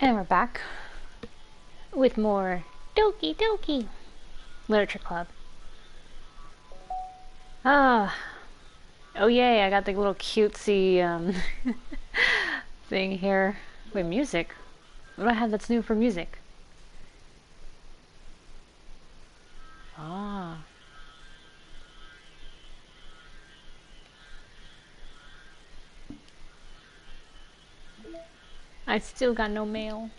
And we're back with more Doki Doki Literature Club. Ah, oh yay, I got the little cutesy thing here. Wait, music? What do I have that's new for music? Ah. I still got no mail.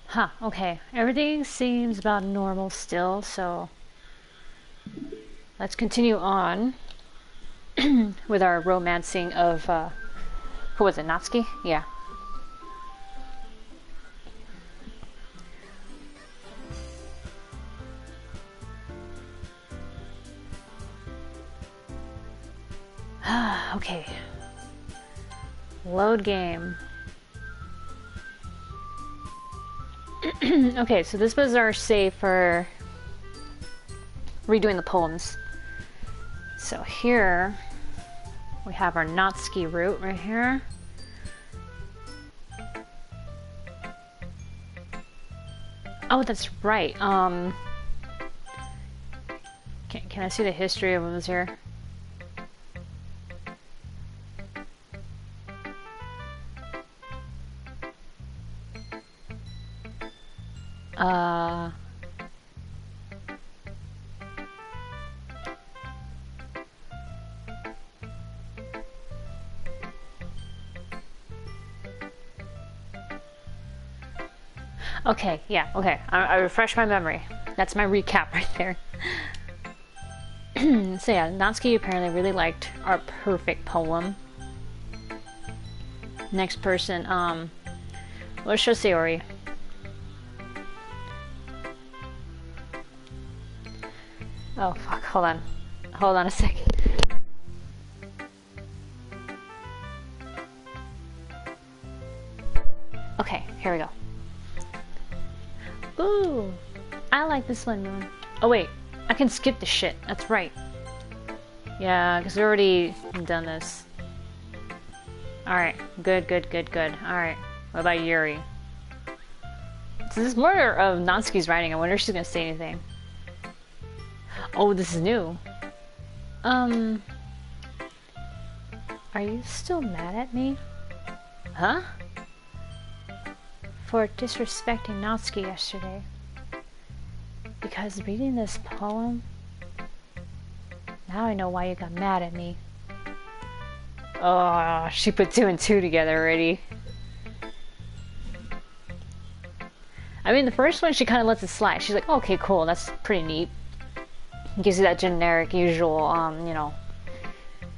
Huh, okay. Everything seems about normal still, so let's continue on with our romancing of, who was it, Natsuki? Yeah. Okay. Load game. Okay, so this was our save for redoing the poems. So here we have our Natsuki route right here. Oh, that's right. Can I see the history of what was here? Okay, yeah, okay. I refreshed my memory. That's my recap right there. So yeah, Natsuki apparently really liked our perfect poem. Next person, let's show Sayori. Oh fuck, hold on. Hold on a second. Okay, here we go. Ooh, I like this one. Oh wait, I can skip the shit. That's right. Yeah, because we already done this. Alright, good. Alright, what about Yuri? So this is more of Natsuki's writing. I wonder if she's gonna say anything. Oh, this is new. Are you still mad at me? Huh? For disrespecting Natsuki yesterday. Because reading this poem, now I know why you got mad at me. Oh, she put 2 and 2 together already. I mean, the first one she kind of lets it slide. She's like, oh, okay, cool, that's pretty neat. Gives you that generic, usual, you know,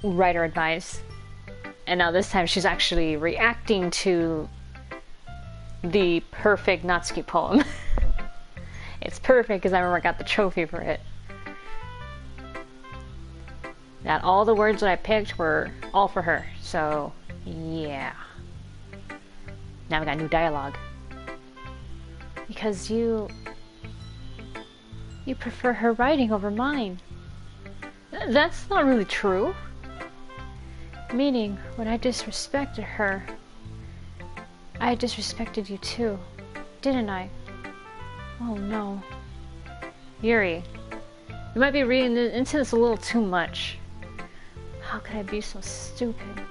writer advice. And now this time she's actually reacting to the perfect Natsuki poem. It's perfect because I remember I got the trophy for it. That all the words that I picked were all for her. So, yeah. Now we got new dialogue. Because you prefer her writing over mine. That's not really true. Meaning, when I disrespected her, I disrespected you too, didn't I? Oh no. Yuri, you might be reading into this a little too much. How could I be so stupid?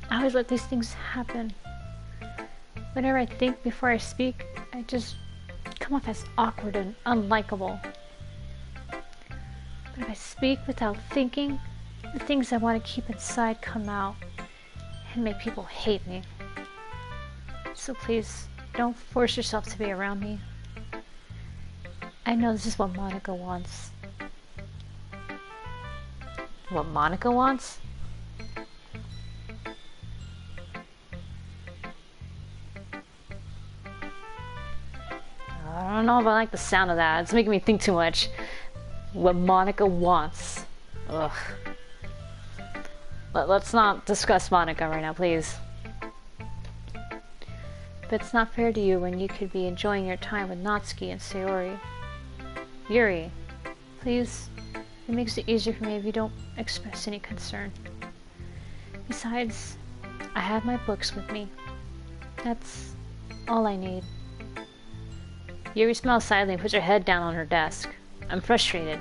I always let these things happen. Whenever I think before I speak, I just come off as awkward and unlikable. But if I speak without thinking, the things I want to keep inside come out and make people hate me. So please, don't force yourself to be around me. I know this is what Monica wants. What Monica wants? I don't know if I like the sound of that. It's making me think too much. What Monica wants. Ugh. Let's not discuss Monica right now, please. But it's not fair to you when you could be enjoying your time with Natsuki and Sayori. Yuri, please, it makes it easier for me if you don't express any concern. Besides, I have my books with me. That's all I need. Yuri smiles sadly and puts her head down on her desk. I'm frustrated.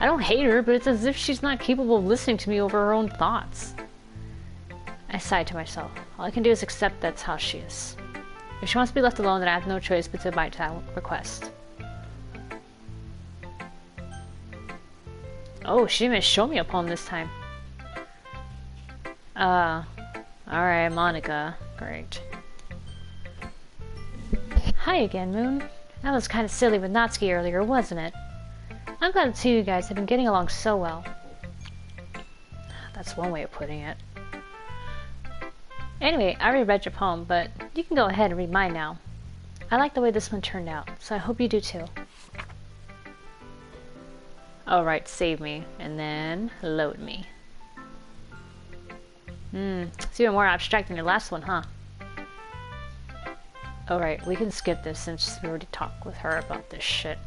I don't hate her, but it's as if she's not capable of listening to me over her own thoughts. I sigh to myself. All I can do is accept that's how she is. If she wants to be left alone, then I have no choice but to abide to that request. Oh, she didn't even show me a poem this time. Alright, Monica. Great. Hi again, Moon. That was kind of silly with Natsuki earlier, wasn't it? I'm glad the two of you guys have been getting along so well. That's one way of putting it. Anyway, I already read your poem, but you can go ahead and read mine now. I like the way this one turned out, so I hope you do too. Alright, save me, and then load me. It's even more abstract than your last one, huh? Alright, we can skip this since we already talked with her about this shit.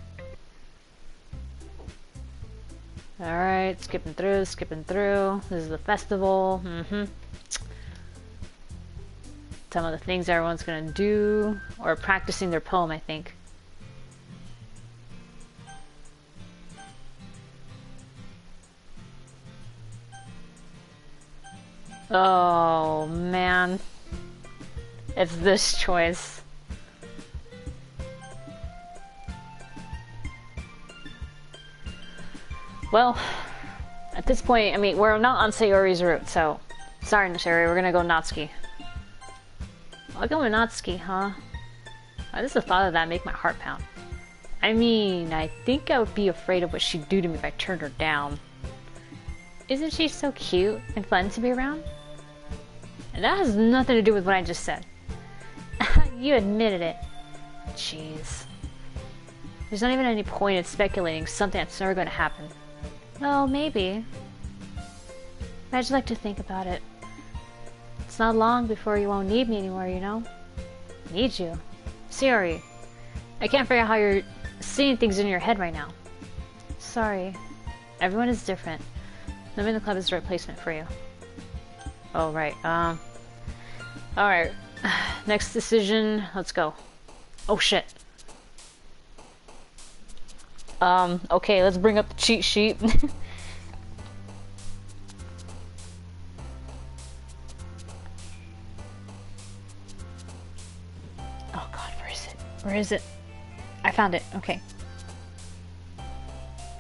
Alright, skipping through. This is the festival. Some of the things everyone's gonna do, or practicing their poem, I think. Oh, man. It's this choice. Well, at this point, I mean, we're not on Sayori's route, so... Sorry, Sayori, we're gonna go Natsuki. I'll go with Natsuki, huh? Just the thought of that make my heart pound. I mean, I think I would be afraid of what she'd do to me if I turned her down. Isn't she so cute and fun to be around? And that has nothing to do with what I just said. You admitted it. Jeez. There's not even any point in speculating something that's never going to happen. Well, maybe. But I'd just like to think about it. It's not long before you won't need me anymore, you know? Need you? Sayori. I can't figure out how you're seeing things in your head right now. Sorry. Everyone is different. Living in the club is the right placement for you. Oh, right. Alright. Next decision. Let's go. Oh, shit. Okay, let's bring up the cheat sheet. Oh god, where is it? Where is it? I found it. Okay.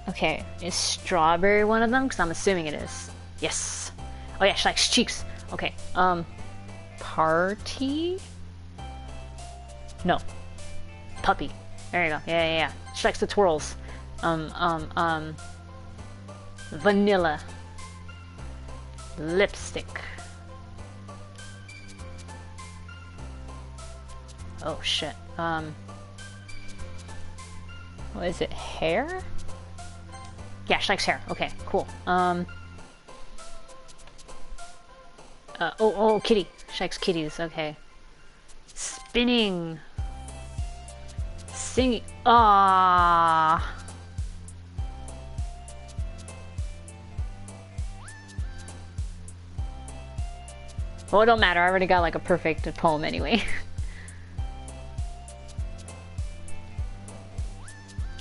Okay, is strawberry one of them? Because I'm assuming it is. Yes. Oh yeah, she likes cheeks. Okay, party? No. Puppy. There you go. Yeah. She likes the twirls. Vanilla. Lipstick. Oh shit. What is it? Hair? Yeah, she likes hair. Okay, cool. Oh, kitty. She likes kitties. Okay. Spinning. Singing. Ah. Well, it don't matter. I already got like a perfect poem anyway.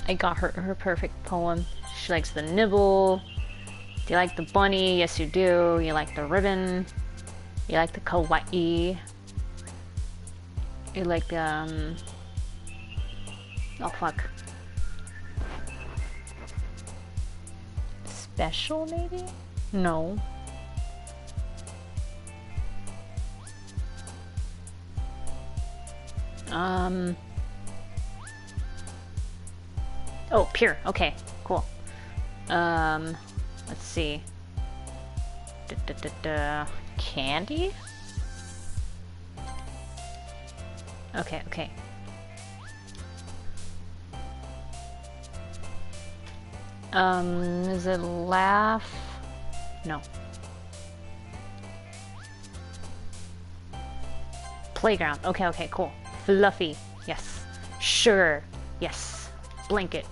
I got her perfect poem. She likes the nibble. Do you like the bunny? Yes, you do. You like the ribbon. You like the kawaii. You like the, oh, fuck. Special, maybe? No. Oh, pure. Okay, cool. Let's see. Candy? Okay. Is it laugh? No. Playground. Okay, cool. Fluffy. Yes. Sugar. Yes. Blanket.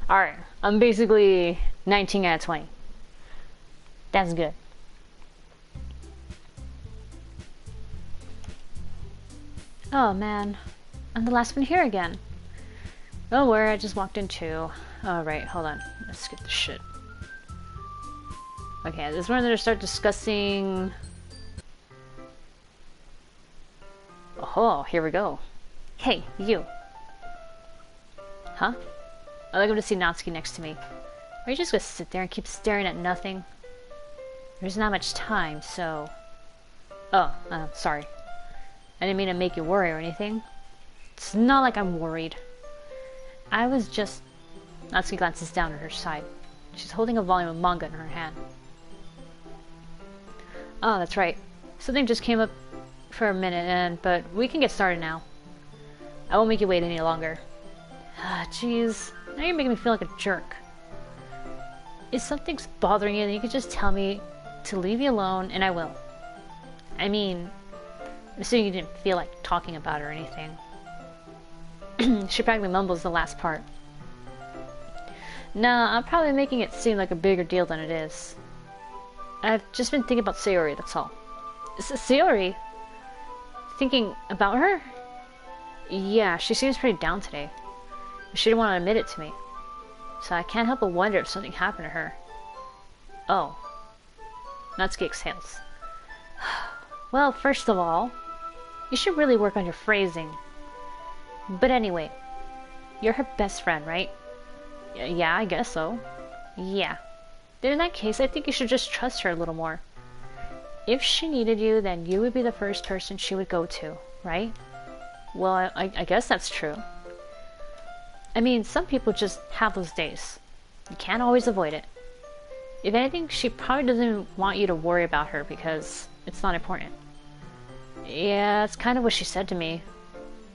Alright. I'm basically 19 out of 20. That's good. Oh man, I'm the last one here again. Don't worry, I just walked in too. Oh right, hold on. Let's skip the shit. Okay, this is where they start discussing... Oh, here we go. Hey, you. Huh? I'd like him to see Natsuki next to me. Are you just gonna sit there and keep staring at nothing? There's not much time, so... Oh, sorry. I didn't mean to make you worry or anything. It's not like I'm worried. I was just... Natsuki glances down at her side. She's holding a volume of manga in her hand. Oh, that's right. Something just came up for a minute, but we can get started now. I won't make you wait any longer. Ah, jeez. Now you're making me feel like a jerk. If something's bothering you, then you can just tell me to leave you alone, and I will. I mean, I'm assuming you didn't feel like talking about it or anything. She practically mumbles the last part. Nah, I'm probably making it seem like a bigger deal than it is. I've just been thinking about Sayori, that's all. Sayori? Thinking about her? Yeah, she seems pretty down today. She didn't want to admit it to me. So I can't help but wonder if something happened to her. Oh. Natsuki exhales. Well, first of all, you should really work on your phrasing. But anyway, you're her best friend, right? Yeah, I guess so. Yeah. Then in that case, I think you should just trust her a little more. If she needed you, then you would be the first person she would go to, right? Well, I guess that's true. I mean, some people just have those days. You can't always avoid it. If anything, she probably doesn't want you to worry about her because it's not important. Yeah, that's kind of what she said to me.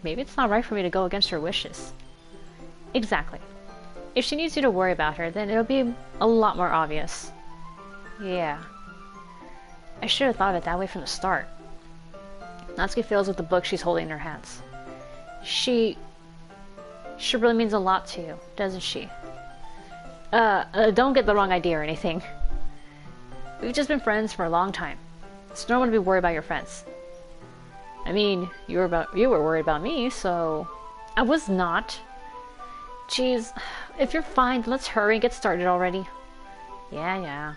Maybe it's not right for me to go against her wishes. Exactly. If she needs you to worry about her, then it'll be a lot more obvious. Yeah. I should have thought of it that way from the start. Natsuki feels with the book she's holding in her hands. She really means a lot to you, doesn't she? Don't get the wrong idea or anything. We've just been friends for a long time. It's normal to be worried about your friends. I mean, you were worried about me, so... I was not. Jeez, if you're fine, let's hurry and get started already. Yeah.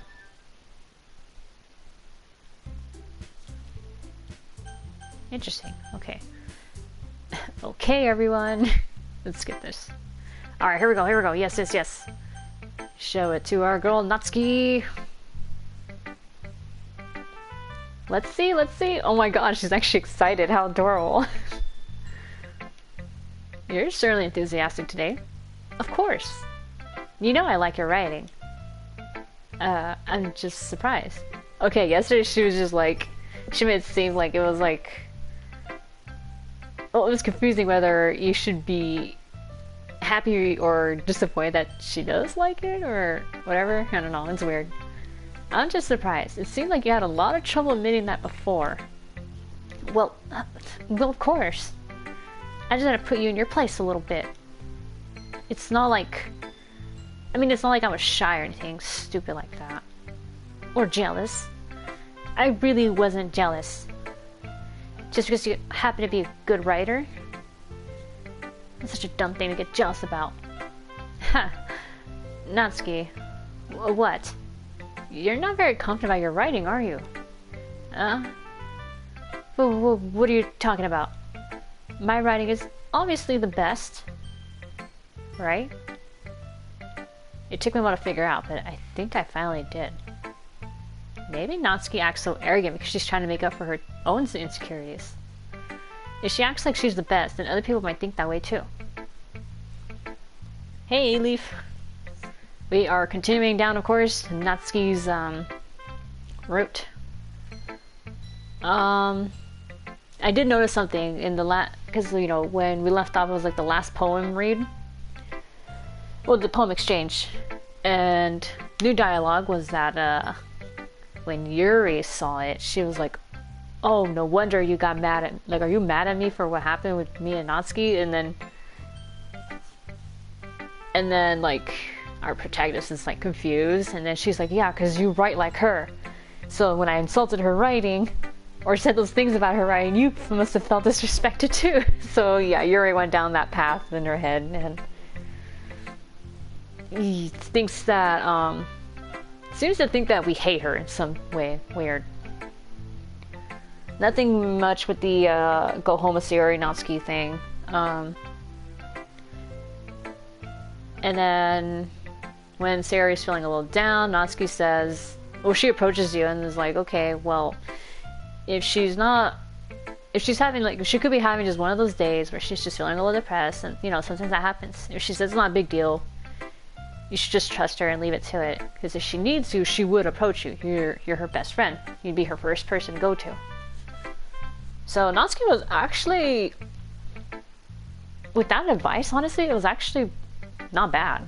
Interesting, okay. Okay, everyone. Let's skip this. Alright, here we go. Yes. Show it to our girl, Natsuki. Let's see. Oh my god, she's actually excited. How adorable. You're certainly enthusiastic today. Of course. You know I like your writing. I'm just surprised. Okay, yesterday she was just like... She made it seem like it was like... Well, it was confusing whether you should be happy or disappointed that she does like it or whatever. I don't know, it's weird. I'm just surprised. It seemed like you had a lot of trouble admitting that before. Well, of course. I just had to put you in your place a little bit. It's not like... I mean, it's not like I was shy or anything stupid like that. Or jealous. I really wasn't jealous. Just because you happen to be a good writer? That's such a dumb thing to get jealous about. Ha! Natsuki. What? You're not very confident about your writing, are you? What are you talking about? My writing is obviously the best. Right? It took me a while to figure out, but I think I finally did. Maybe Natsuki acts so arrogant because she's trying to make up for her own insecurities. If she acts like she's the best, then other people might think that way too. Hey, Leaf. We are continuing down, of course, Natsuki's route. I did notice something in the because you know when we left off, it was like the last poem read. Well, the poem exchange, and new dialogue was that when Yuri saw it, she was like, "Oh, no wonder you got mad at are you mad at me for what happened with me and Natsuki?" And then like our protagonist is like confused, and then she's like, "Yeah, because you write like her. So when I insulted her writing, or said those things about her, right? And you must have felt disrespected too. So yeah, Yuri went down that path in her head, and he thinks that, seems to think that we hate her in some way. Weird. Nothing much with the go home with Sayori Natsuki thing. And then when Sayori's feeling a little down, Natsuki says, well, she approaches you and is like, okay, well, if she's having, like, she could be having just one of those days where she's just feeling a little depressed, and, you know, sometimes that happens. If she says it's not a big deal, you should just trust her and leave it to it. Because if she needs you, she would approach you. You're her best friend. You'd be her first person to go to. So Natsuki was actually, with that advice, honestly, it was actually not bad.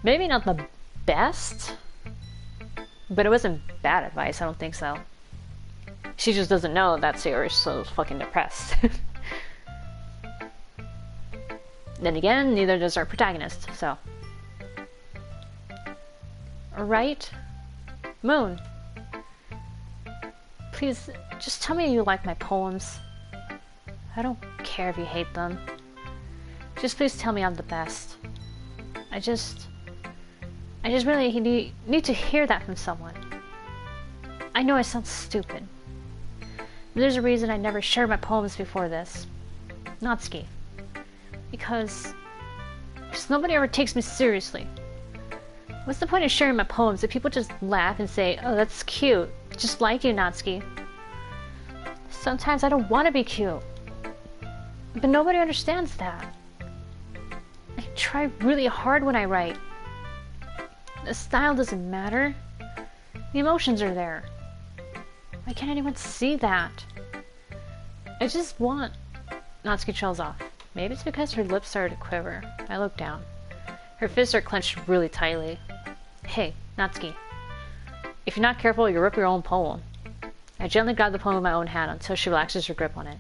Maybe not the best, but it wasn't bad advice, I don't think so. She just doesn't know that Sayori's so fucking depressed. Then again, neither does our protagonist, so. Alright? Moon. Please, just tell me you like my poems. I don't care if you hate them. Just please tell me I'm the best. I just really need to hear that from someone. I know I sound stupid. But there's a reason I never shared my poems before this. Natsuki. Because nobody ever takes me seriously. What's the point of sharing my poems if people just laugh and say, oh, that's cute, just like you, Natsuki? Sometimes I don't want to be cute. But nobody understands that. I try really hard when I write. The style doesn't matter. The emotions are there. Why can't anyone see that? I just want... Natsuki trails off. Maybe it's because her lips started to quiver. I look down. Her fists are clenched really tightly. Hey, Natsuki. If you're not careful, you'll rip your own poem. I gently grab the poem with my own hand until she relaxes her grip on it.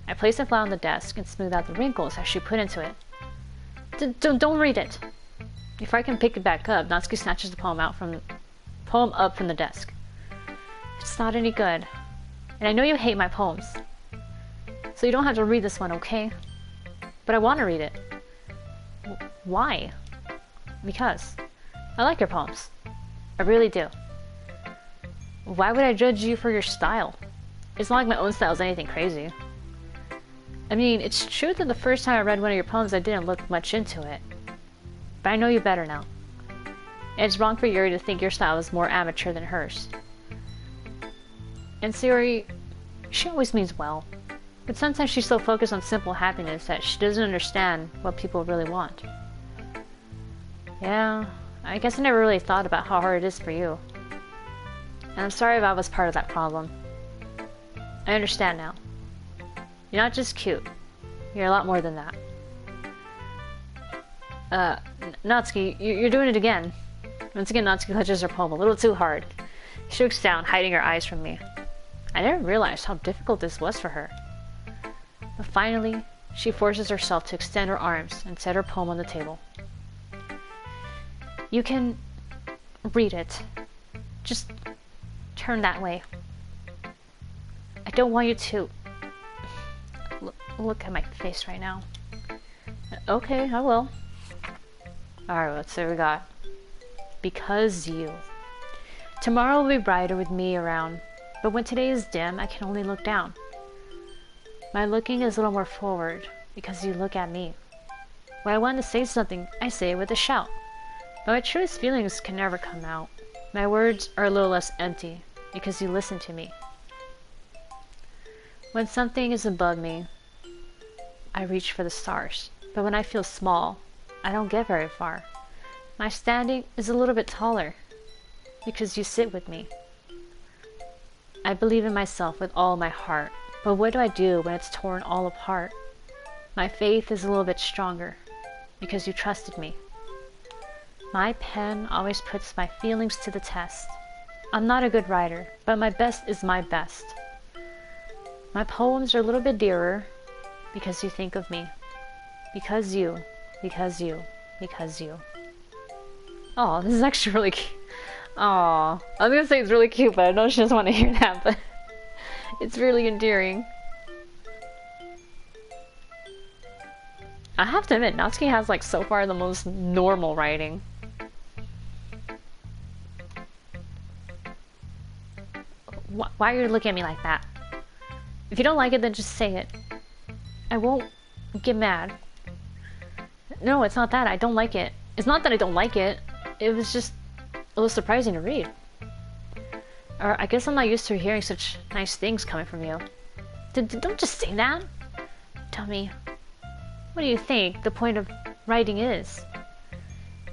I place it flat on the desk and smooth out the wrinkles as she put into it. Don't read it! Before I can pick it back up, Natsuki snatches the poem up from the desk. It's not any good. And I know you hate my poems. So you don't have to read this one, okay? But I want to read it. Why? Because I like your poems. I really do. Why would I judge you for your style? It's not like my own style is anything crazy. I mean, it's true that the first time I read one of your poems I didn't look much into it. But I know you better now. And it's wrong for Yuri to think your style is more amateur than hers. And Sayori, she always means well. But sometimes she's so focused on simple happiness that she doesn't understand what people really want. Yeah, I guess I never really thought about how hard it is for you. And I'm sorry if I was part of that problem. I understand now. You're not just cute. You're a lot more than that. Natsuki, you're doing it again. Once again, Natsuki clutches her poem a little too hard. She looks down, hiding her eyes from me. I never realized how difficult this was for her. But finally, she forces herself to extend her arms and set her poem on the table. You can read it. Just turn that way. I don't want you to look at my face right now. Okay, I will. Alright, let's see what we got. Because you. Tomorrow will be brighter with me around, but when today is dim, I can only look down. My looking is a little more forward, because you look at me. When I want to say something, I say it with a shout. But my truest feelings can never come out. My words are a little less empty, because you listen to me. When something is above me, I reach for the stars. But when I feel small, I don't get very far. My standing is a little bit taller, because you sit with me. I believe in myself with all my heart, but what do I do when it's torn all apart? My faith is a little bit stronger, because you trusted me. My pen always puts my feelings to the test. I'm not a good writer, but my best is my best. My poems are a little bit dearer, because you think of me. Because you, because you, because you. Oh, this is actually really cute. Aw. I was gonna say it's really cute, but I know she doesn't want to hear that, but it's really endearing. I have to admit, Natsuki has like so far the most normal writing. Why are you looking at me like that? If you don't like it, then just say it. I won't get mad. No, it's not that. I don't like it. It's not that I don't like it. It was just a little surprising to read. Or I guess I'm not used to hearing such nice things coming from you. Don't just say that. Tell me, what do you think the point of writing is?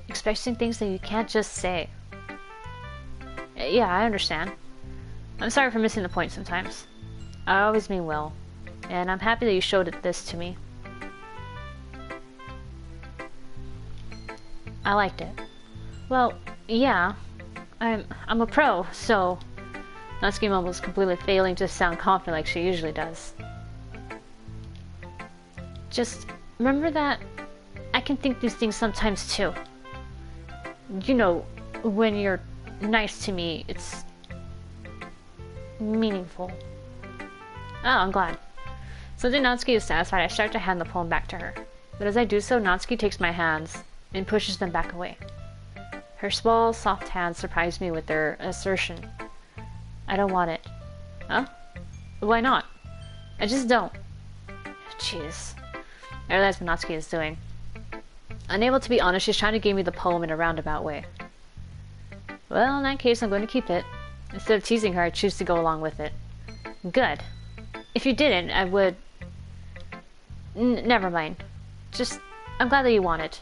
Expressing things that you can't just say. Yeah, I understand. I'm sorry for missing the point sometimes. I always mean well, and I'm happy that you showed this to me. I liked it. Well, yeah, I'm a pro, so Natsuki was completely failing to sound confident like she usually does. Just remember that I can think these things sometimes too. You know, when you're nice to me, it's meaningful. Oh, I'm glad. Since Natsuki is satisfied, I start to hand the poem back to her. But as I do so, Natsuki takes my hands and pushes them back away. Her small, soft hands surprise me with their assertion. I don't want it. Huh? Why not? I just don't. Jeez. I realize what Natsuki is doing. Unable to be honest, she's trying to give me the poem in a roundabout way. Well, in that case, I'm going to keep it. Instead of teasing her, I choose to go along with it. Good. If you didn't, I would... never mind. Just, I'm glad that you want it.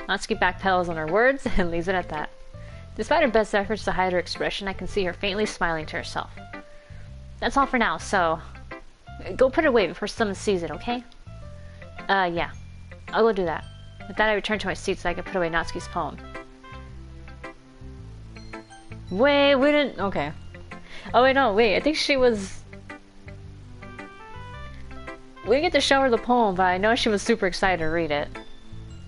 Natsuki backpedals on her words and leaves it at that. Despite her best efforts to hide her expression, I can see her faintly smiling to herself. That's all for now, so... go put it away before someone sees it, okay? Yeah. I'll go do that. With that, I return to my seat so I can put away Natsuki's poem. Wait, we didn't... okay. Oh wait, no, wait, I think she was... we didn't get to show her the poem, but I know she was super excited to read it.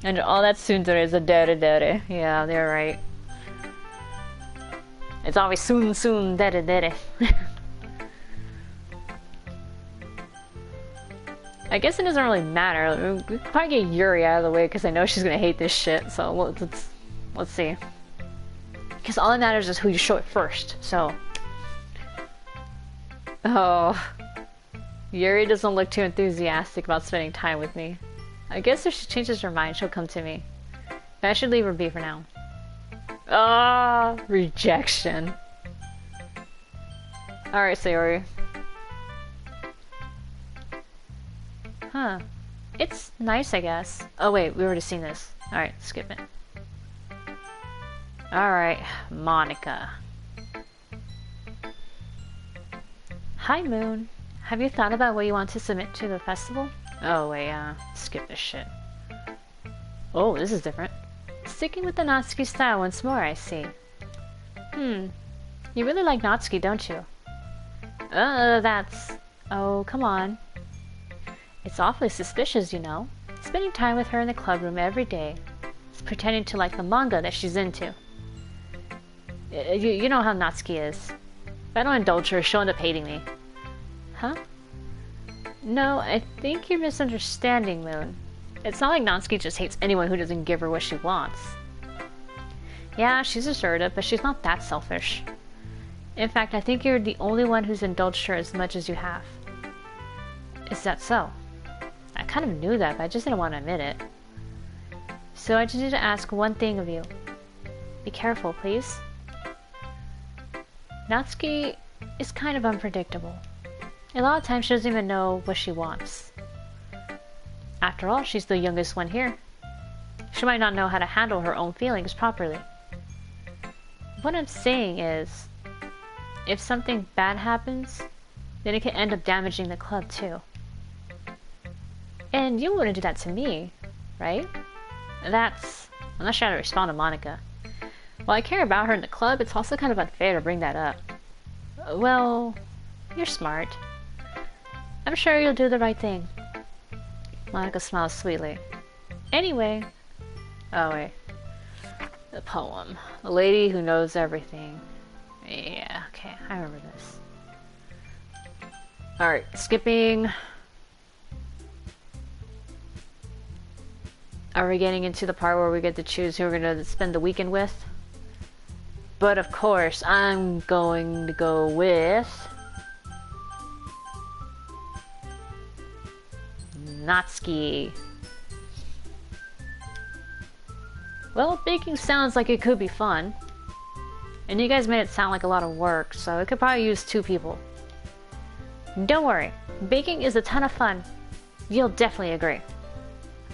And all that tsundere is a dere. Yeah, they're right. It's always soon dere. I guess it doesn't really matter. We could probably get Yuri out of the way because I know she's gonna hate this shit, so let's see. Because all that matters is who you show it first, so... oh... Yuri doesn't look too enthusiastic about spending time with me. I guess if she changes her mind, she'll come to me. But I should leave her be for now. Ah, rejection. Alright, Sayori. Huh. It's nice, I guess. Oh wait, we already seen this. Alright, skip it. Alright, Monica. Hi, Moon. Have you thought about what you want to submit to the festival? Oh wait, skip this shit. Oh, this is different. Sticking with the Natsuki style once more, I see. You really like Natsuki, don't you? That's... oh, come on. It's awfully suspicious, you know. Spending time with her in the club room every day. It's pretending to like the manga that she's into. You know how Natsuki is. If I don't indulge her, she'll end up hating me. Huh? No, I think you're misunderstanding, Moon. It's not like Natsuki just hates anyone who doesn't give her what she wants. Yeah, she's assertive, but she's not that selfish. In fact, I think you're the only one who's indulged her as much as you have. Is that so? I kind of knew that, but I just didn't want to admit it. So I just need to ask one thing of you. Be careful, please. Natsuki is kind of unpredictable. A lot of times she doesn't even know what she wants. After all, she's the youngest one here. She might not know how to handle her own feelings properly. What I'm saying is, if something bad happens, then it can end up damaging the club too. And you wouldn't do that to me, right? I'm not sure how to respond to Monica. While I care about her in the club, it's also kind of unfair to bring that up. Well, you're smart. I'm sure you'll do the right thing. Monica smiles sweetly. Anyway... oh wait. the poem. The lady who knows everything. Yeah, okay, I remember this. Alright, skipping. Are we getting into the part where we get to choose who we're gonna spend the weekend with? But of course, I'm going to go with Natsuki. Well, baking sounds like it could be fun. And you guys made it sound like a lot of work, so it could probably use 2 people. Don't worry, baking is a ton of fun. You'll definitely agree.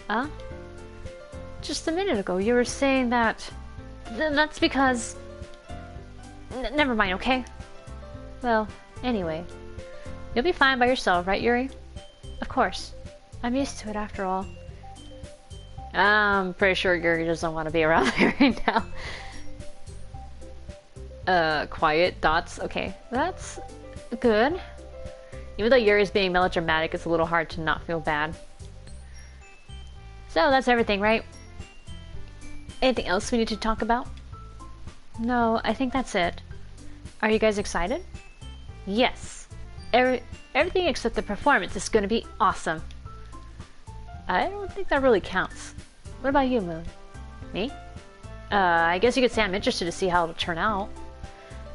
Huh? Just a minute ago you were saying that... That's because... Never mind, okay? Well, anyway. You'll be fine by yourself, right, Yuri? Of course. I'm used to it after all. I'm pretty sure Yuri doesn't want to be around there right now. Quiet, dots, okay. That's good. Even though Yuri's being melodramatic, it's a little hard to not feel bad. So that's everything, right? Anything else we need to talk about? No, I think that's it. Are you guys excited? Yes. Everything except the performance is going to be awesome. I don't think that really counts. What about you, Moon? Me? I guess you could say I'm interested to see how it'll turn out.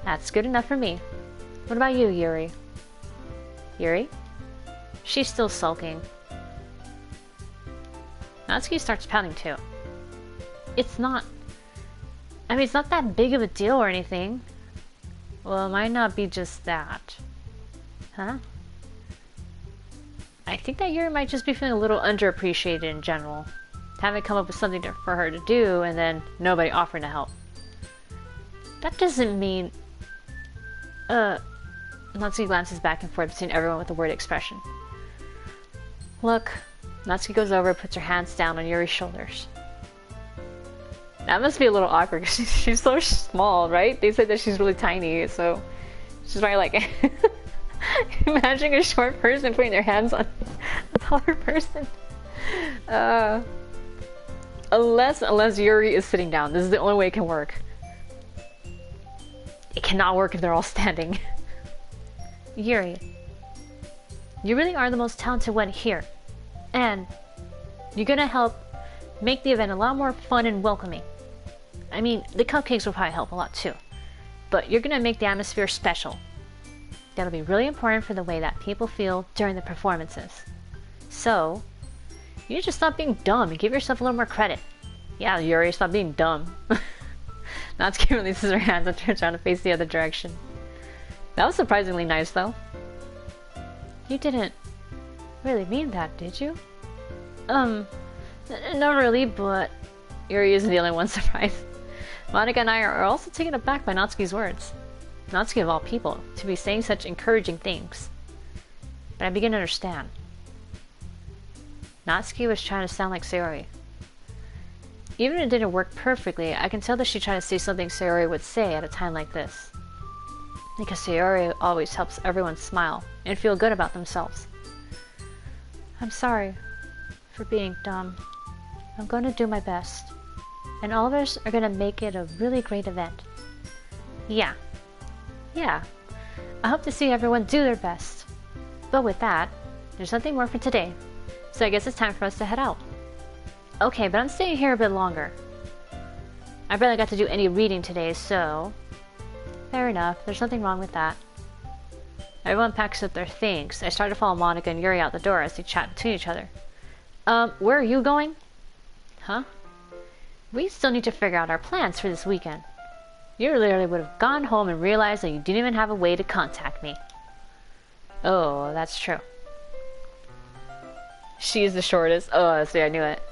That's good enough for me. What about you, Yuri? Yuri? She's still sulking. Natsuki starts pouting too. It's not... I mean, it's not that big of a deal or anything. Well, it might not be just that. Huh? I think that Yuri might just be feeling a little underappreciated in general. Having come up with something for her to do and then nobody offering to help. That doesn't mean... Natsuki glances back and forth between everyone with the word expression. Look. Natsuki goes over and puts her hands down on Yuri's shoulders. That must be a little awkward because she's so small, right? They said that she's really tiny, so she's probably like... Imagining a short person putting their hands on a taller person. Unless Yuri is sitting down. This is the only way it can work. It cannot work if they're all standing. Yuri, you really are the most talented one here. And you're gonna help make the event a lot more fun and welcoming. I mean, the cupcakes will probably help a lot too. But you're gonna make the atmosphere special. That'll be really important for the way that people feel during the performances. So, you need to stop being dumb and give yourself a little more credit. Yeah, Yuri, stop being dumb. Natsuki releases her hands and turns around to face the other direction. That was surprisingly nice, though. You didn't really mean that, did you? Not really, but... Yuri isn't the only one surprised. Monika and I are also taken aback by Natsuki's words. Natsuki of all people, to be saying such encouraging things. But I begin to understand. Natsuki was trying to sound like Sayori. Even if it didn't work perfectly, I can tell that she tried to say something Sayori would say at a time like this. Because Sayori always helps everyone smile and feel good about themselves. I'm sorry for being dumb. I'm going to do my best. And all of us are going to make it a really great event. Yeah. I hope to see everyone do their best. But with that, there's nothing more for today. So I guess it's time for us to head out. Okay, but I'm staying here a bit longer. I barely got to do any reading today, so... Fair enough, there's nothing wrong with that. Everyone packs up their things. I start to follow Monika and Yuri out the door as they chat between each other. Where are you going? Huh? We still need to figure out our plans for this weekend. You literally would have gone home and realized that you didn't even have a way to contact me. Oh, that's true. She's the shortest. Oh, see, I knew it.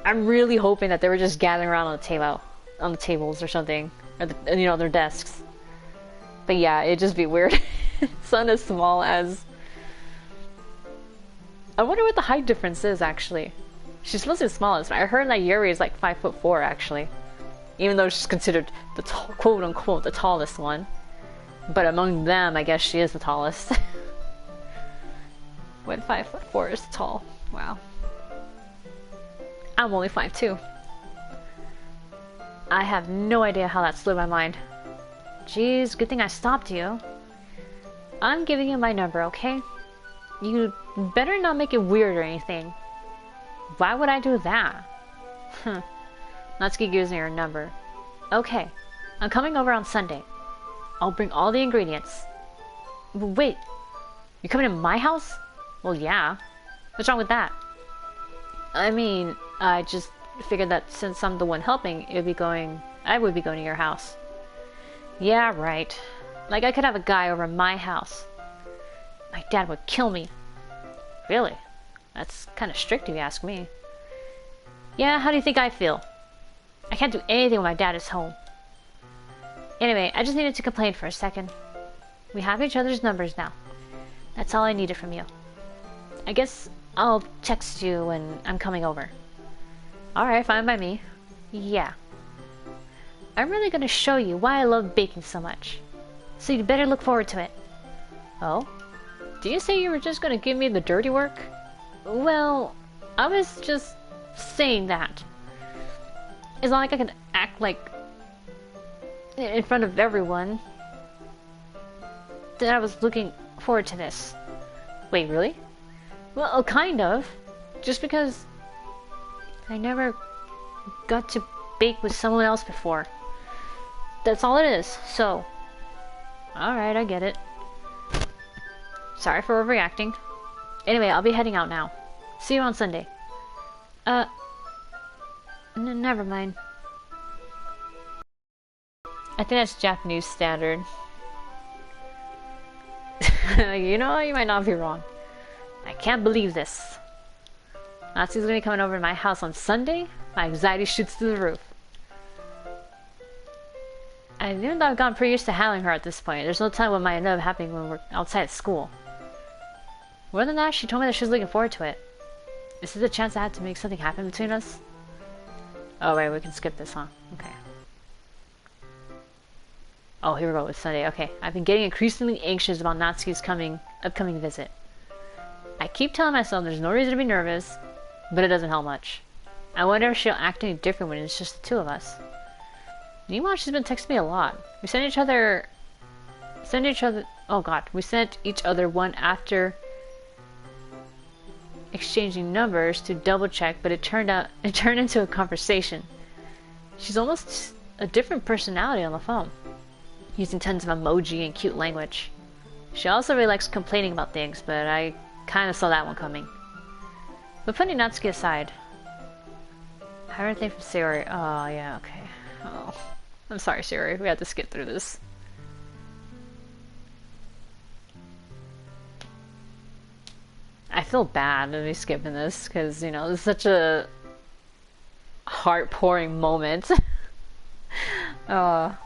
I'm really hoping that they were just gathering around on the tables or something, or their desks. But yeah, it'd just be weird. Son as small as. I wonder what the height difference is actually. She's supposed to be the smallest, but I heard that Yuri is like 5'4" actually, even though she's considered the quote unquote the tallest one. But among them, I guess she is the tallest. When 5'4" is tall. Wow. I'm only 5'2". I have no idea how that slipped my mind. Jeez, good thing I stopped you. I'm giving you my number, okay? You better not make it weird or anything. Why would I do that? Natsuki gives me her number. Okay, I'm coming over on Sunday. I'll bring all the ingredients. Wait, you're coming to my house? Well, yeah. What's wrong with that? I mean, I just figured that since I'm the one helping, I would be going to your house. Yeah, right. Like I could have a guy over at my house. My dad would kill me. Really? That's kind of strict if you ask me. Yeah, how do you think I feel? I can't do anything when my dad is home. Anyway, I just needed to complain for a second. We have each other's numbers now. That's all I needed from you. I guess I'll text you when I'm coming over. Alright, fine by me. Yeah. I'm really gonna show you why I love baking so much. So you better look forward to it. Oh? Did you say you were just gonna give me the dirty work? Well, I was just saying that. It's not like I can act like in front of everyone that I was looking forward to this. Wait, really? Well, kind of. Just because I never got to bake with someone else before. That's all it is, so. Alright, I get it. Sorry for overreacting. Anyway, I'll be heading out now. See you on Sunday. Never mind. I think that's Japanese standard. You know, you might not be wrong. I can't believe this. Natsuki's gonna be coming over to my house on Sunday? My anxiety shoots through the roof. Even though I've gotten pretty used to handling her at this point, there's no telling what might end up happening when we're outside of school. More than that, she told me that she was looking forward to it. Is this a chance I had to make something happen between us? Oh wait, we can skip this, huh? Okay. Oh, here we go with Sunday. Okay, I've been getting increasingly anxious about Natsuki's upcoming visit. I keep telling myself there's no reason to be nervous, but it doesn't help much. I wonder if she'll act any different when it's just the two of us. Meanwhile, she's been texting me a lot. We sent each other, oh god, we sent each other one after exchanging numbers to double check, but it turned into a conversation. She's almost a different personality on the phone, using tons of emoji and cute language. She also really likes complaining about things, but I kind of saw that one coming. But putting Natsuki aside, I heard anything from Sayori. Oh yeah, okay. Oh, I'm sorry, Sayori. We had to skip through this. I feel bad to be skipping this because, you know, it's such a heart-pouring moment. But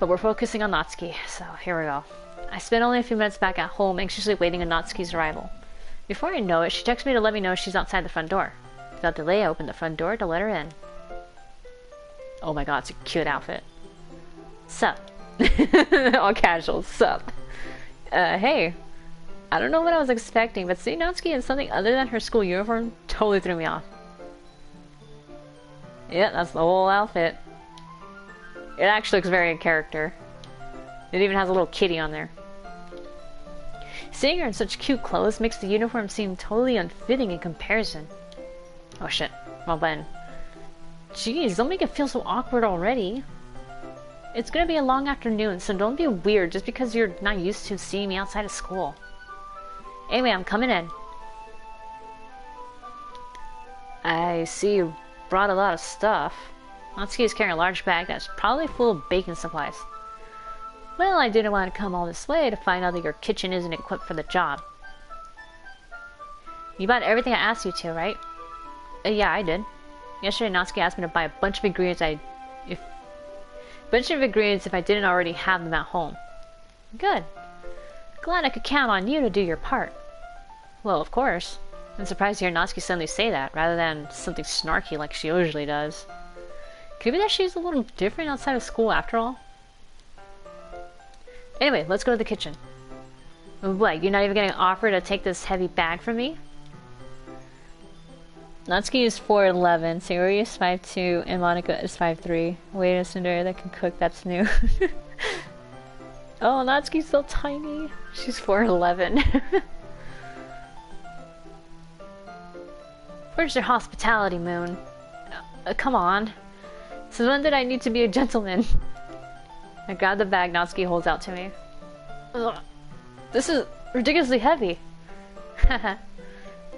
we're focusing on Natsuki, so here we go. I spent only a few minutes back at home, anxiously waiting on Natsuki's arrival. Before I know it, she texts me to let me know she's outside the front door. Without delay, I opened the front door to let her in. Oh my god, it's a cute outfit. Sup. All casual, sup. Hey. I don't know what I was expecting, but seeing Natsuki in something other than her school uniform totally threw me off. Yeah, that's the whole outfit. It actually looks very in character. It even has a little kitty on there. Seeing her in such cute clothes makes the uniform seem totally unfitting in comparison. Oh shit, wrong button. Jeez, don't make it feel so awkward already. It's gonna be a long afternoon, so don't be weird just because you're not used to seeing me outside of school. Anyway, I'm coming in. I see you brought a lot of stuff. Natsuki is carrying a large bag that's probably full of baking supplies. Well, I didn't want to come all this way to find out that your kitchen isn't equipped for the job. You bought everything I asked you to, right? Yeah, I did. Yesterday, Natsuki asked me to buy a bunch of ingredients if I didn't already have them at home. Good. Glad I could count on you to do your part. Well, of course. I'm surprised to hear Natsuki suddenly say that, rather than something snarky like she usually does. Could it be that she's a little different outside of school after all? Anyway, let's go to the kitchen. What, you're not even getting offered to take this heavy bag from me? Natsuki is 4'11", Sayori is 5'2", and Monica is 5'3". Wait, a Cinderella that can cook, that's new. Oh, Natsuki's so tiny. She's 4'11". Where's your hospitality, Moon? Come on. Since when did I need to be a gentleman? I grab the bag Natsuki holds out to me. Ugh. This is ridiculously heavy.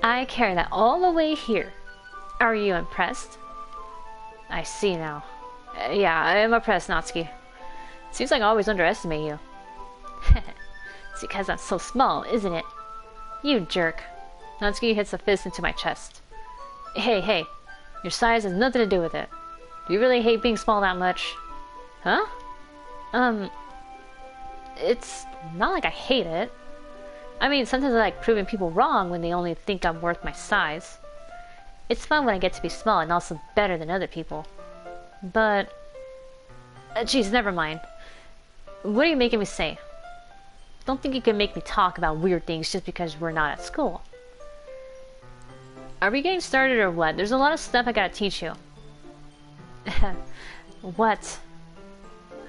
I carry that all the way here. Are you impressed? I see now. Yeah, I am impressed, Natsuki. Seems like I always underestimate you. It's because I'm so small, isn't it? You jerk. Natsuki hits a fist into my chest. Hey, your size has nothing to do with it. Do you really hate being small that much? Huh? It's not like I hate it. I mean, sometimes I like proving people wrong when they only think I'm worth my size. It's fun when I get to be small and also better than other people. But... geez, never mind. What are you making me say? Don't think you can make me talk about weird things just because we're not at school. Are we getting started or what? There's a lot of stuff I gotta teach you. What?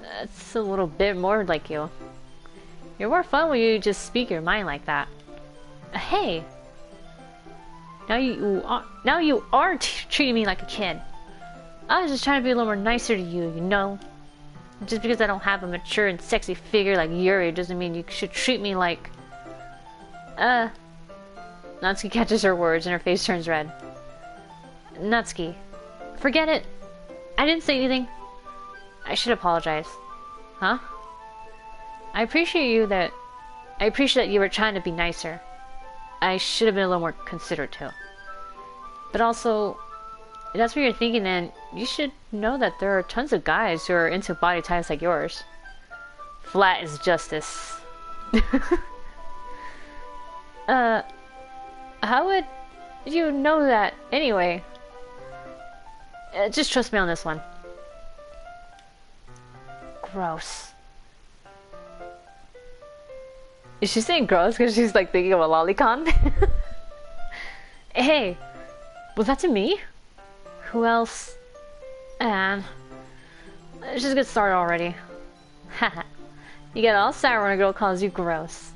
That's a little bit more like you. You're more fun when you just speak your mind like that. Hey! Now you are treating me like a kid. I was just trying to be a little more nicer to you, you know? Just because I don't have a mature and sexy figure like Yuri doesn't mean you should treat me like... Natsuki catches her words and her face turns red. Natsuki, forget it. I didn't say anything. I should apologize. Huh? I appreciate that you were trying to be nicer. I should have been a little more considerate too. But also, if that's what you're thinking, then you should know that there are tons of guys who are into body types like yours. Flat is justice. How would you know that anyway? Just trust me on this one. Gross. Is she saying gross because she's like thinking of a lolicon? Hey, was that to me? Who else? And let's just get started already. Haha. You get all sour when a girl calls you gross.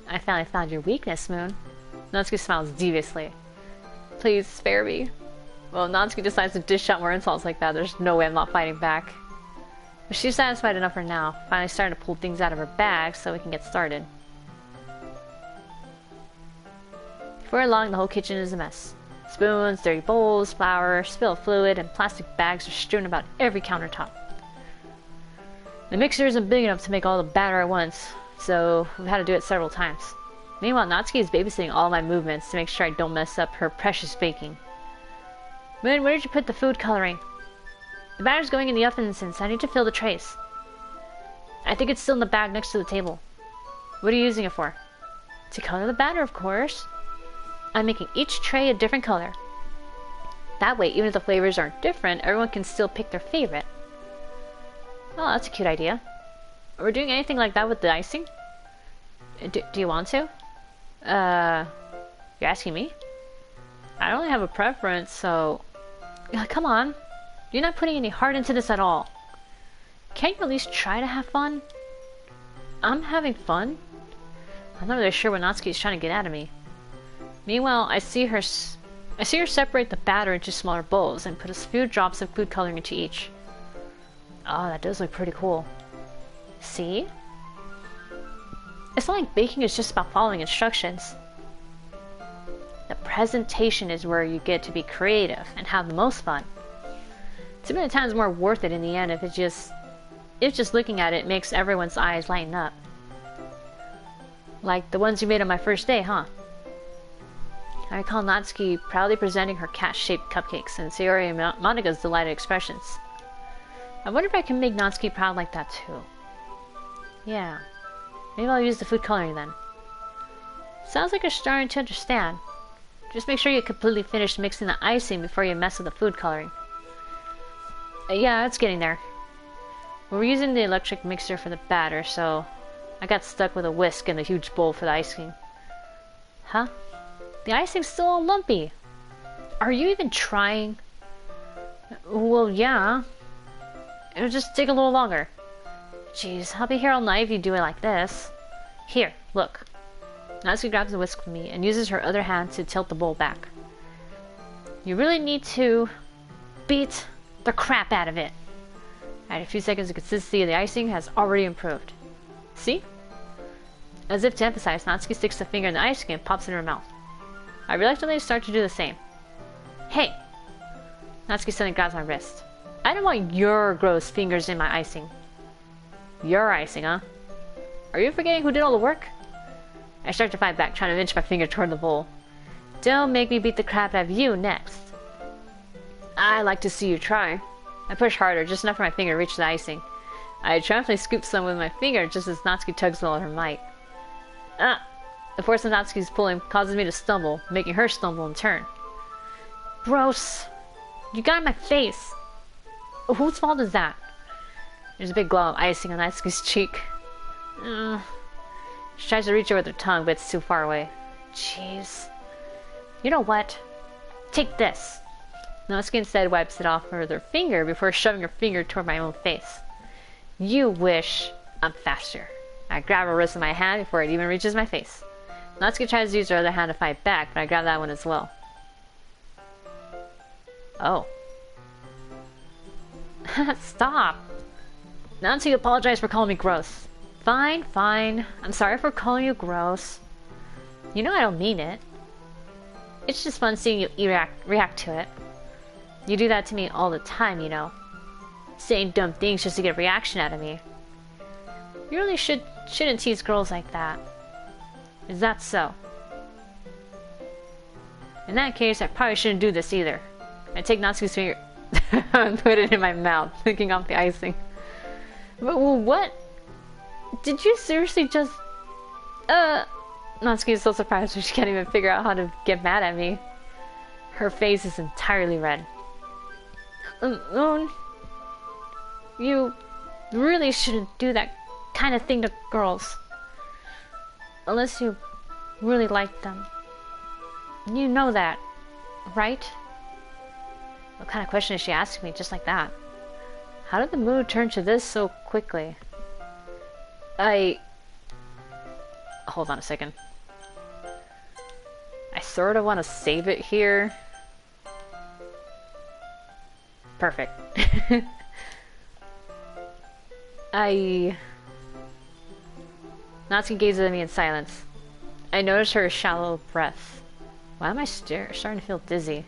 I finally found your weakness, Moon. Natsuki smiles deviously. Please spare me. Well, Natsuki decides to dish out more insults like that. There's no way I'm not fighting back. But she's satisfied enough for now. Finally starting to pull things out of her bag so we can get started. Before long, the whole kitchen is a mess. Spoons, dirty bowls, flour, spilled fluid, and plastic bags are strewn about every countertop. The mixer isn't big enough to make all the batter at once, so we've had to do it several times. Meanwhile, Natsuki is babysitting all my movements to make sure I don't mess up her precious baking. Moon, where did you put the food coloring? The batter's going in the oven since I need to fill the trays. I think it's still in the bag next to the table. What are you using it for? To color the batter, of course. I'm making each tray a different color. That way, even if the flavors aren't different, everyone can still pick their favorite. Oh, that's a cute idea. Are we doing anything like that with the icing? Do you want to? You're asking me? I don't really have a preference, so... come on. You're not putting any heart into this at all. Can't you at least try to have fun? I'm having fun? I'm not really sure what Natsuki is trying to get out of me. Meanwhile, I see her separate the batter into smaller bowls and put a few drops of food coloring into each. Oh, that does look pretty cool. See? It's not like baking is just about following instructions. The presentation is where you get to be creative and have the most fun. Too many times more worth it in the end if just looking at it makes everyone's eyes lighten up. Like the ones you made on my first day, huh? I recall Natsuki proudly presenting her cat-shaped cupcakes and Sayori and Monika's delighted expressions. I wonder if I can make Natsuki proud like that too. Yeah. Maybe I'll use the food coloring then. Sounds like you're starting to understand. Just make sure you completely finish mixing the icing before you mess with the food coloring. Yeah, it's getting there. We were using the electric mixer for the batter, so I got stuck with a whisk and a huge bowl for the icing. Huh? The icing's still all lumpy. Are you even trying? Well, yeah. It'll just take a little longer. Jeez, I'll be here all night if you do it like this. Here, look. Natsuki grabs the whisk from me and uses her other hand to tilt the bowl back. You really need to beat the crap out of it. After a few seconds, the consistency of the icing has already improved. See? As if to emphasize, Natsuki sticks the finger in the icing and pops it in her mouth. I reluctantly start to do the same. Hey! Natsuki suddenly grabs my wrist. I don't want your gross fingers in my icing. Your icing, huh? Are you forgetting who did all the work? I start to fight back, trying to inch my finger toward the bowl. Don't make me beat the crap out of you next. I like to see you try. I push harder, just enough for my finger to reach the icing. I triumphantly scoop some with my finger just as Natsuki tugs with all her might. The force of Natsuki's pulling causes me to stumble, making her stumble in turn. Gross! You got in my face! Whose fault is that? There's a big glob of icing on Natsuki's cheek. She tries to reach it with her tongue, but it's too far away. Jeez. You know what? Take this. Natsuki instead wipes it off with her finger before shoving her finger toward my own face. You wish I'm faster. I grab her wrist in my hand before it even reaches my face. Natsuki tries to use her other hand to fight back, but I grab that one as well. Oh. Stop. Natsuki apologized for calling me gross. Fine, fine. I'm sorry for calling you gross. You know I don't mean it. It's just fun seeing you react to it. You do that to me all the time, you know. Saying dumb things just to get a reaction out of me. You really shouldn't tease girls like that. Is that so? In that case, I probably shouldn't do this either. I take Natsuki's finger and put it in my mouth, licking off the icing. But what? Did you seriously just... Natsuki is so surprised when she can't even figure out how to get mad at me. Her face is entirely red. You really shouldn't do that kind of thing to girls. Unless you really like them. You know that, right? What kind of question is she asking me just like that? How did the mood turn to this so quickly? Hold on a second. I sort of want to save it here. Perfect. Natsuki gazes at me in silence. I notice her shallow breath. Why am I starting to feel dizzy?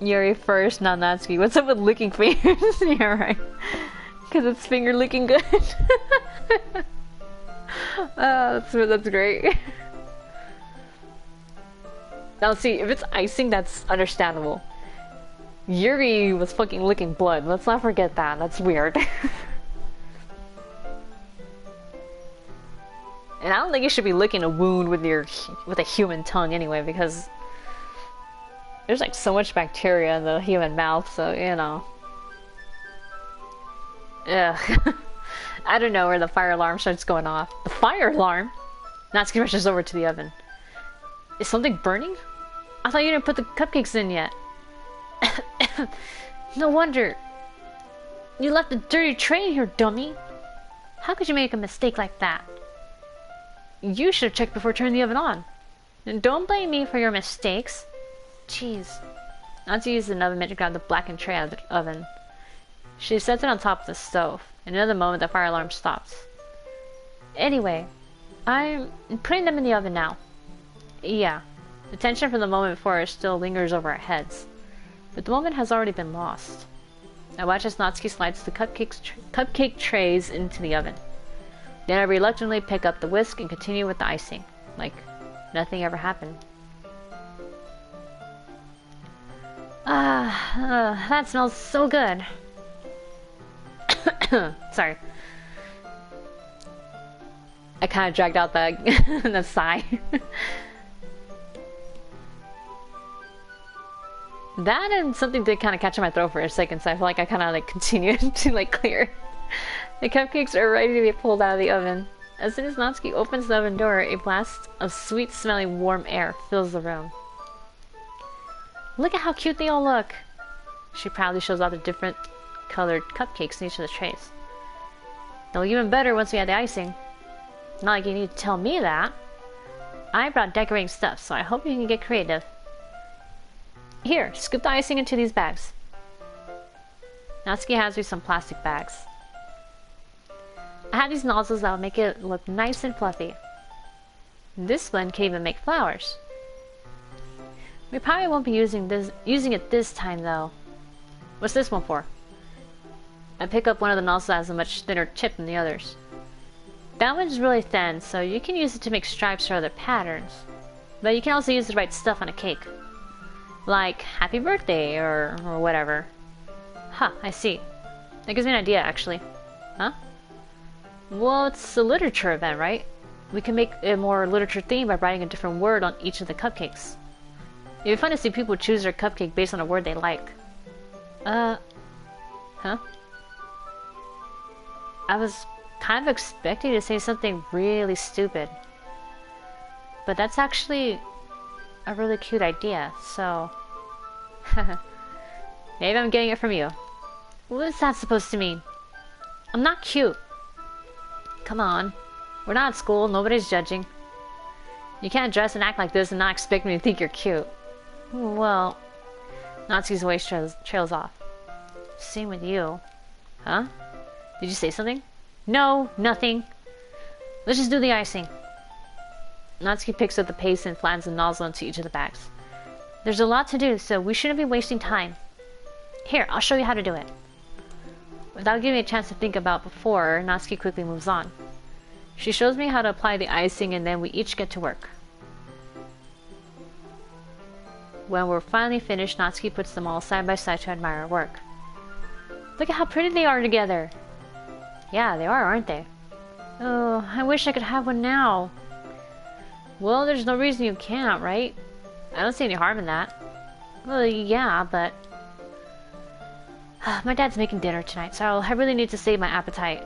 Yuri first, not Natsuki. What's up with licking fingers? Yeah, right. Because it's finger licking good. That's great. Now see, if it's icing, that's understandable. Yuri was fucking licking blood. Let's not forget that. That's weird. And I don't think you should be licking a wound with a human tongue anyway, because there's like so much bacteria in the human mouth, so you know. Ugh. I don't know where the fire alarm starts going off. The fire alarm? Natsuki rushes over to the oven. Is something burning? I thought you didn't put the cupcakes in yet. No wonder. You left a dirty tray here, dummy. How could you make a mistake like that? You should have checked before turning the oven on. And don't blame me for your mistakes. Jeez. Natsuki uses an oven mitt to grab the blackened tray out of the oven. She sets it on top of the stove. In another moment, the fire alarm stops. Anyway, I'm putting them in the oven now. Yeah, the tension from the moment before still lingers over our heads. But the moment has already been lost. I watch as Natsuki slides the cupcake trays into the oven. Then I reluctantly pick up the whisk and continue with the icing, like nothing ever happened. That smells so good. Sorry. I kind of dragged out the sigh. That and something did kind of catch in my throat for a second, so I feel like I kind of like continued to like clear. The cupcakes are ready to be pulled out of the oven. As soon as Natsuki opens the oven door, a blast of sweet-smelling warm air fills the room. Look at how cute they all look! She proudly shows off the different colored cupcakes in each of the trays. They'll look even better once we add the icing. Not like you need to tell me that. I brought decorating stuff, so I hope you can get creative. Here, scoop the icing into these bags. Natsuki hands me some plastic bags. I have these nozzles that will make it look nice and fluffy. This one can even make flowers. We probably won't be using it this time though. What's this one for? I pick up one of the nozzles that has a much thinner tip than the others. That one's really thin, so you can use it to make stripes or other patterns. But you can also use the right stuff on a cake. Like happy birthday or whatever. Huh, I see. That gives me an idea actually. Huh? Well, it's a literature event, right? We can make a more literature theme by writing a different word on each of the cupcakes. It'd be fun to see people choose their cupcake based on a word they like. Huh? I was kind of expecting to say something really stupid. But that's actually a really cute idea, so... Maybe I'm getting it from you. What is that supposed to mean? I'm not cute. Come on. We're not at school, nobody's judging. You can't dress and act like this and not expect me to think you're cute. Well... Natsuki's voice trails off. Same with you. Huh? Did you say something? No, nothing. Let's just do the icing. Natsuki picks up the paste and flattens the nozzle into each of the bags. There's a lot to do, so we shouldn't be wasting time. Here, I'll show you how to do it. Without giving me a chance to think about before, Natsuki quickly moves on. She shows me how to apply the icing and then we each get to work. When we're finally finished, Natsuki puts them all side by side to admire our work. Look at how pretty they are together! Yeah, they are, aren't they? Oh, I wish I could have one now. Well, there's no reason you can't, right? I don't see any harm in that. Well, yeah, but... My dad's making dinner tonight, so I really need to save my appetite.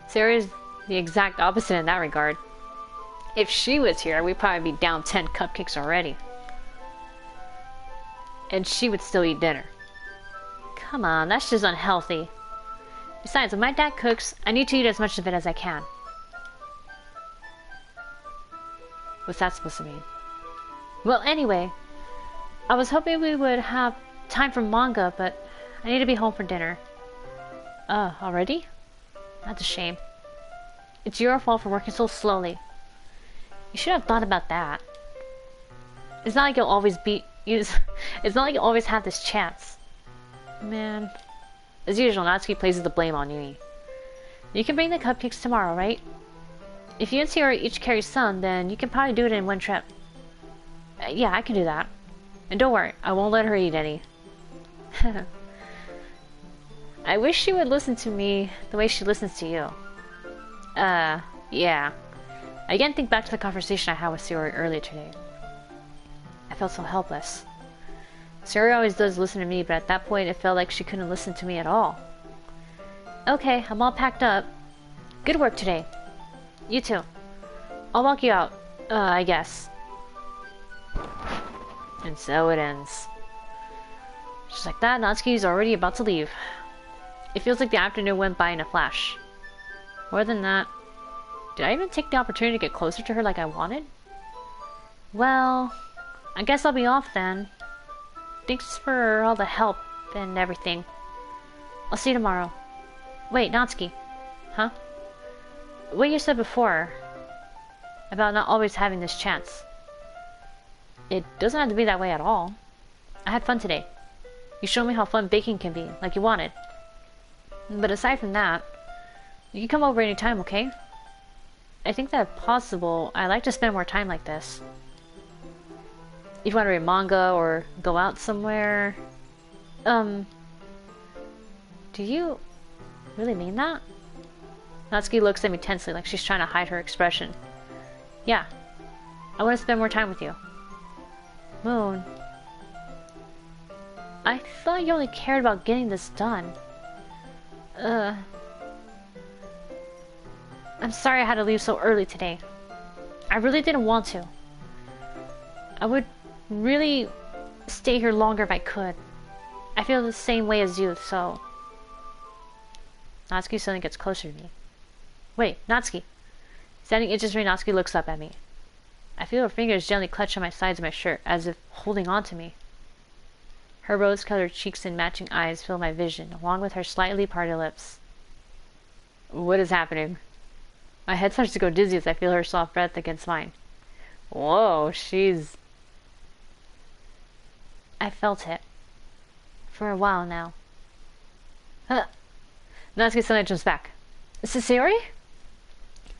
Sayori's the exact opposite in that regard. If she was here, we'd probably be down 10 cupcakes already. And she would still eat dinner. Come on, that's just unhealthy. Besides, when my dad cooks, I need to eat as much of it as I can. What's that supposed to mean? Well, anyway, I was hoping we would have time for manga, but I need to be home for dinner. Already? That's a shame. It's your fault for working so slowly. You should have thought about that. It's not like you'll always be... It's not like you'll always have this chance. Man. As usual, Natsuki places the blame on Yuri. You can bring the cupcakes tomorrow, right? If you and Sayori each carry some, then you can probably do it in one trip. Yeah, I can do that. And don't worry, I won't let her eat any. I wish she would listen to me the way she listens to you. Yeah. I again think back to the conversation I had with Sayori earlier today. I felt so helpless. Sayori always does listen to me, but at that point it felt like she couldn't listen to me at all. Okay, I'm all packed up. Good work today. You too. I'll walk you out, I guess. And so it ends. Just like that, Natsuki's already about to leave. It feels like the afternoon went by in a flash. More than that, did I even take the opportunity to get closer to her like I wanted? Well, I guess I'll be off then. Thanks for all the help and everything. I'll see you tomorrow. Wait, Natsuki. Huh? What you said before about not always having this chance. It doesn't have to be that way at all. I had fun today. You showed me how fun baking can be, like you wanted. But aside from that, you can come over anytime, okay? I think that if possible, I'd like to spend more time like this. If you want to read manga or go out somewhere... Do you really mean that? Natsuki looks at me tensely like she's trying to hide her expression. Yeah. I want to spend more time with you. Moon. I thought you only cared about getting this done. I'm sorry I had to leave so early today. I really didn't want to. I would really stay here longer if I could. I feel the same way as you, so... Natsuki suddenly gets closer to me. Wait, Natsuki. Standing inches from me, Natsuki looks up at me. I feel her fingers gently clutch on my sides of my shirt, as if holding on to me. Her rose-colored cheeks and matching eyes fill my vision, along with her slightly parted lips. What is happening? My head starts to go dizzy as I feel her soft breath against mine. Whoa, she's... I felt it. For a while now. Huh. Natsuki suddenly jumps back. Is this Sayori?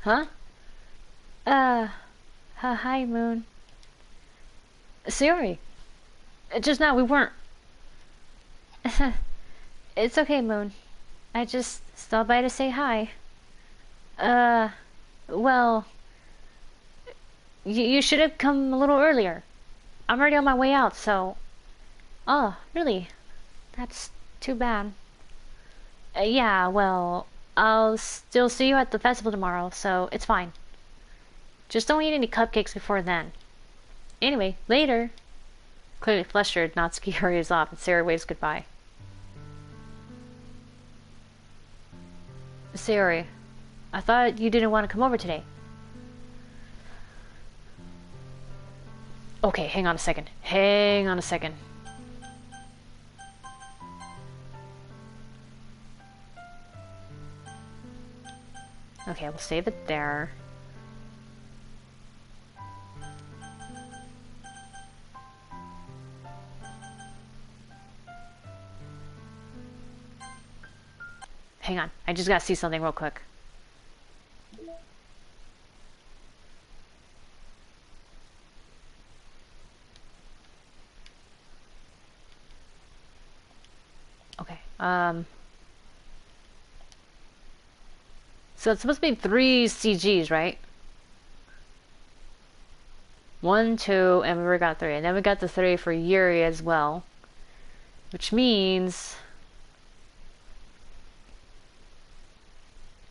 Huh? Hi, Moon. Sayori. Just now we weren't. It's okay, Moon. I just stopped by to say hi. Well... You should have come a little earlier. I'm already on my way out, so... Oh, really? That's too bad. Yeah, well, I'll still see you at the festival tomorrow, so it's fine. Just don't eat any cupcakes before then. Anyway, later. Clearly flustered, Natsuki hurries off and Sayori waves goodbye. Sayori, I thought you didn't want to come over today. Okay, hang on a second. Hang on a second. Okay, we'll save it there. Hang on, I just gotta see something real quick. Okay, so it's supposed to be 3 CGs, right? 1, 2, and we got 3. And then we got the 3 for Yuri as well. Which means...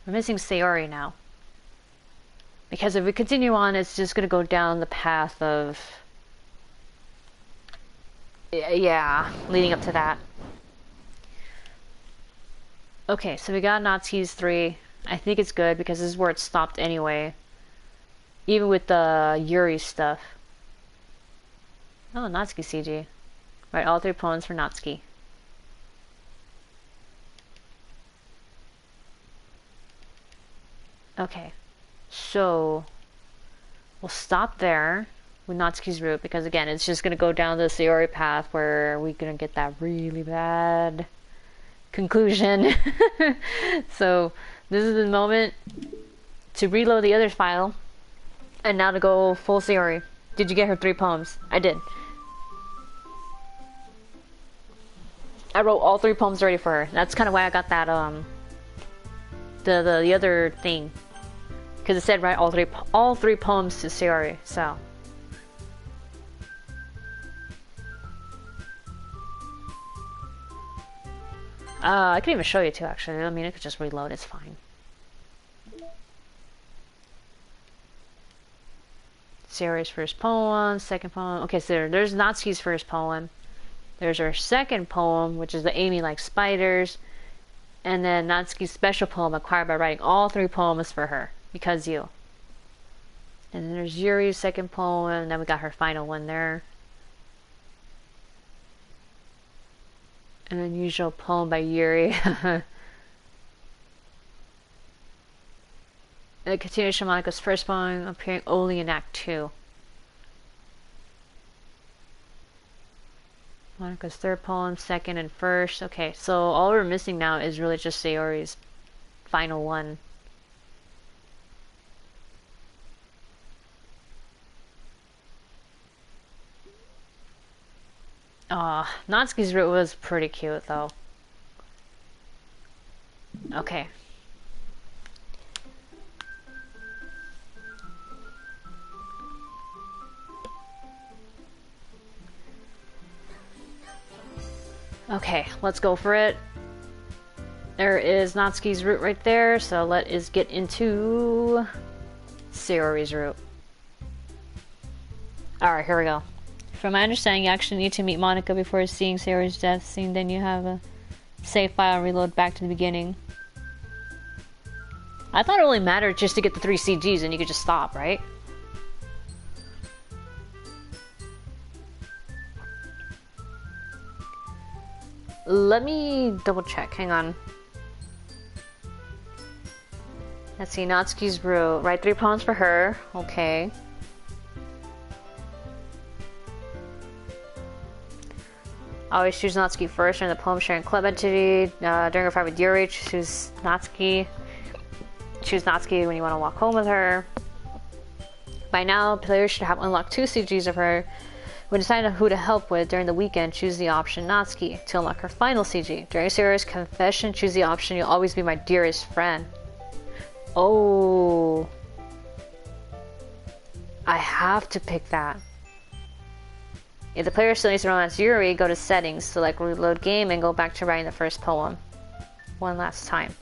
we're missing Sayori now. Because if we continue on, it's just gonna go down the path of... yeah, leading up to that. Okay, so we got Natsuki's 3. I think it's good because this is where it stopped anyway. Even with the Yuri stuff. Oh, Natsuki CG. Right, all 3 poems for Natsuki. Okay, so we'll stop there with Natsuki's route because again, it's just gonna go down the Sayori path where we're gonna get that really bad conclusion. So this is the moment to reload the other file and now to go full Sayori. Did you get her 3 poems? I did. I wrote all 3 poems ready for her. That's kind of why I got that the other thing, because it said write all three poems to Sayori. So I can even show you too, actually. I mean, it could just reload, it's fine. Sayori's first poem, second poem. Okay, so there's Natsuki's first poem. There's her second poem, which is the Amy Likes Spiders. And then Natsuki's special poem acquired by writing all 3 poems for her, because you. And then there's Yuri's second poem, and then we got her final one there. An unusual poem by Yuri. And the continuation of Monika's first poem appearing only in Act 2. Monika's third poem, second and first. Okay, so all we're missing now is really just Sayori's final one. Natsuki's route was pretty cute though. Okay. Okay, let's go for it. There is Natsuki's route right there, so let us get into Sayori's route. Alright, here we go. From my understanding, you actually need to meet Monica before seeing Sayori's death scene, then you have a save file and reload back to the beginning. I thought it only mattered just to get the 3 CGs and you could just stop, right? Let me double check, hang on. Let's see, Natsuki's route. Write 3 poems for her, okay. Always choose Natsuki first during the poem sharing club activity. During a fight with Yuri, choose Natsuki. Choose Natsuki when you want to walk home with her. By now, players should have unlocked 2 CGs of her. When deciding who to help with during the weekend, choose the option Natsuki to unlock her final CG. During Sayori's confession, choose the option You'll Always Be My Dearest Friend. Oh. I have to pick that. If the player still needs to romance Yuri, go to settings, select reload game, and go back to writing the first poem. One last time.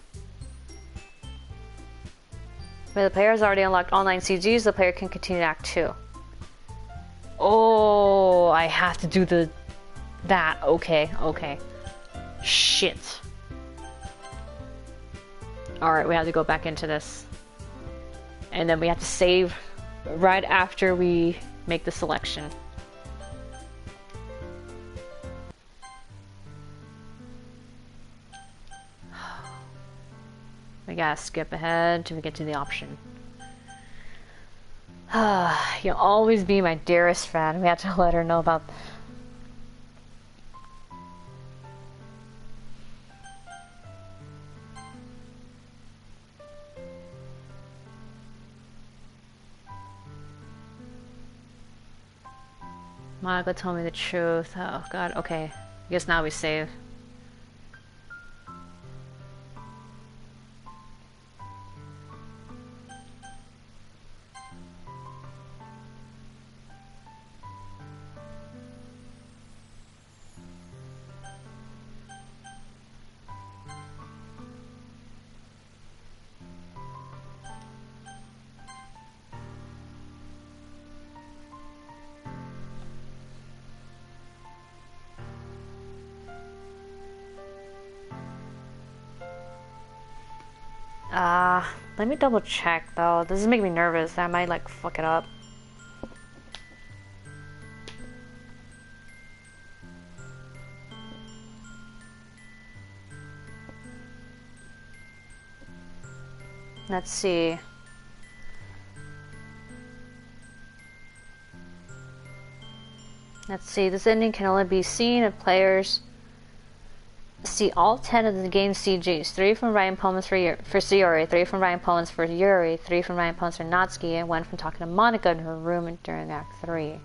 When the player has already unlocked all 9 CGs, the player can continue to Act 2. Oh, I have to do that. Okay. Shit. Alright, we have to go back into this. And then we have to save right after we make the selection. We gotta skip ahead till we get to the option. You'll always be my dearest friend. We have to let her know about. Monica told me the truth. Oh god, okay. I guess now we save. Let me double check though. This is making me nervous. I might like fuck it up. Let's see. This ending can only be seen if players see all 10 of the game's CGs. 3 from writing poems for Sayori, 3 from writing poems for Yuri, 3 from writing poems for Natsuki, and 1 from talking to Monica in her room during Act 3.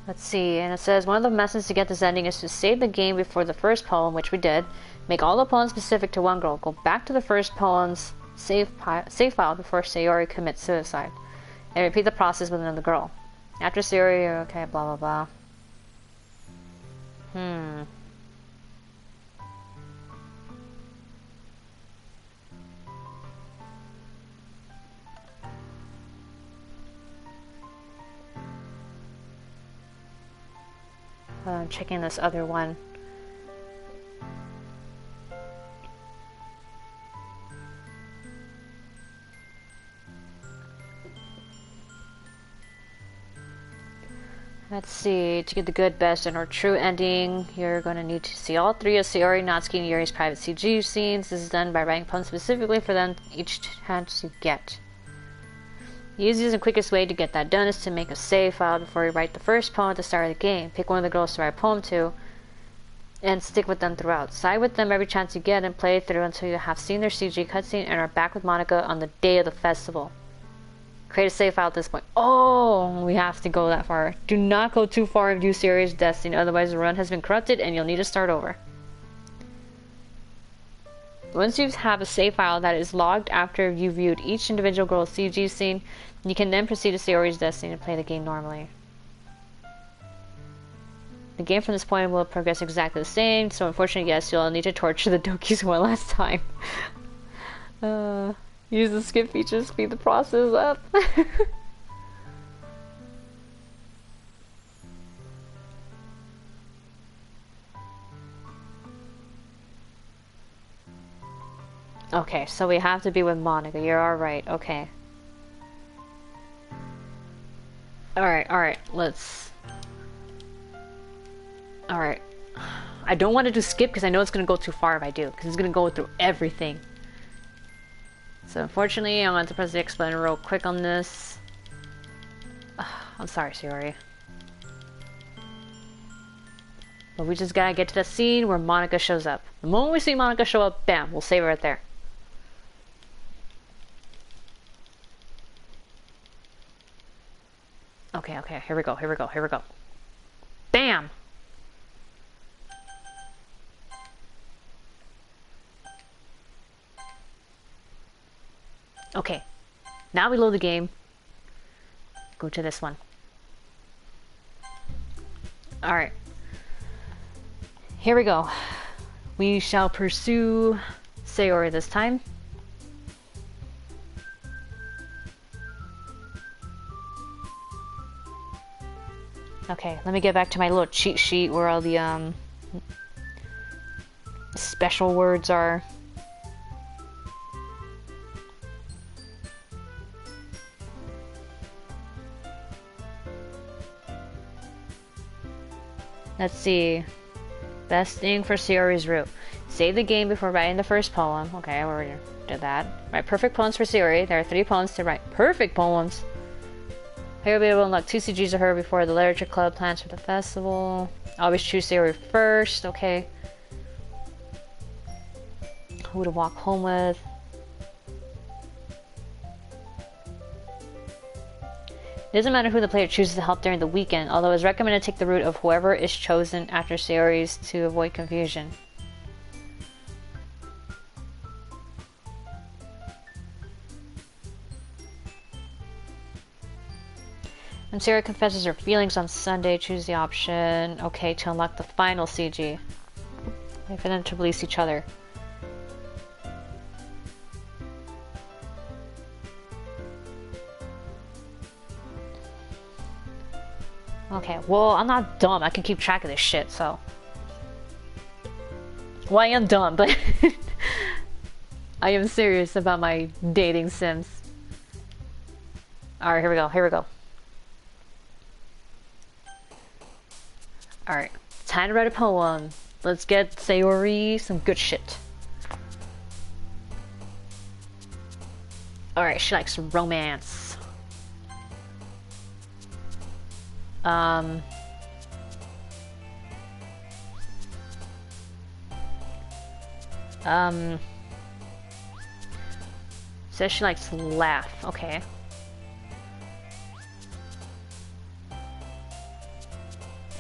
Let's see, and it says one of the methods to get this ending is to save the game before the first poem, which we did. Make all the poems specific to one girl. Go back to the first poem's save file before Sayori commits suicide. And repeat the process with another girl. After Sayori, okay, blah blah blah. I'm checking this other one. Let's see, to get the good, best, and or true ending, you're going to need to see all 3 of Sayori, Natsuki, and Yuri's private CG scenes. This is done by writing poems specifically for them each chance you get. The easiest and quickest way to get that done is to make a save file before you write the first poem at the start of the game. Pick one of the girls to write a poem to, and stick with them throughout. Side with them every chance you get and play through until you have seen their CG cutscene and are back with Monica on the day of the festival. Create a save file at this point. Oh, we have to go that far. Do not go too far if you Sayori's destiny, otherwise the run has been corrupted and you'll need to start over. Once you have a save file that is logged after you viewed each individual girl's CG scene, you can then proceed to Sayori's destiny and play the game normally. The game from this point will progress exactly the same, so unfortunately, yes, you'll need to torture the Dokis one last time. Use the skip feature to speed the process up. Okay, so we have to be with Monica. You're alright, okay. Alright, let's... Alright. I don't want to do skip because I know it's going to go too far if I do, because it's going to go through everything. So unfortunately, I'm going to press the explain real quick on this. I'm sorry, Sayori. But we just gotta get to the scene where Monica shows up. The moment we see Monica show up, bam, we'll save her right there. Okay, here we go. Bam! Okay, now we load the game. Go to this one. Alright. Here we go. We shall pursue Sayori this time. Okay, let me get back to my little cheat sheet where all the special words are. Let's see. Best thing for Sayori's route. Save the game before writing the first poem. Okay, I already did that. Write perfect poems for Sayori. There are 3 poems to write perfect poems. You'll be able to unlock 2 CGs of her before the literature club plans for the festival. Always choose Sayori first. Okay. Who to walk home with. It doesn't matter who the player chooses to help during the weekend, although it's recommended to take the route of whoever is chosen after Sayori's to avoid confusion. When Sayori confesses her feelings on Sunday, choose the option, okay, to unlock the final CG. Wait for them to release each other. Okay, well, I'm not dumb. I can keep track of this shit, so... Well, I am dumb, but... I am serious about my dating sims. Alright, here we go. Alright, time to write a poem. Let's get Sayori some good shit. Alright, she likes romance. Says she likes to laugh. Okay.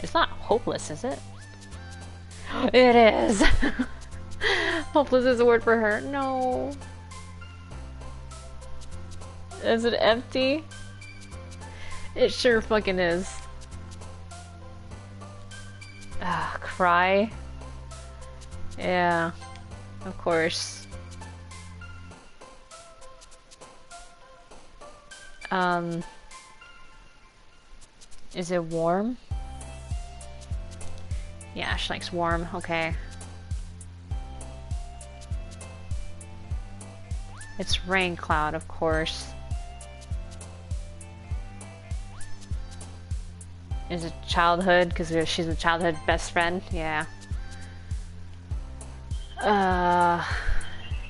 It's not hopeless, is it? It is! Hopeless is a word for her. No. Is it empty? It sure fucking is. Ah, cry. Yeah, of course. Is it warm? Yeah, she likes warm, okay. It's rain cloud, of course. Is it childhood? Because she's a childhood best friend? Yeah.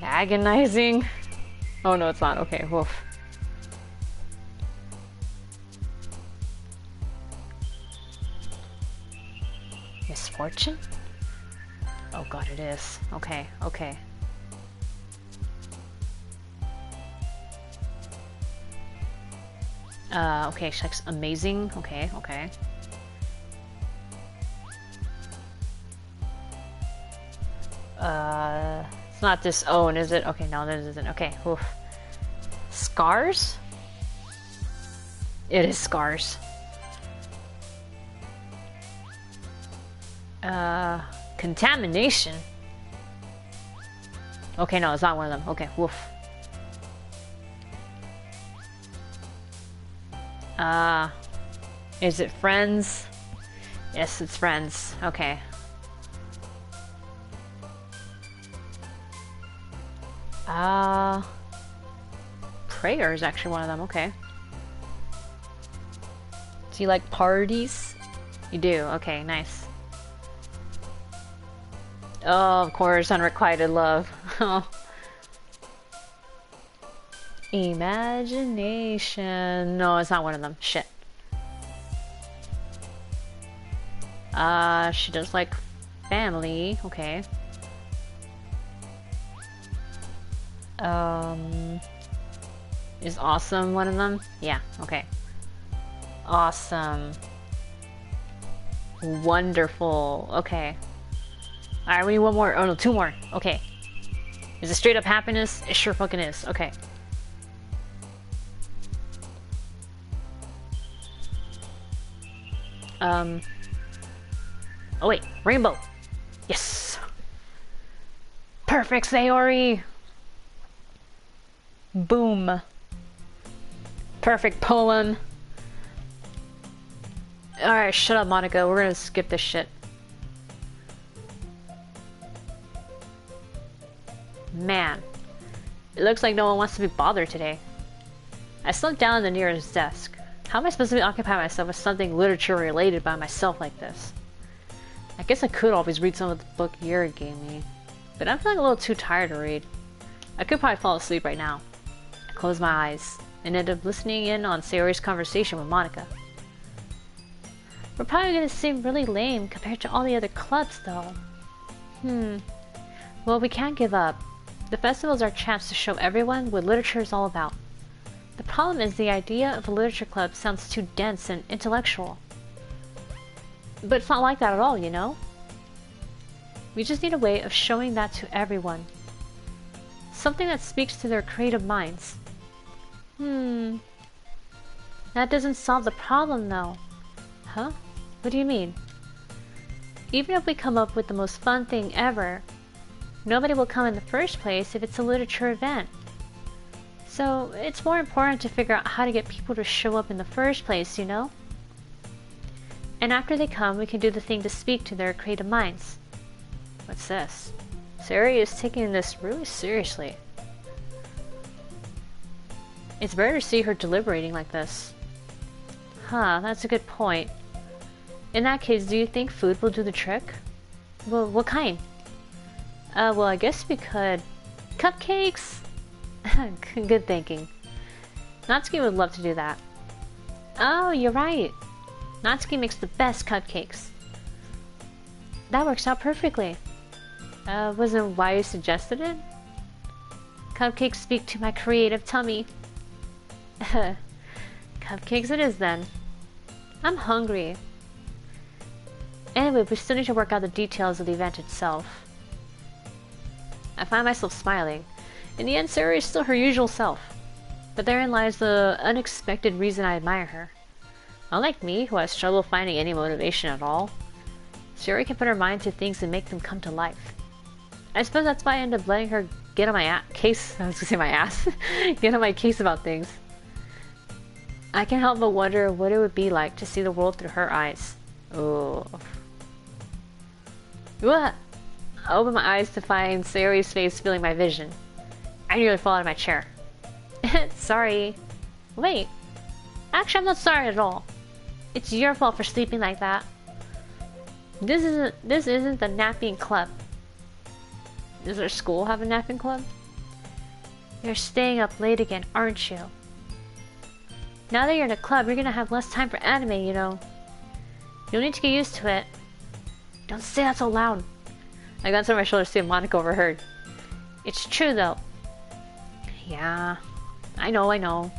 Agonizing? Oh no, it's not. Okay, woof. Misfortune? Oh god, it is. Okay. Okay, she likes amazing. Okay. Not this own, is it? Okay, no, this isn't. Okay, oof. Scars? It is scars. Contamination? Okay, no, it's not one of them. Okay, woof. Is it friends? Yes, it's friends. Okay. Prayer is actually one of them. Okay. Do you like parties? You do. Okay, nice. Oh, of course, unrequited love. Imagination. No, it's not one of them. Shit. She does like family. Okay. Is awesome one of them? Yeah, okay. Awesome. Wonderful. Okay. Alright, we need one more. Oh no, two more. Okay. Is it straight up happiness? It sure fucking is. Okay. Oh wait, rainbow. Yes. Perfect, Sayori. Boom. Perfect poem. Alright, shut up, Monica. We're gonna skip this shit. Man. It looks like no one wants to be bothered today. I slumped down on the nearest desk. How am I supposed to occupy myself with something literature related by myself like this? I guess I could always read some of the book Yuri gave me, but I'm feeling a little too tired to read. I could probably fall asleep right now. I closed my eyes and ended up listening in on Sayori's conversation with Monica. We're probably gonna seem really lame compared to all the other clubs though. Well, we can't give up. The festival is our chance to show everyone what literature is all about. The problem is the idea of a literature club sounds too dense and intellectual. But it's not like that at all, you know? We just need a way of showing that to everyone. Something that speaks to their creative minds. That doesn't solve the problem though. Huh? What do you mean? Even if we come up with the most fun thing ever, nobody will come in the first place if it's a literature event. So it's more important to figure out how to get people to show up in the first place, you know? And after they come, we can do the thing to speak to their creative minds. What's this? Sayori is taking this really seriously. It's rare to see her deliberating like this. Huh, that's a good point. In that case, do you think food will do the trick? Well, what kind? Well, I guess we could... Cupcakes? Good thinking. Natsuki would love to do that. Oh, you're right. Natsuki makes the best cupcakes. That works out perfectly. Wasn't why you suggested it? Cupcakes speak to my creative tummy. Cupcakes it is then. I'm hungry. Anyway, we still need to work out the details of the event itself. I find myself smiling. In the end, Sayori is still her usual self. But therein lies the unexpected reason I admire her. Unlike me, who has trouble finding any motivation at all, Sayori can put her mind to things and make them come to life. I suppose that's why I end up letting her get on my case. I was gonna say my ass. Get on my case about things. I can't help but wonder what it would be like to see the world through her eyes. Oh. What? I open my eyes to find Sayori's face filling my vision. I nearly fall out of my chair. Sorry. Wait. Actually, I'm not sorry at all. It's your fault for sleeping like that. This isn't the napping club. Does our school have a napping club? You're staying up late again, aren't you? Now that you're in a club, you're gonna have less time for anime, you know. You'll need to get used to it. Don't say that so loud. I glanced over my shoulder to see if Monica overheard. It's true, though. Yeah, I know. You're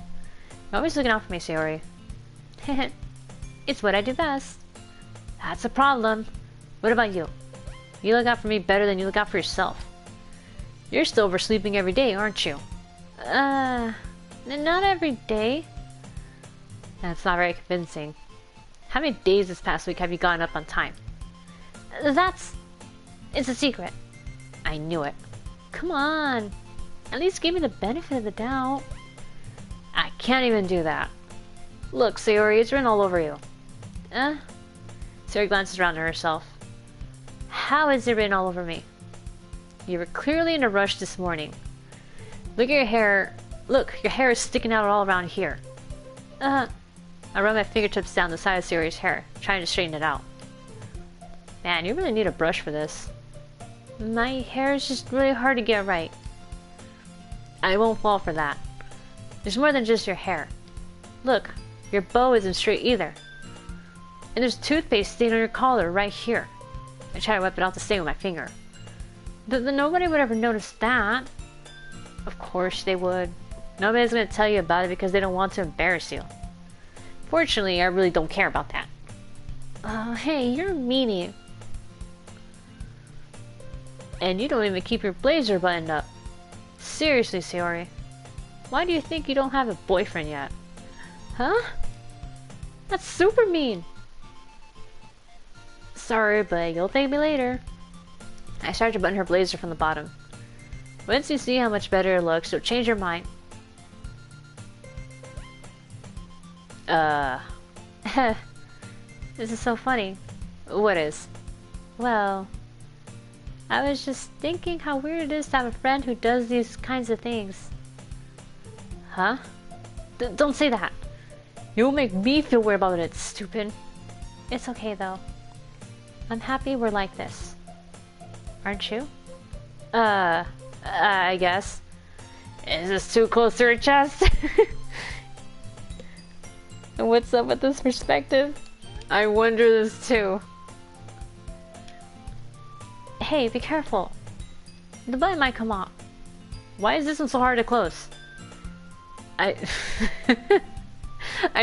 always looking out for me, Sayori. It's what I do best. That's a problem. What about you? You look out for me better than you look out for yourself. You're still oversleeping every day, aren't you? Not every day. That's not very convincing. How many days this past week have you gotten up on time? It's a secret. I knew it. Come on. At least give me the benefit of the doubt. I can't even do that. Look, Sayori, it's written all over you. Sayori glances around at herself. How is it written all over me? You were clearly in a rush this morning. Look at your hair. Look, your hair is sticking out all around here. I run my fingertips down the side of Sayori's hair, trying to straighten it out. Man, you really need a brush for this. My hair is just really hard to get right. I won't fall for that. There's more than just your hair. Look, your bow isn't straight either. And there's toothpaste stain on your collar right here. I try to wipe it off the stain with my finger. But nobody would ever notice that. Of course they would. Nobody's gonna tell you about it because they don't want to embarrass you. Fortunately, I really don't care about that. Oh, hey, you're a meanie. And you don't even keep your blazer buttoned up. Seriously, Sayori. Why do you think you don't have a boyfriend yet? Huh? That's super mean. Sorry, but you'll thank me later. I started to button her blazer from the bottom. Once you see how much better it looks, you'll change your mind. This is so funny. What is? Well, I was just thinking how weird it is to have a friend who does these kinds of things. Huh? Don't say that. You'll make me feel weird about it, stupid. It's okay though. I'm happy we're like this. Aren't you? I guess. Is this too close to her chest? And what's up with this perspective? I wonder this too. Hey, be careful. The button might come off. Why is this one so hard to close? I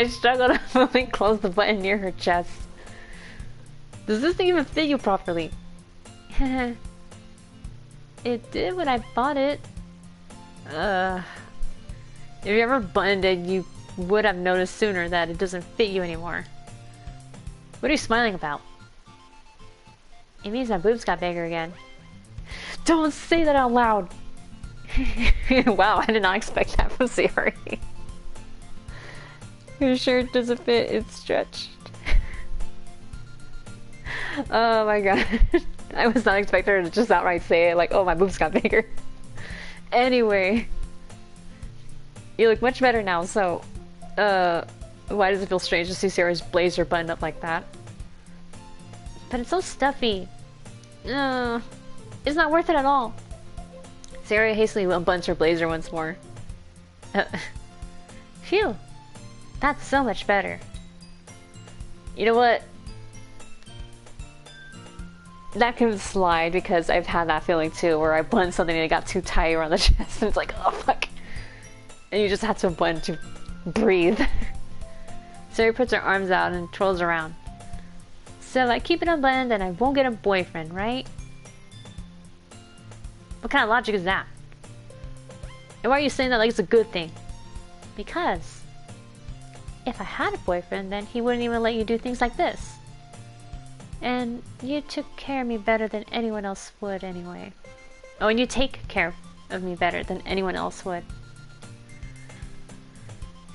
struggled to fully close the button near her chest. Does this thing even fit you properly? It did when I bought it. If you ever buttoned it, you would have noticed sooner that it doesn't fit you anymore. What are you smiling about? It means my boobs got bigger again. Don't say that out loud! Wow, I did not expect that from Sayori. Your shirt doesn't fit, it's stretched. Oh my god. I was not expecting her to just outright say it, like, oh, my boobs got bigger. Anyway. You look much better now, so, why does it feel strange to see Sarah's blazer buttoned up like that? But it's so stuffy. It's not worth it at all. Sayori hastily unbuttons her blazer once more. Phew. That's so much better. You know what? That can slide because I've had that feeling too, where I buttoned something and it got too tight around the chest and it's like, oh fuck. And you just have to button to breathe. Sayori puts her arms out and twirls around. So if I keep it unbuttoned, then I won't get a boyfriend, right? What kind of logic is that? And why are you saying that like it's a good thing? Because if I had a boyfriend, then he wouldn't even let you do things like this. And you took care of me better than anyone else would anyway. Oh, and you take care of me better than anyone else would.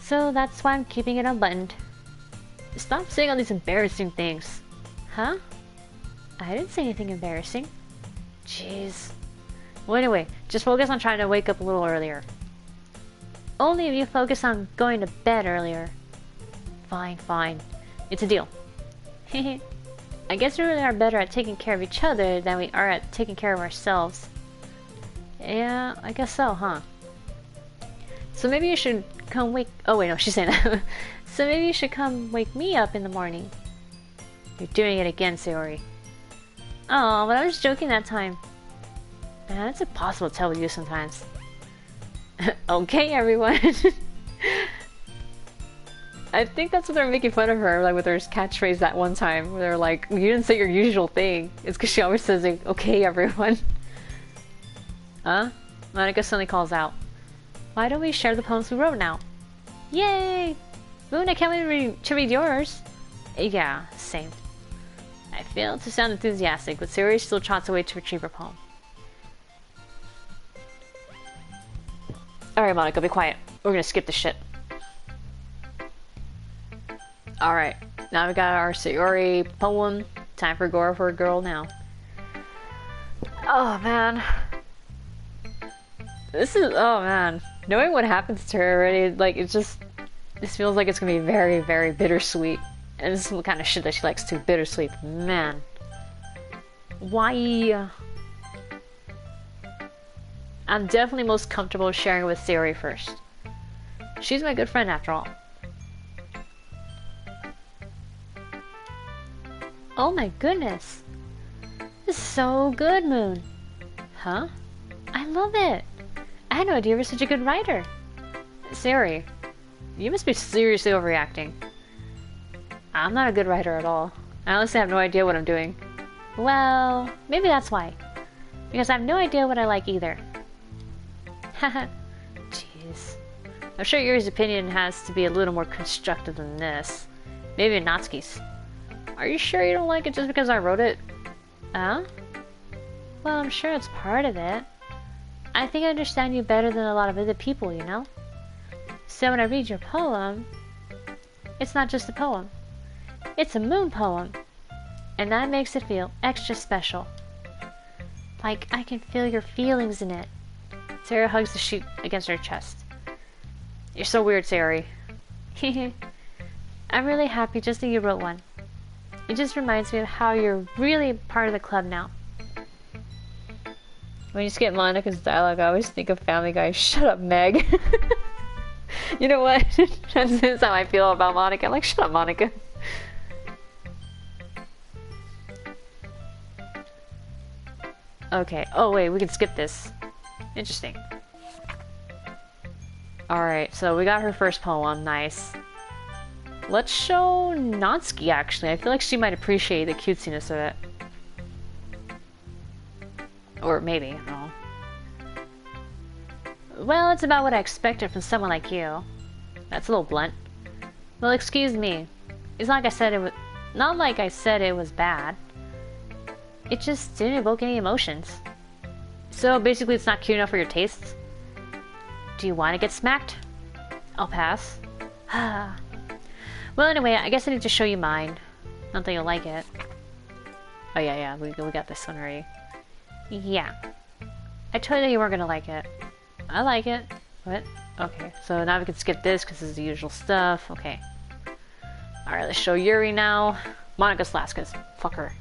So that's why I'm keeping it unbuttoned. Stop saying all these embarrassing things. Huh? I didn't say anything embarrassing. Jeez. Well, anyway, just focus on trying to wake up a little earlier. Only if you focus on going to bed earlier. Fine, fine. It's a deal. Hehe. I guess we really are better at taking care of each other than we are at taking care of ourselves. Yeah, I guess so, huh? So maybe you should come wake... Oh wait, no, she's saying that. So maybe you should come wake me up in the morning. You're doing it again, Sayori. Oh, but I was joking that time. Man, it's impossible to tell with you sometimes. Okay, everyone. I think that's what they're making fun of her, like with her catchphrase that one time, where they're like, you didn't say your usual thing. It's because she always says, like, okay, everyone. Huh? Monica suddenly calls out. Why don't we share the poems we wrote now? Yay! Moon, I can't wait to read yours. Yeah, same. I failed to sound enthusiastic, but Sayori still trots away to retrieve her poem. Alright, Monica, be quiet. We're gonna skip the shit. Alright, now we got our Sayori poem. Time for Gore for a Girl now. Oh, man. Oh, man. Knowing what happens to her already, like, this feels like it's gonna be very, very bittersweet. And this is the kind of shit that she likes too, bittersweet. Man. Why? I'm definitely most comfortable sharing with Sayori first. She's my good friend after all. Oh my goodness. This is so good, Moon. Huh? I love it. I had no idea you were such a good writer. Sayori, you must be seriously overreacting. I'm not a good writer at all. I honestly have no idea what I'm doing. Well, maybe that's why. Because I have no idea what I like either. Haha. Jeez. I'm sure Yuri's opinion has to be a little more constructive than this. Maybe Natsuki's. Are you sure you don't like it just because I wrote it? Huh? Well, I'm sure it's part of it. I think I understand you better than a lot of other people, you know? So when I read your poem, it's not just a poem. It's a moon poem. And that makes it feel extra special. Like I can feel your feelings in it. Sayori hugs the sheet against her chest. You're so weird, Sayori. I'm really happy just that you wrote one. It just reminds me of how you're really part of the club now. When you skip Monica's dialogue, I always think of Family Guy. Shut up, Meg. You know what? That's how I feel about Monica. I'm like, shut up, Monica. Okay. Oh, wait. We can skip this. Interesting. Alright. So we got her first poem. Nice. Let's show Natsuki, actually. I feel like she might appreciate the cutesiness of it. Or maybe. I don't know. Well, it's about what I expected from someone like you. That's a little blunt. Well, excuse me. It's not like I said it was... Not like I said it was bad. It just didn't evoke any emotions. So basically it's not cute enough for your tastes? Do you want to get smacked? I'll pass. Well, anyway, I guess I need to show you mine. Not that you'll like it. Oh yeah, we got this one already. Yeah. I told you you weren't gonna like it. I like it. What? Okay, so now we can skip this because this is the usual stuff. Okay. Alright, let's show Yuri now. Monica's last because fuck her.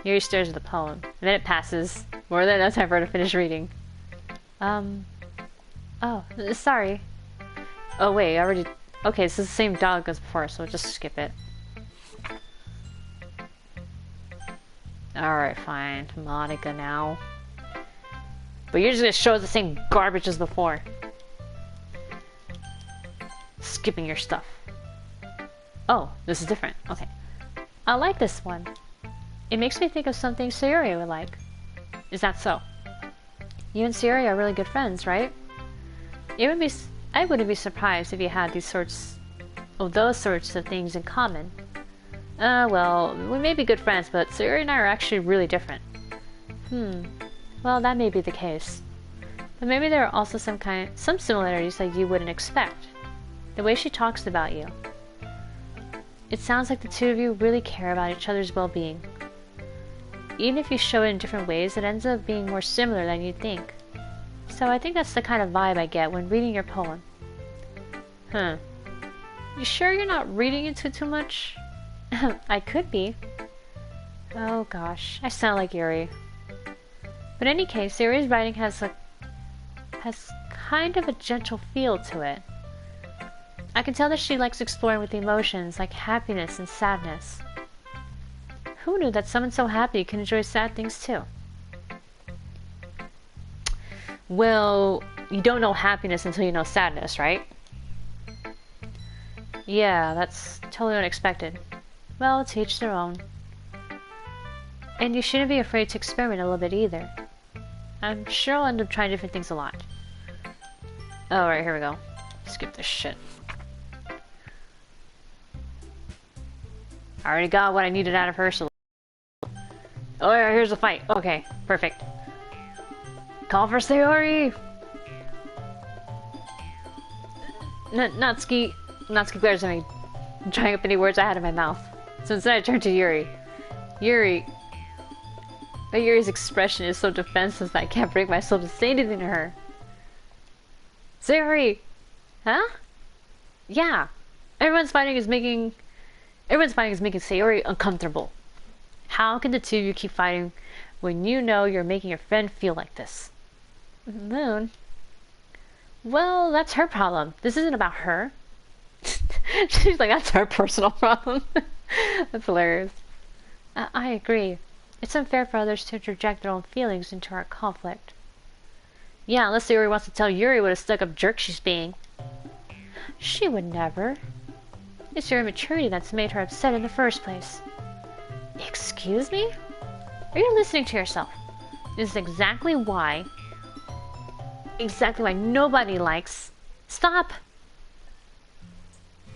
Yuri stares at the poem. And then it passes. More than enough time for her to finish reading. Oh, sorry. Oh wait, I already... Okay, this is the same dialogue as before, so just skip it. Alright, fine. Monica now. But you're just gonna show us the same garbage as before. Skipping your stuff. Oh, this is different. Okay. I like this one. It makes me think of something Sayori would like. Is that so? You and Sayori are really good friends, right? I wouldn't be surprised if you had those sorts of things in common. Well, we may be good friends, but Sayori and I are actually really different. Well, that may be the case. But maybe there are also some similarities that you wouldn't expect. The way she talks about you. It sounds like the two of you really care about each other's well-being. Even if you show it in different ways, it ends up being more similar than you'd think. So I think that's the kind of vibe I get when reading your poem. You sure you're not reading into it too much? I could be. Oh gosh, I sound like Yuri. But in any case, Yuri's writing has kind of a gentle feel to it. I can tell that she likes exploring with the emotions like happiness and sadness. Who knew that someone so happy can enjoy sad things too? Well, you don't know happiness until you know sadness, right? Yeah, that's totally unexpected. Well, to each their own. And you shouldn't be afraid to experiment a little bit either. I'm sure I'll end up trying different things a lot. Alright, here we go. Skip this shit. I already got what I needed out of her, so... Oh yeah, here's the fight. Okay, perfect. Call for Sayori! Natsuki glares at me, drying up any words I had in my mouth. So instead I turned to Yuri. But Yuri's expression is so defensive that I can't bring myself to say anything to her. Sayori! Huh? Yeah. Everyone's fighting is making Sayori uncomfortable. How can the two of you keep fighting when you know you're making your friend feel like this? Moon? Well, that's her problem. This isn't about her. She's like, that's her personal problem. That's hilarious. I agree. It's unfair for others to interject their own feelings into our conflict. Yeah, unless Sayori wants to tell Yuri what a stuck-up jerk she's being. She would never. It's your immaturity that's made her upset in the first place. Excuse me? Are you listening to yourself? This is exactly why nobody likes... Stop!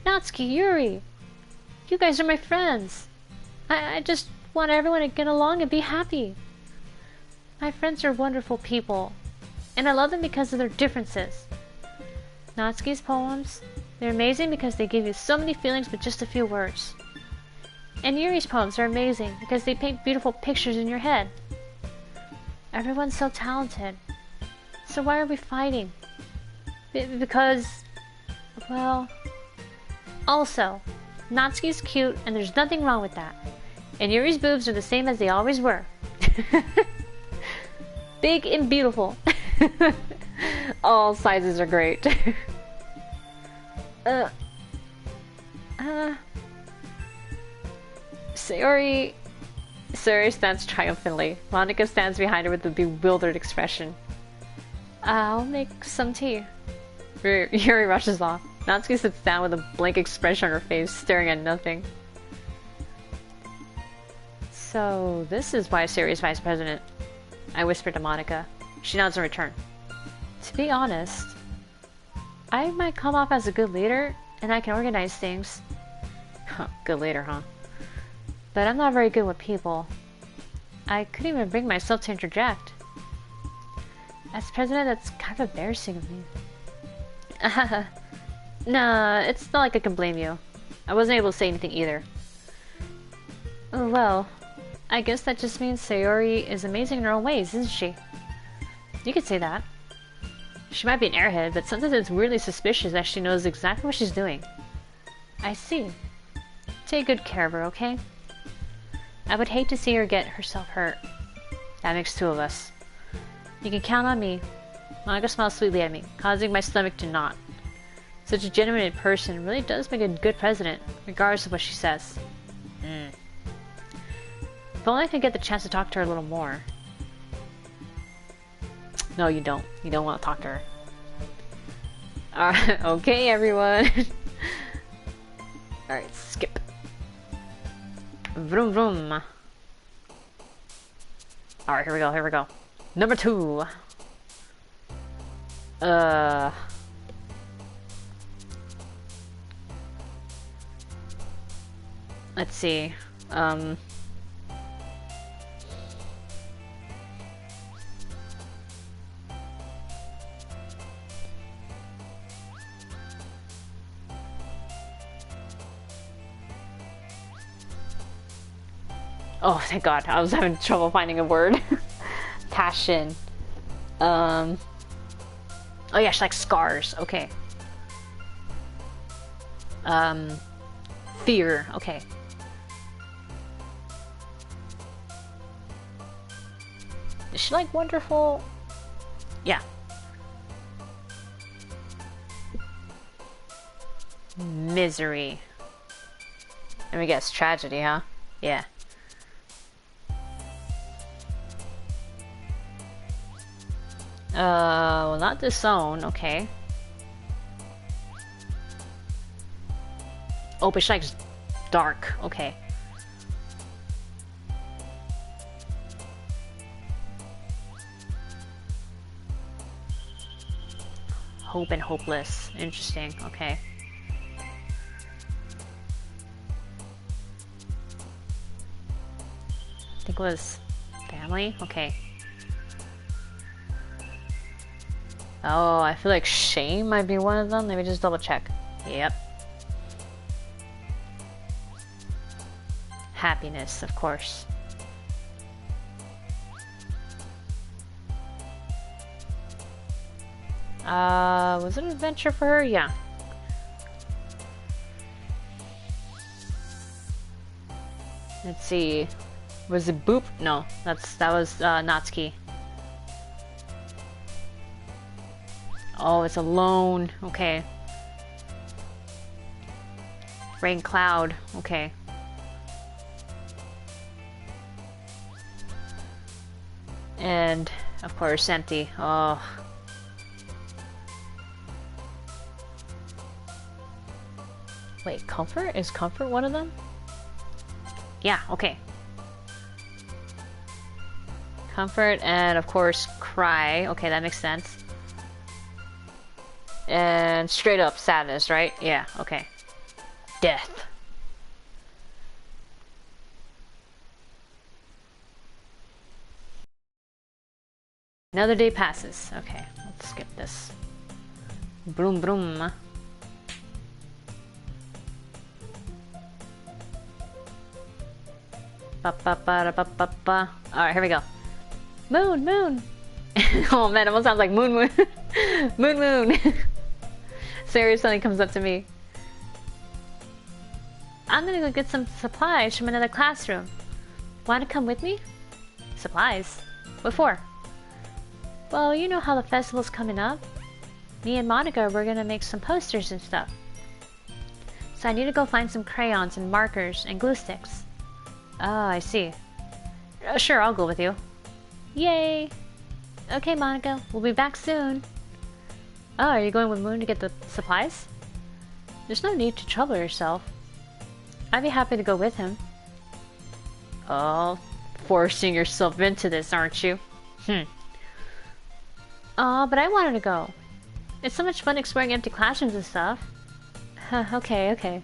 Natsuki, Yuri! You guys are my friends. I just want everyone to get along and be happy. My friends are wonderful people, and I love them because of their differences. Natsuki's poems, they're amazing because they give you so many feelings with just a few words. And Yuri's poems are amazing because they paint beautiful pictures in your head. Everyone's so talented. So why are we fighting? Because... well... Also, Natsuki's cute and there's nothing wrong with that. And Yuri's boobs are the same as they always were. Big and beautiful. All sizes are great. Sayori stands triumphantly. Monika stands behind her with a bewildered expression. I'll make some tea. Yuri rushes off. Natsuki sits down with a blank expression on her face, staring at nothing. So, this is why Sayori's vice president. I whisper to Monika. She nods in return. To be honest, I might come off as a good leader, and I can organize things. Good leader, huh? But I'm not very good with people. I couldn't even bring myself to interject. As president, that's kind of embarrassing of me. Nah, it's not like I can blame you. I wasn't able to say anything either. Oh, well, I guess that just means Sayori is amazing in her own ways, isn't she? You could say that. She might be an airhead, but sometimes it's weirdly suspicious that she knows exactly what she's doing. I see. Take good care of her, okay? I would hate to see her get herself hurt. That makes two of us. You can count on me. Monika smiles sweetly at me, causing my stomach to knot. Such a genuine person really does make a good president, regardless of what she says. If only I could get the chance to talk to her a little more. No, you don't. You don't want to talk to her. Alright, okay, everyone. Alright, skip. Vroom vroom. Alright, here we go. Number 2. Let's see. Oh, thank God. I was having trouble finding a word. Passion. Oh yeah, she likes scars. Okay. Fear. Okay. Is she like wonderful? Yeah. Misery. Let me guess, tragedy, huh? Yeah. Well, not disown, okay. Oh, but she likes dark, okay. Hope and hopeless. Interesting. Okay. I think it was family? Okay. Oh, I feel like shame might be one of them. Let me just double check. Yep. Happiness, of course. Was it an adventure for her? Yeah. Let's see. Was it Boop? No, that was Natsuki. Oh, it's alone. Okay. Rain cloud. Okay. And of course, empty. Oh. Wait, comfort? Is comfort one of them? Yeah, okay. Comfort and of course cry. Okay, that makes sense. And straight up sadness, right? Yeah, okay. Death. Another day passes. Okay, let's skip this. Broom broom. Alright, here we go. Moon, moon. Oh man, it almost sounds like moon, moon. Moon, moon. Sayori suddenly comes up to me. I'm gonna go get some supplies from another classroom. Wanna come with me? Supplies? What for? Well, you know how the festival's coming up. Me and Monica, we're gonna make some posters and stuff. So I need to go find some crayons and markers and glue sticks. Oh, I see. Sure, I'll go with you. Yay! Okay, Monica, we'll be back soon. Oh, are you going with Moon to get the supplies? There's no need to trouble yourself. I'd be happy to go with him. Oh, forcing yourself into this, aren't you? Aw, but I wanted to go. It's so much fun exploring empty classrooms and stuff. Okay, okay.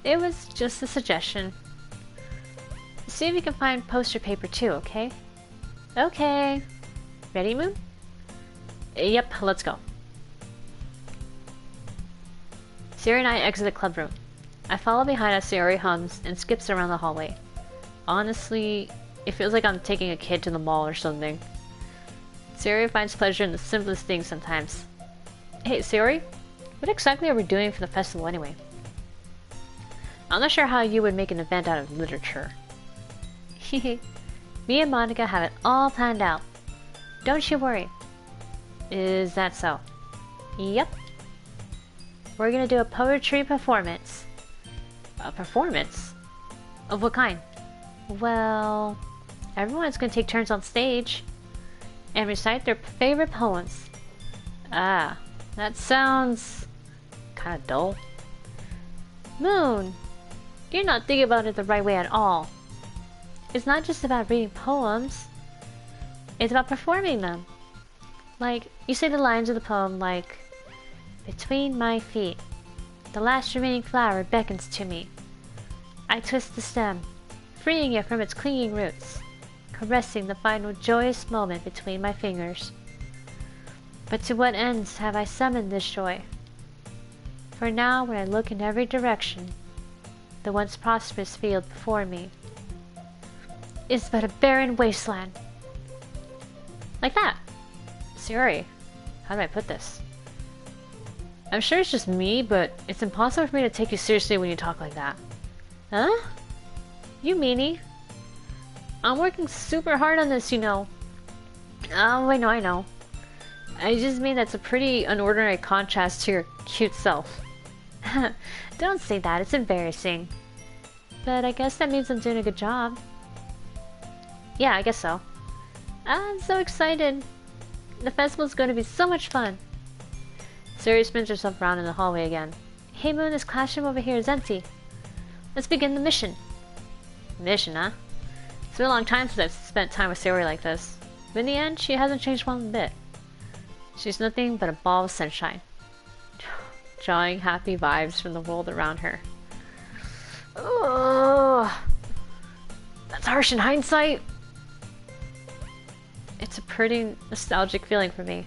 It was just a suggestion. See if you can find poster paper too, okay? Okay. Ready, Moon? Yep, let's go. Sayori and I exit the club room. I follow behind as Sayori hums and skips around the hallway. Honestly, it feels like I'm taking a kid to the mall or something. Sayori finds pleasure in the simplest things sometimes. Hey, Sayori, what exactly are we doing for the festival anyway? I'm not sure how you would make an event out of literature. Me and Monica have it all planned out. Don't you worry. Is that so? Yep. We're gonna do a poetry performance. A performance? Of what kind? Well, everyone's gonna take turns on stage and recite their favorite poems. Ah, that sounds kinda dull. Moon, you're not thinking about it the right way at all. It's not just about reading poems. It's about performing them. Like, you say the lines of the poem like, between my feet, the last remaining flower beckons to me. I twist the stem, freeing it from its clinging roots, caressing the final joyous moment between my fingers. But to what ends have I summoned this joy? For now, when I look in every direction, the once prosperous field before me is but a barren wasteland. Like that. Sayori, how do I put this? I'm sure it's just me, but it's impossible for me to take you seriously when you talk like that. Huh? You meanie. I'm working super hard on this, you know. Oh, I know. I just mean that's a pretty unordinary contrast to your cute self. Don't say that, it's embarrassing. But I guess that means I'm doing a good job. Yeah, I guess so. I'm so excited. The festival's going to be so much fun. Sayori spins herself around in the hallway again. Hey Moon, this classroom over here is empty. Let's begin the mission. Mission, huh? It's been a long time since I've spent time with Sayori like this. But in the end, she hasn't changed one bit. She's nothing but a ball of sunshine, drawing happy vibes from the world around her. Ugh. That's harsh in hindsight. It's a pretty nostalgic feeling for me.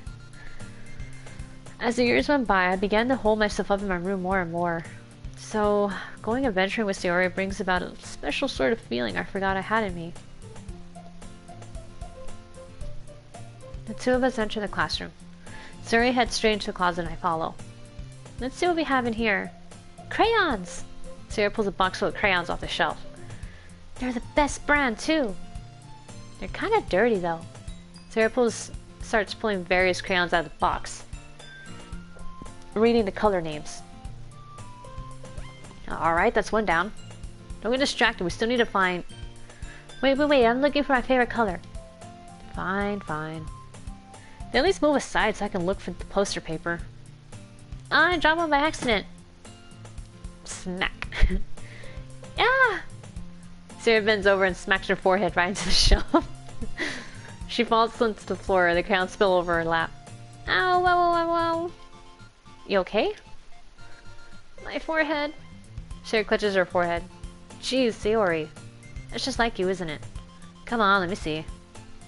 As the years went by, I began to hold myself up in my room more and more. So, going adventuring with Sayori brings about a special sort of feeling I forgot I had in me. The two of us enter the classroom. Sayori heads straight into the closet and I follow. Let's see what we have in here. Crayons! Sayori pulls a box full of crayons off the shelf. They're the best brand, too. They're kind of dirty, though. Sayori starts pulling various crayons out of the box, reading the color names. Alright, that's one down. Don't get distracted, we still need to find... Wait, I'm looking for my favorite color. Fine. They at least move aside so I can look for the poster paper. I dropped one by accident. Smack. Ah! Sayori bends over and smacks her forehead right into the shelf. She falls onto the floor, the crayons spill over her lap. Ow, wow. You okay? My forehead. Sayori clutches her forehead. Jeez, Sayori. That's just like you, isn't it? Come on, let me see.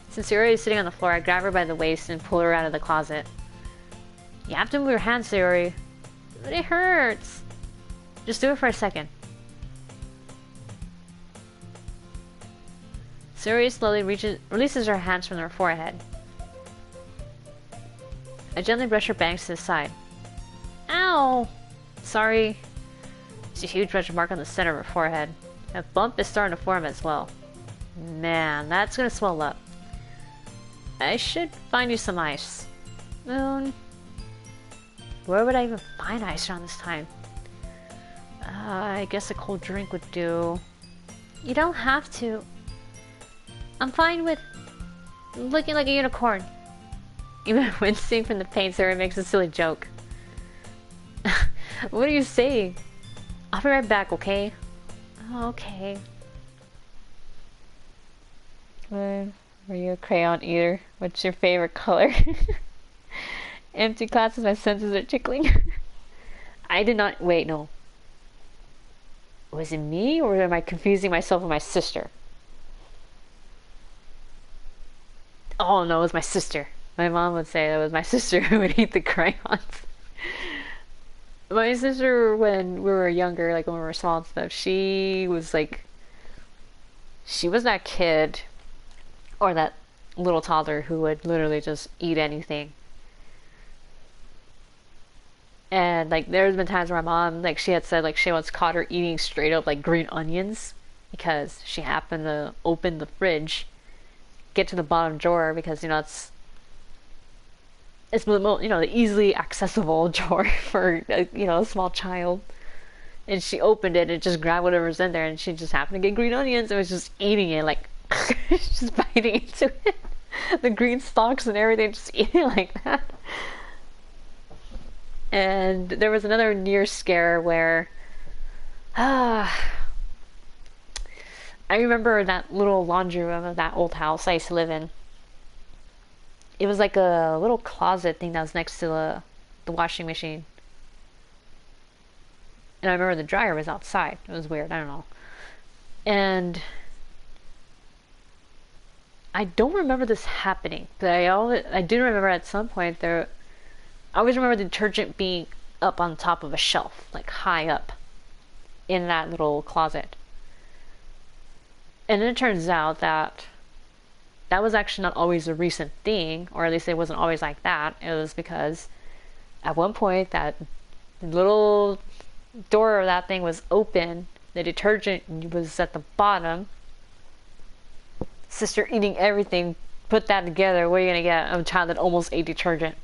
Since Sayori is sitting on the floor, I grab her by the waist and pull her out of the closet. You have to move your hands, Sayori. But it hurts. Just do it for a second. Sayori slowly releases her hands from her forehead. I gently brush her bangs to the side. Ow! Sorry. There's a huge red mark on the center of her forehead. A bump is starting to form as well. Man, that's gonna swell up. I should find you some ice. Where would I even find ice around this time? I guess a cold drink would do. You don't have to. I'm fine with looking like a unicorn. Even wincing from the pain, Sayori makes a silly joke. What are you saying? I'll be right back, okay? Okay. Were you a crayon eater? What's your favorite color? Empty classes, my senses are tickling. I did not. Wait, no. Was it me, or am I confusing myself with my sister? Oh no, it was my sister. My mom would say that was my sister who would eat the crayons. My sister, when we were younger, like when we were small and stuff, she was that kid or that little toddler who would literally just eat anything. And like there's been times where my mom, like she had said like she once caught her eating straight up like green onions because she happened to open the fridge, get to the bottom drawer because it's the easily accessible drawer for a small child, and she opened it and just grabbed whatever's in there, and she just happened to get green onions and was just eating it like just biting into it, the green stalks and everything, just eating it like that. And there was another near scare where I remember that little laundry room of that old house I used to live in. It was like a little closet thing that was next to the washing machine. And I remember the dryer was outside. It was weird, I don't know. And I don't remember this happening, but I do remember at some point I always remember the detergent being up on top of a shelf, like high up in that little closet. And then it turns out that was actually not always a recent thing, or at least it wasn't always like that. It was because at one point that little door of that thing was open, the detergent was at the bottom. Sister eating everything, put that together, what are you gonna get? A child that almost ate detergent.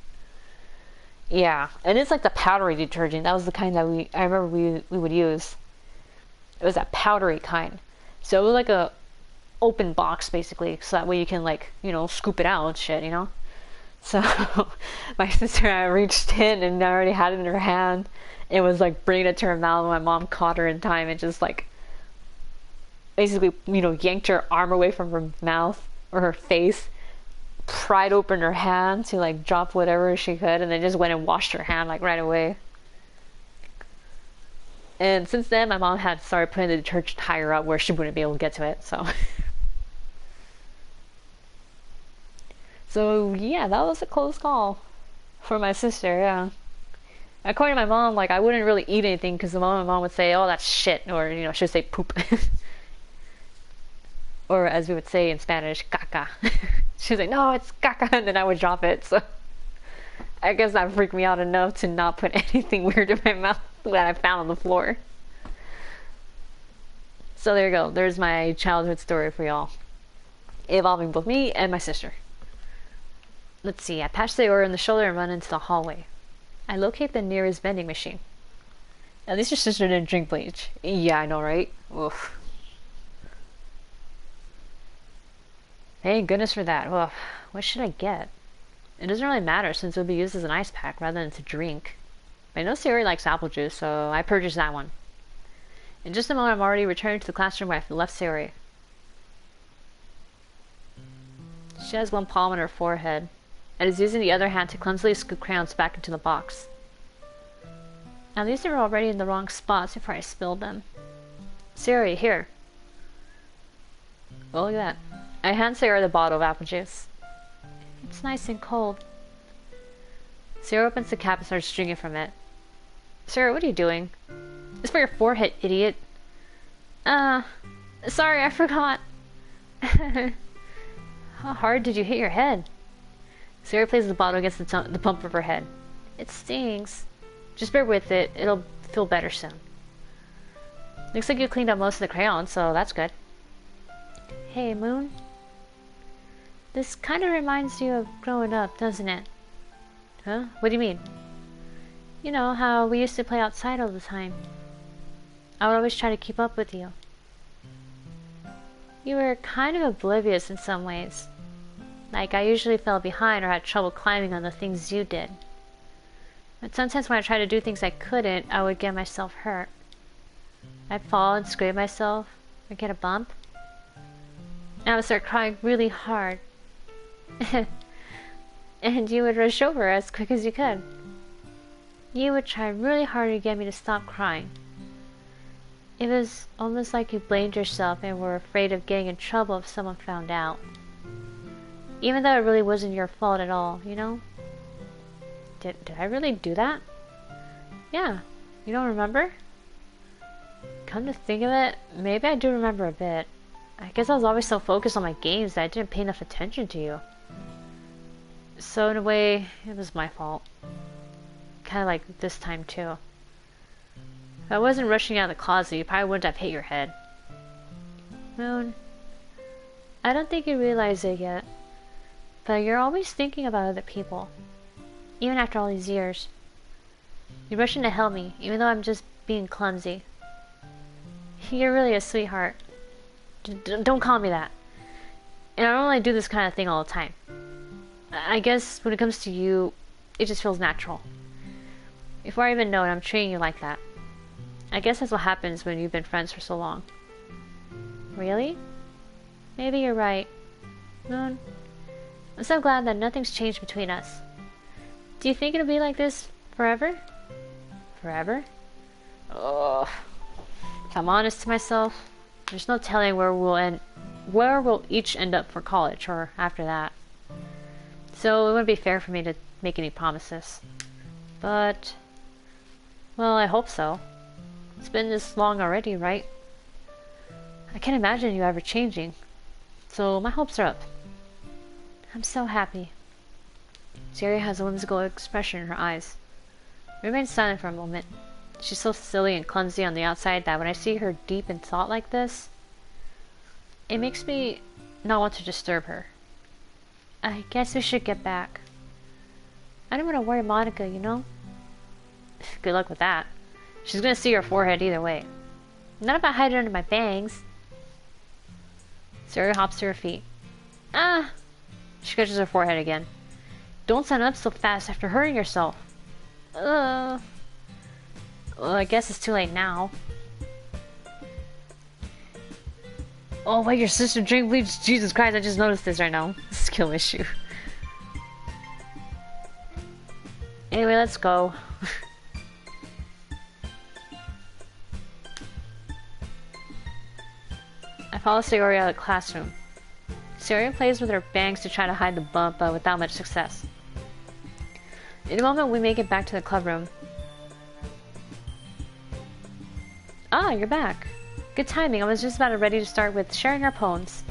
Yeah, and it's like the powdery detergent. That was the kind that I remember we would use. It was that powdery kind. So it was like a open box basically, so that way you can scoop it out and shit, So my sister and I reached in and already had it in her hand. It was like bringing it to her mouth, and my mom caught her in time and just basically yanked her arm away from her mouth or her face, pried open her hand to like drop whatever she could, and then just went and washed her hand like right away. And since then, my mom had started putting the detergent higher up where she wouldn't be able to get to it, so. So, yeah, that was a close call for my sister, yeah. According to my mom, like, I wouldn't really eat anything because my mom would say, oh, that's shit, or, you know, she would say poop. Or, as we would say in Spanish, caca. She was like, no, it's caca, and then I would drop it, so. I guess that freaked me out enough to not put anything weird in my mouth that I found on the floor. So there you go. There's my childhood story for y'all. Involving both me and my sister. Let's see. I patch Sayori in the shoulder and run into the hallway. I locate the nearest vending machine. At least your sister didn't drink bleach. Yeah, I know, right? Oof. Thank goodness for that. Well, what should I get? It doesn't really matter since it would be used as an ice pack rather than to drink. I know Sayori likes apple juice, so I purchased that one. In just a moment, I'm already returning to the classroom where I left Sayori. She has one palm on her forehead, and is using the other hand to clumsily scoop crayons back into the box. At least they were already in the wrong spots before I spilled them. Sayori, here. Oh, look at that. I hand Sayori the bottle of apple juice. It's nice and cold. Sayori opens the cap and starts drinking from it. Sayori, what are you doing? It's for your forehead, idiot. Sorry, I forgot. How hard did you hit your head? Sayori places the bottle against the pump of her head. It stings. Just bear with it. It'll feel better soon. Looks like you cleaned up most of the crayons, so that's good. Hey, Moon. This kind of reminds you of growing up, doesn't it? Huh? What do you mean? You know how we used to play outside all the time. I would always try to keep up with you. You were kind of oblivious in some ways. Like I usually fell behind or had trouble climbing on the things you did. But sometimes when I tried to do things I couldn't, I would get myself hurt. I'd fall and scrape myself, or get a bump. And I would start crying really hard. And you would rush over as quick as you could. You would try really hard to get me to stop crying. It was almost like you blamed yourself and were afraid of getting in trouble if someone found out. Even though it really wasn't your fault at all, you know? Did I really do that? Yeah, you don't remember? Come to think of it, maybe I do remember a bit. I guess I was always so focused on my games that I didn't pay enough attention to you. So in a way, it was my fault. Kinda like this time too. If I wasn't rushing out of the closet, you probably wouldn't have hit your head. Moon, I don't think you realize it yet, but you're always thinking about other people. Even after all these years. You're rushing to help me, even though I'm just being clumsy. You're really a sweetheart. Don't call me that. And I don't really do this kind of thing all the time. I guess when it comes to you, it just feels natural. Before I even know it, I'm treating you like that. I guess that's what happens when you've been friends for so long. Really? Maybe you're right. Moon, I'm so glad that nothing's changed between us. Do you think it'll be like this forever? Forever? Ugh. If I'm honest to myself, there's no telling where we'll each end up for college or after that. So it wouldn't be fair for me to make any promises. But, well, I hope so. It's been this long already, right? I can't imagine you ever changing. So my hopes are up. I'm so happy. Sayori has a whimsical expression in her eyes. We remain silent for a moment. She's so silly and clumsy on the outside that when I see her deep in thought like this, it makes me not want to disturb her. I guess we should get back. I don't want to worry Monica, you know? Good luck with that. She's gonna see your forehead either way. Not about hiding under my bangs. Sayori hops to her feet. Ah! She scratches her forehead again. Don't stand up so fast after hurting yourself. Well, I guess it's too late now. Oh, wait, your sister drank bleach? Jesus Christ, I just noticed this right now. Skill issue. Anyway, let's go. I follow Sayori out of the classroom. Sayori plays with her bangs to try to hide the bump, but without much success. In a moment, we make it back to the club room. Ah, you're back. Good timing. I was just about ready to start with sharing our poems.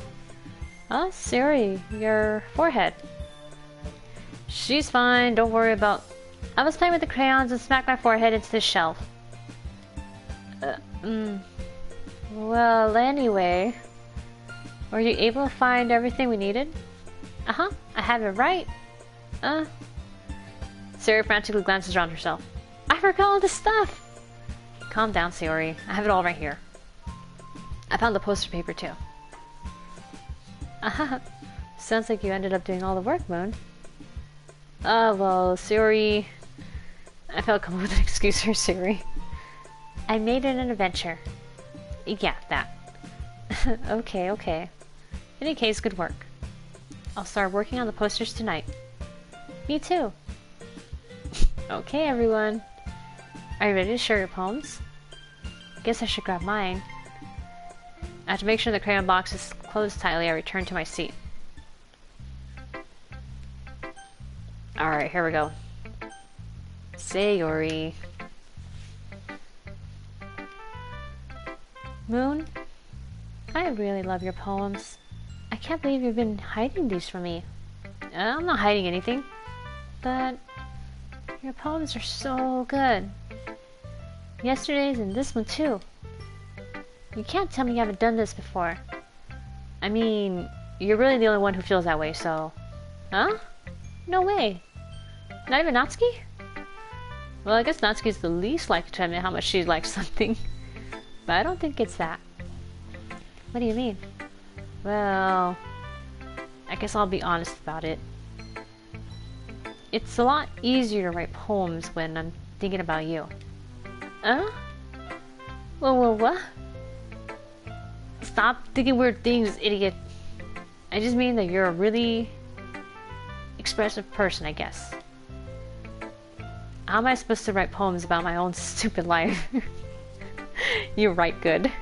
Oh, Sayori, your forehead. She's fine. Don't worry about... I was playing with the crayons and smacked my forehead into the shelf. Well, anyway... Were you able to find everything we needed? Uh-huh. I have it right. Sayori frantically glances around herself. I forgot all this stuff! Calm down, Sayori. I have it all right here. I found the poster paper, too. Aha. Sounds like you ended up doing all the work, Moon. Well, Sayori... I felt come up with an excuse for Sayori. I made it an adventure. Yeah, that. Okay. In any case, good work. I'll start working on the posters tonight. Me too. Okay, everyone. Are you ready to share your poems? Guess I should grab mine. I have to make sure the crayon box is closed tightly. I return to my seat. Alright, here we go. Sayori. Moon, I really love your poems. I can't believe you've been hiding these from me. I'm not hiding anything, but your poems are so good. Yesterday's and this one too. You can't tell me you haven't done this before. I mean, you're really the only one who feels that way, so... Huh? No way. Not even Natsuki? Well, I guess Natsuki's the least likely to admit how much she likes something. But I don't think it's that. What do you mean? Well... I guess I'll be honest about it. It's a lot easier to write poems when I'm thinking about you. Huh? What? Stop thinking weird things, idiot. I just mean that you're a really expressive person, I guess. How am I supposed to write poems about my own stupid life? You write good.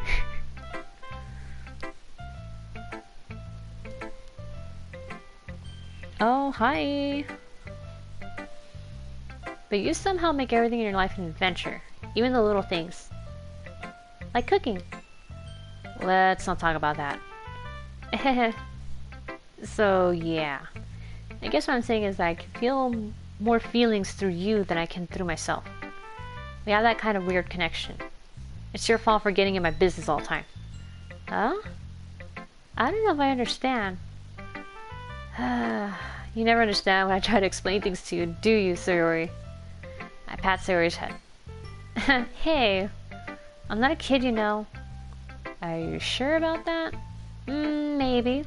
Oh, hi. But you somehow make everything in your life an adventure. Even the little things. Like cooking. Let's not talk about that. So, yeah. I guess what I'm saying is that I can feel more feelings through you than I can through myself. We have that kind of weird connection. It's your fault for getting in my business all the time. Huh? I don't know if I understand. You never understand when I try to explain things to you, do you, Sayori? I pat Sayori's head. Hey, I'm not a kid, you know. Are you sure about that? Maybe.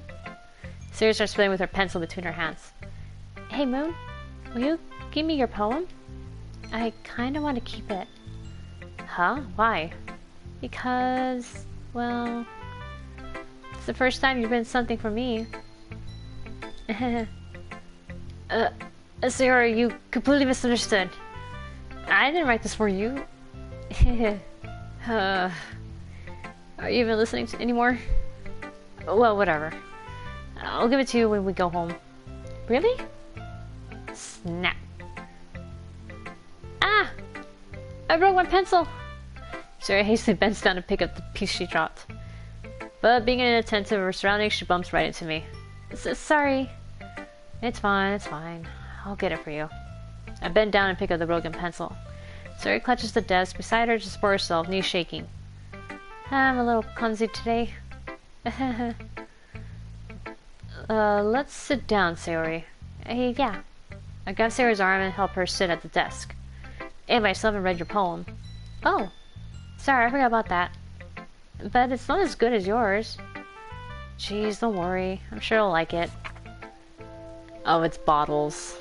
Sayori starts playing with her pencil between her hands. Hey, Moon, will you give me your poem? I kinda want to keep it. Huh? Why? Because, well, it's the first time you've written something for me. Sayori, you completely misunderstood. I didn't write this for you. Are you even listening anymore? Well, whatever. I'll give it to you when we go home. Really? Snap. Ah! I broke my pencil! Sayori hastily bends down to pick up the piece she dropped. But being inattentive of her surroundings, she bumps right into me. Sorry. It's fine. I'll get it for you. I bend down and pick up the broken pencil. Sayori clutches the desk beside her to support herself, knees shaking. I'm a little clumsy today. Let's sit down, Sayori. Yeah. I grab Sayori's arm and help her sit at the desk. Anyway, I still haven't read your poem. Oh. Sorry, I forgot about that. But it's not as good as yours. Jeez, don't worry. I'm sure you'll like it. Oh, it's bottles.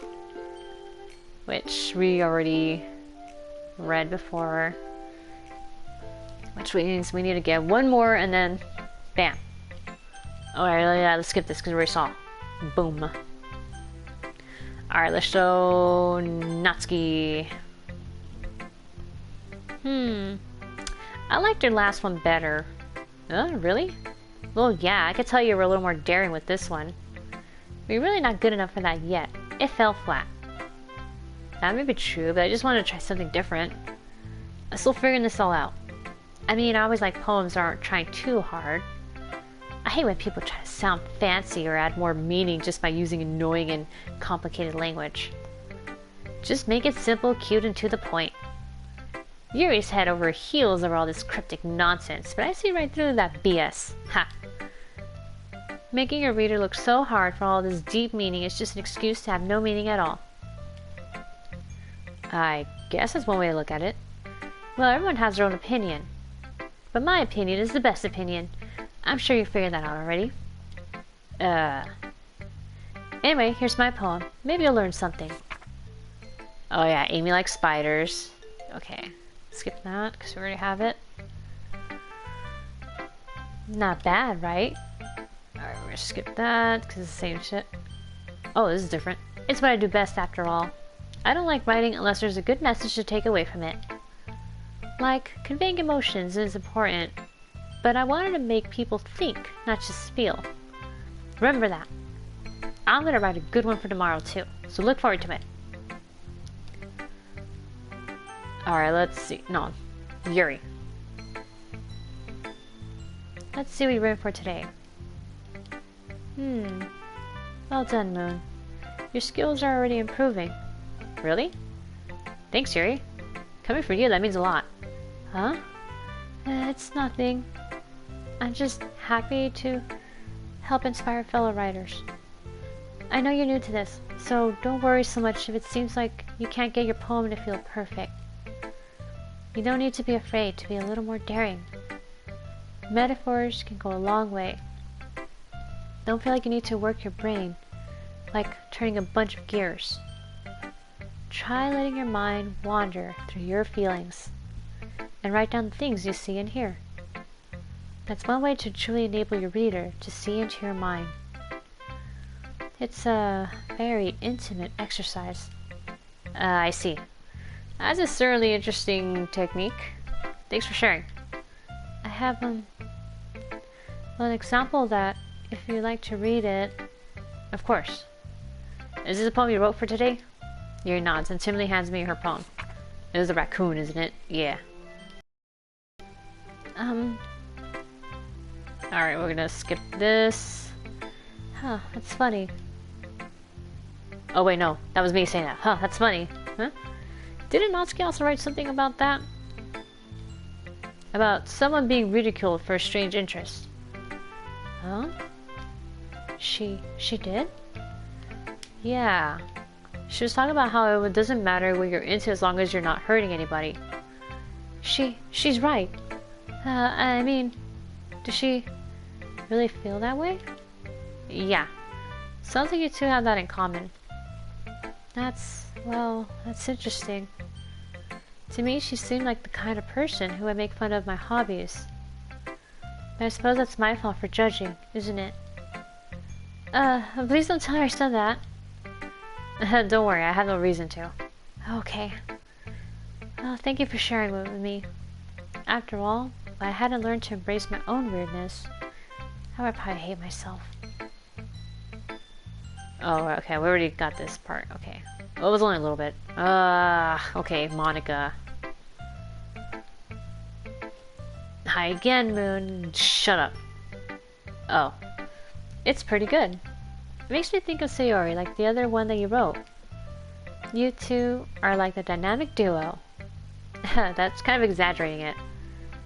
Which we already read before. Which means we need to get one more and then... Bam. Alright, yeah, let's skip this because we already saw. Boom. Alright, let's show Natsuki. I liked your last one better. Really? Well, yeah, I could tell you were a little more daring with this one. But you're really not good enough for that yet. It fell flat. That may be true, but I just wanted to try something different. I'm still figuring this all out. I mean, I always like poems that aren't trying too hard. I hate when people try to sound fancy or add more meaning just by using annoying and complicated language. Just make it simple, cute, and to the point. Yuri's head over heels over all this cryptic nonsense, but I see right through that BS. Ha! Making a reader look so hard for all this deep meaning is just an excuse to have no meaning at all. I guess that's one way to look at it. Well, everyone has their own opinion. But my opinion is the best opinion. I'm sure you figured that out already. Anyway, here's my poem. Maybe you'll learn something. Oh yeah, Amy likes spiders. Okay, skip that, because we already have it. Not bad, right? Alright, we're gonna skip that, because it's the same shit. Oh, this is different. It's what I do best, after all. I don't like writing unless there's a good message to take away from it. Like, conveying emotions is important, but I wanted to make people think, not just feel. Remember that. I'm gonna write a good one for tomorrow too, so look forward to it. Alright, let's see. No, Yuri. Let's see what you wrote for today. Well done, Moon. Your skills are already improving. Really? Thanks, Yuri. Coming from you, that means a lot. Huh? It's nothing. I'm just happy to help inspire fellow writers. I know you're new to this, so don't worry so much if it seems like you can't get your poem to feel perfect. You don't need to be afraid to be a little more daring. Metaphors can go a long way. Don't feel like you need to work your brain, like turning a bunch of gears. Try letting your mind wander through your feelings and write down the things you see and hear. That's one way to truly enable your reader to see into your mind. It's a very intimate exercise. I see. That's a certainly interesting technique. Thanks for sharing. I have an example of that if you'd like to read it. Of course. Is this a poem you wrote for today? Yuri nods and timidly hands me her poem. It is a raccoon, isn't it? Yeah. Alright, we're gonna skip this. Huh, that's funny. Oh wait, no. That was me saying that. Huh, that's funny. Huh? Didn't Natsuki also write something about that? About someone being ridiculed for a strange interest. Huh? She did? Yeah. She was talking about how it doesn't matter what you're into as long as you're not hurting anybody. She's right. I mean, does she really feel that way? Yeah. Sounds like you two have that in common. That's interesting. To me, she seemed like the kind of person who would make fun of my hobbies. But I suppose that's my fault for judging, isn't it? Please don't tell her I said that. Don't worry, I have no reason to. Okay. Thank you for sharing it with me. After all, if I hadn't learned to embrace my own weirdness, I would probably hate myself. Oh, okay, we already got this part. Okay. Well, it was only a little bit. Okay, Monica. Hi again, Moon. Shut up. Oh. It's pretty good. It makes me think of Sayori, like the other one that you wrote. You two are like the dynamic duo. That's kind of exaggerating it.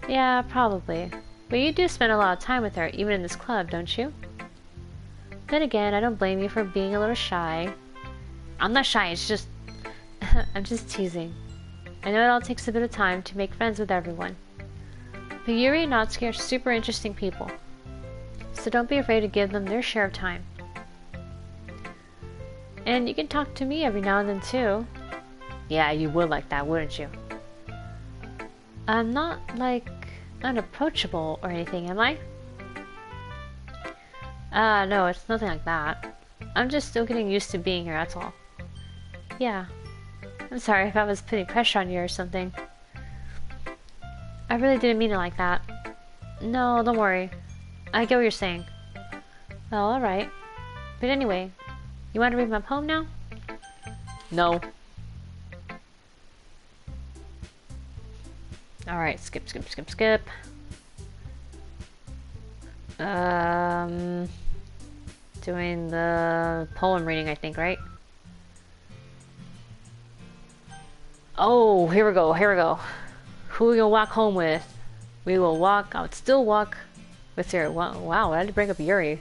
Yeah, probably. But you do spend a lot of time with her, even in this club, don't you? Then again, I don't blame you for being a little shy. I'm not shy, it's just... I'm just teasing. I know it all takes a bit of time to make friends with everyone. But Yuri and Natsuki are super interesting people. So don't be afraid to give them their share of time. And you can talk to me every now and then too. Yeah, you would like that, wouldn't you? I'm not, like, unapproachable or anything, am I? No, it's nothing like that. I'm just still getting used to being here, that's all. Yeah. I'm sorry if I was putting pressure on you or something. I really didn't mean it like that. No, don't worry. I get what you're saying. Well, alright. But anyway, you want to read my poem now? No. Alright, skip. Doing the poem reading, I think, right? Oh, here we go. Who we gonna walk home with? I would still walk with Sayori. Wow, I had to bring up Yuri.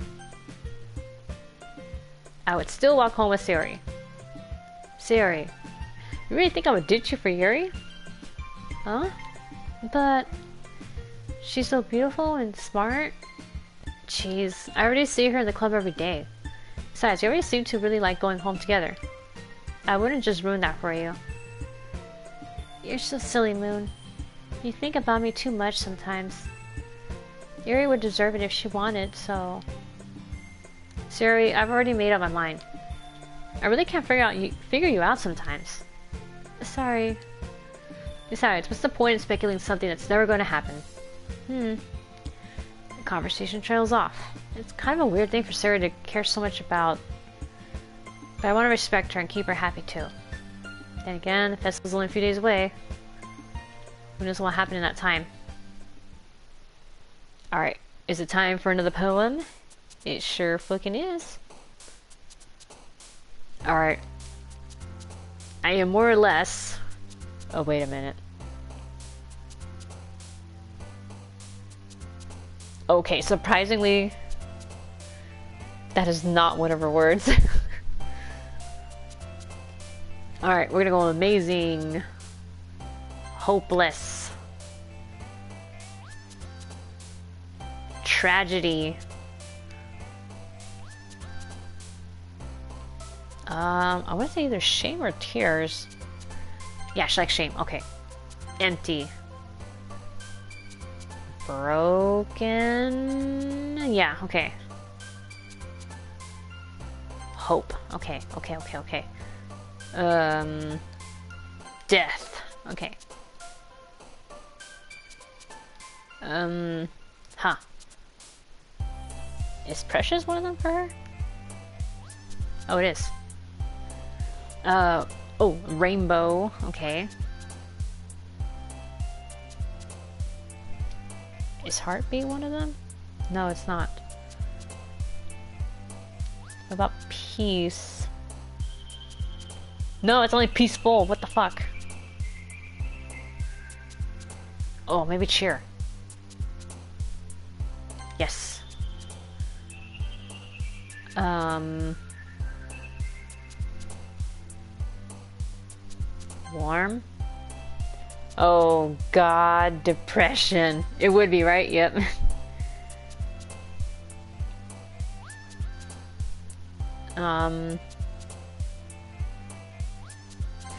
I would still walk home with Sayori. Sayori, you really think I would ditch you for Yuri? Huh? But she's so beautiful and smart. Jeez, I already see her in the club every day. Besides, you already seem to really like going home together. I wouldn't just ruin that for you. You're so silly, Moon. You think about me too much sometimes. Yuri would deserve it if she wanted, so... Sayori, I've already made up my mind. I really can't figure you out sometimes. Sorry. Besides, what's the point in speculating something that's never going to happen? The conversation trails off. It's kind of a weird thing for Sayori to care so much about, but I want to respect her and keep her happy too. Then again, the festival's only a few days away. Who knows what will happen in that time? Alright, is it time for another poem? It sure fucking is. Alright. I am more or less... Oh, wait a minute. Okay, surprisingly, that is not one of her words. Alright, we're gonna go amazing. Hopeless. Tragedy. I want to say either shame or tears. Yeah, she likes shame. Okay. Empty. Broken. Yeah, okay. Hope. Okay. Death. Okay. Huh. Is Precious one of them for her? Oh, it is. Oh, rainbow. Okay. Is heartbeat one of them? No, it's not. What about peace? No, it's only peaceful. What the fuck? Oh, maybe cheer. Yes. Warm? Oh god, depression. It would be, right? Yep.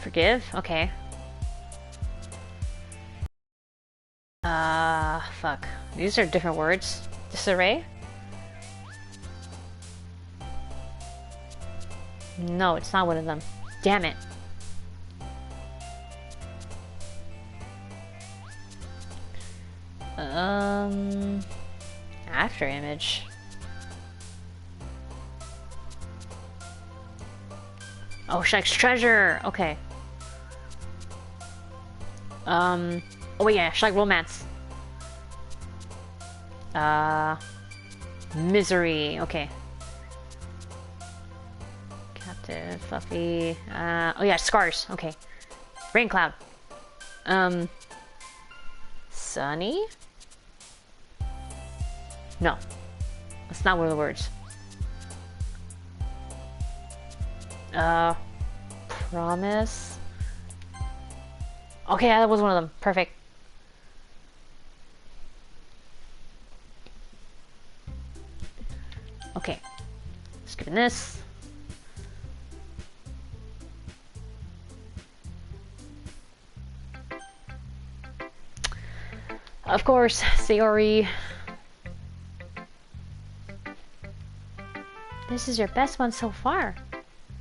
Forgive? Okay. Fuck. These are different words. Disarray? No, it's not one of them. Damn it. After image. Oh, she likes treasure. Okay. Oh wait, yeah, she likes romance. Misery. Okay. Captive, fluffy. Oh yeah, scars. Okay. Rain cloud. Sunny? No. That's not one of the words. Promise. Okay, that was one of them. Perfect. Okay. Skipping this. Of course, Sayori. This is your best one so far.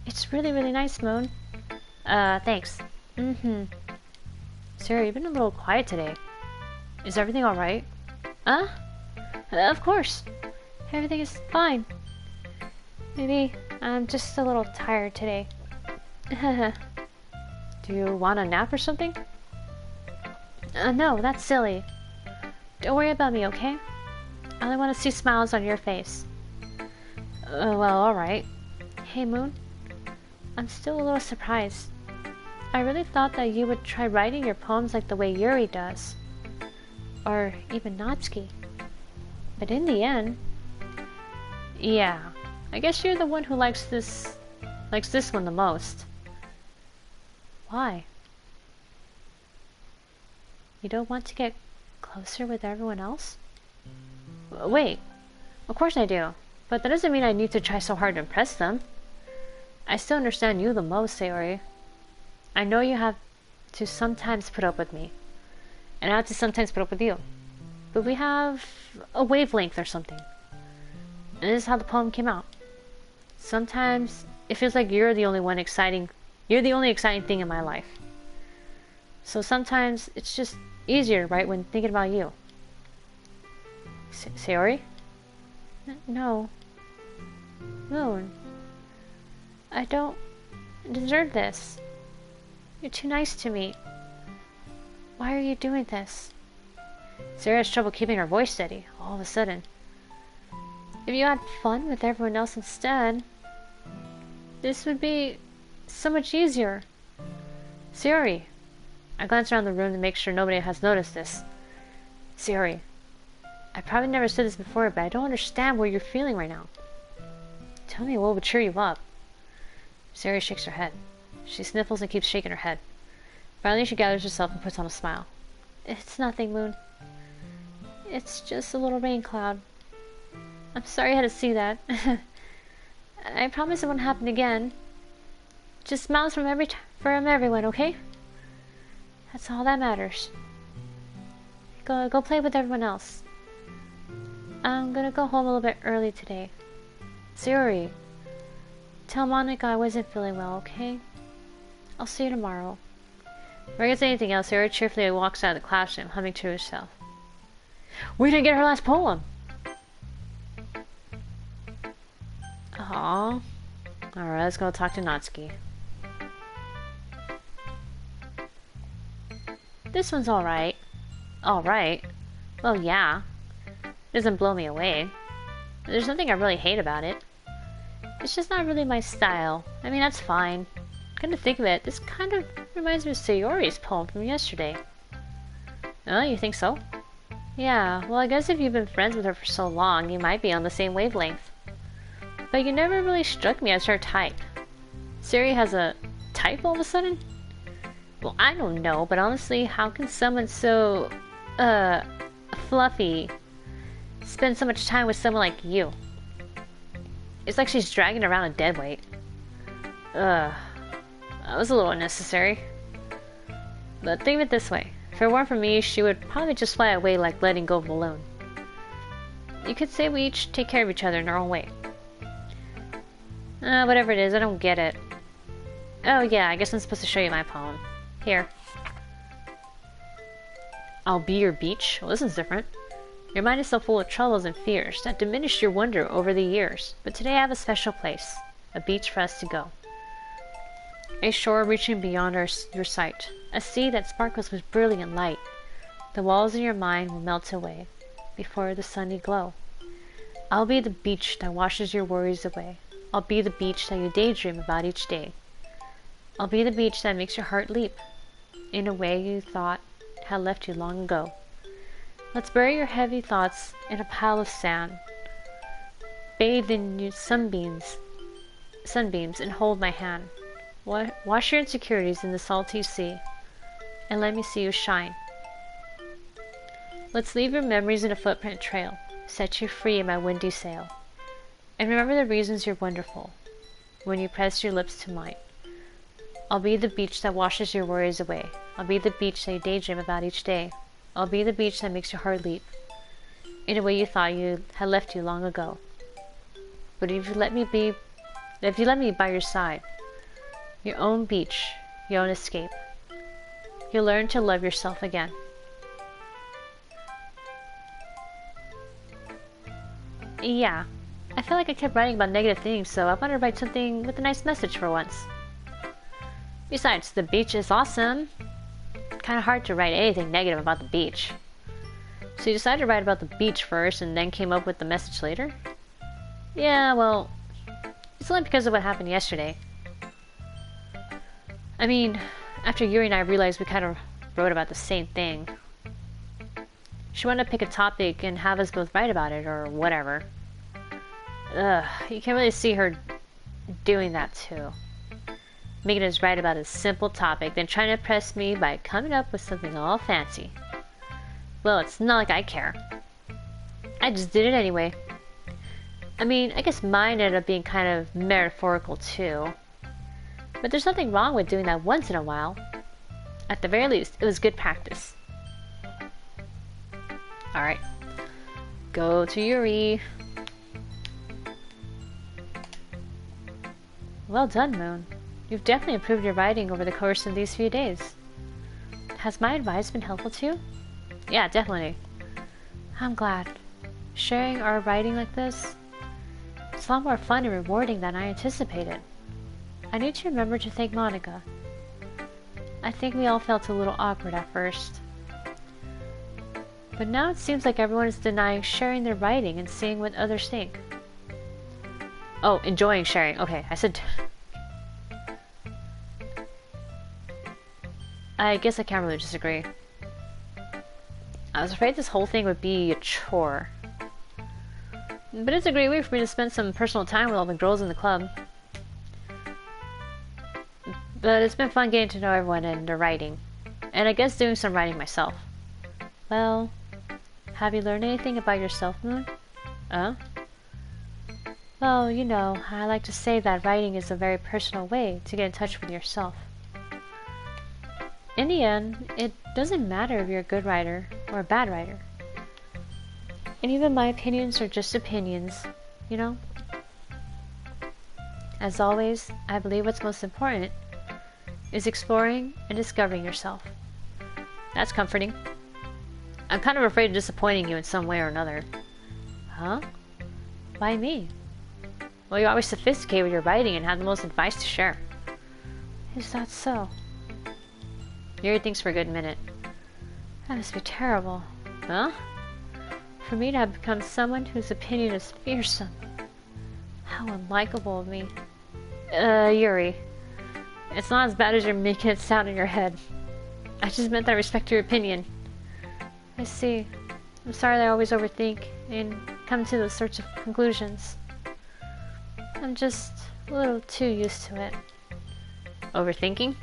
It's really, really nice, Moon. Thanks. Mm-hmm. Sarah, you've been a little quiet today. Is everything alright? Huh? Of course. Everything is fine. Maybe I'm just a little tired today. Do you want a nap or something? No, that's silly. Don't worry about me, okay? I only want to see smiles on your face. Well, alright. Hey, Moon. I'm still a little surprised. I really thought that you would try writing your poems like the way Yuri does. Or even Natsuki. But in the end... Yeah, I guess you're the one who likes this one the most. Why? You don't want to get closer with everyone else? Wait, of course I do. But that doesn't mean I need to try so hard to impress them. I still understand you the most, Sayori. I know you have to sometimes put up with me. And I have to sometimes put up with you. But we have a wavelength or something. And this is how the poem came out. Sometimes it feels like you're the only exciting thing in my life. So sometimes it's just easier, right, when thinking about you. Sayori? No. Moon. I don't deserve this. You're too nice to me. Why are you doing this? Sarah has trouble keeping her voice steady, all of a sudden. If you had fun with everyone else instead, this would be so much easier. Sayori. I glance around the room to make sure nobody has noticed this. Sayori. I probably never said this before, but I don't understand what you're feeling right now. Tell me what would cheer you up. Sayori shakes her head. She sniffles and keeps shaking her head. Finally, she gathers herself and puts on a smile. It's nothing, Moon. It's just a little rain cloud. I'm sorry I had to see that. I promise it won't happen again. Just smiles from everyone, okay? That's all that matters. Go play with everyone else. I'm gonna go home a little bit early today. Sayori, tell Monica I wasn't feeling well, okay? I'll see you tomorrow. Before I can say anything else, Sayori cheerfully walks out of the classroom, humming to herself. We didn't get her last poem! Aww. Alright, let's go talk to Natsuki. This one's alright. Alright? Well, yeah. It doesn't blow me away. There's nothing I really hate about it. It's just not really my style. I mean, that's fine. Come to think of it, this kind of reminds me of Sayori's poem from yesterday. Oh, you think so? Yeah, well, I guess if you've been friends with her for so long, you might be on the same wavelength. But you never really struck me as her type. Sayori has a type all of a sudden? Well, I don't know, but honestly, how can someone so, fluffy spend so much time with someone like you? It's like she's dragging around a dead weight. That was a little unnecessary. But think of it this way. If it weren't for me, she would probably just fly away like letting go of a balloon. You could say we each take care of each other in our own way. Whatever it is, I don't get it. Oh yeah, I guess I'm supposed to show you my poem. Here. I'll be your beach. Well, this is different. Your mind is so full of troubles and fears that diminished your wonder over the years. But today I have a special place. A beach for us to go. A shore reaching beyond your sight. A sea that sparkles with brilliant light. The walls in your mind will melt away before the sunny glow. I'll be the beach that washes your worries away. I'll be the beach that you daydream about each day. I'll be the beach that makes your heart leap in a way you thought had left you long ago. Let's bury your heavy thoughts in a pile of sand. Bathe in your sunbeams and hold my hand. Wash your insecurities in the salty sea and let me see you shine. Let's leave your memories in a footprint trail, set you free in my windy sail. And remember the reasons you're wonderful when you press your lips to mine. I'll be the beach that washes your worries away. I'll be the beach that you daydream about each day. I'll be the beach that makes your heart leap in a way you thought you had left you long ago. But if you let me by your side, your own beach, you won't escape. You'll learn to love yourself again. Yeah, I feel like I kept writing about negative things, so I wanted to write something with a nice message for once. Besides, the beach is awesome. Kinda hard to write anything negative about the beach. So you decided to write about the beach first and then came up with the message later? Yeah, well, it's only because of what happened yesterday. I mean, after Yuri and I realized we kind of wrote about the same thing. She wanted to pick a topic and have us both write about it, or whatever. Ugh, you can really see her doing that too. Making us write about a simple topic, then trying to impress me by coming up with something all fancy. Well, it's not like I care. I just did it anyway. I mean, I guess mine ended up being kind of metaphorical too. But there's nothing wrong with doing that once in a while. At the very least, it was good practice. Alright. Go to Yuri. Well done, Moon. You've definitely improved your writing over the course of these few days. Has my advice been helpful to you? Yeah, definitely. I'm glad. Sharing our writing like this, it's a lot more fun and rewarding than I anticipated. I need to remember to thank Monica. I think we all felt a little awkward at first. But now it seems like everyone is denying sharing their writing and seeing what others think. Oh, enjoying sharing. Okay, I said... I guess I can't really disagree. I was afraid this whole thing would be a chore. But it's a great way for me to spend some personal time with all the girls in the club. But it's been fun getting to know everyone and their writing. And I guess doing some writing myself. Well, have you learned anything about yourself, Moon? Well, you know, I like to say that writing is a very personal way to get in touch with yourself. In the end, it doesn't matter if you're a good writer or a bad writer. And even my opinions are just opinions, you know? As always, I believe what's most important is exploring and discovering yourself. That's comforting. I'm kind of afraid of disappointing you in some way or another. Huh? Why me? Well, you're always sophisticated with your writing and have the most advice to share. Is that so? Yuri thinks for a good minute. That must be terrible. Huh? For me to have become someone whose opinion is fearsome. How unlikable of me. Yuri. It's not as bad as you're making it sound in your head. I just meant that I respect your opinion. I see. I'm sorry that I always overthink and come to those sorts of conclusions. I'm just a little too used to it. Overthinking?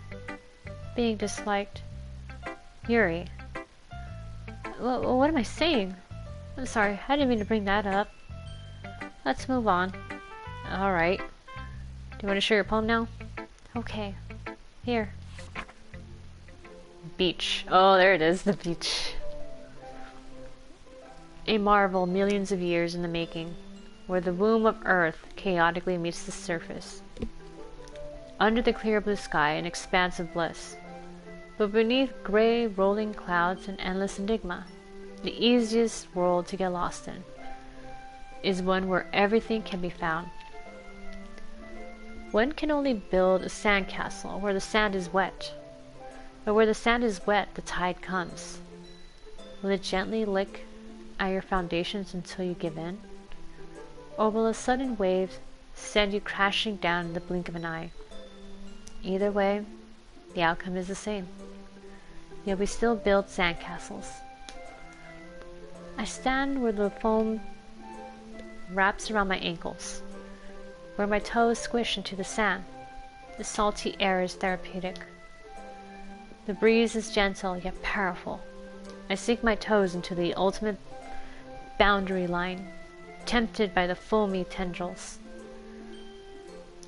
Being disliked. Yuri. What am I saying? I'm sorry, I didn't mean to bring that up. Let's move on. Alright. Do you want to share your poem now? Okay. Here. Beach. Oh, there it is, the beach. A marvel millions of years in the making, where the womb of Earth chaotically meets the surface. Under the clear blue sky, an expanse of bliss. But beneath gray, rolling clouds, an endless enigma. The easiest world to get lost in is one where everything can be found. One can only build a sandcastle where the sand is wet. But where the sand is wet, the tide comes. Will it gently lick at your foundations until you give in? Or will a sudden wave send you crashing down in the blink of an eye? Either way, the outcome is the same. Yet we still build sandcastles. I stand where the foam wraps around my ankles, where my toes squish into the sand. The salty air is therapeutic. The breeze is gentle yet powerful. I sink my toes into the ultimate boundary line, tempted by the foamy tendrils.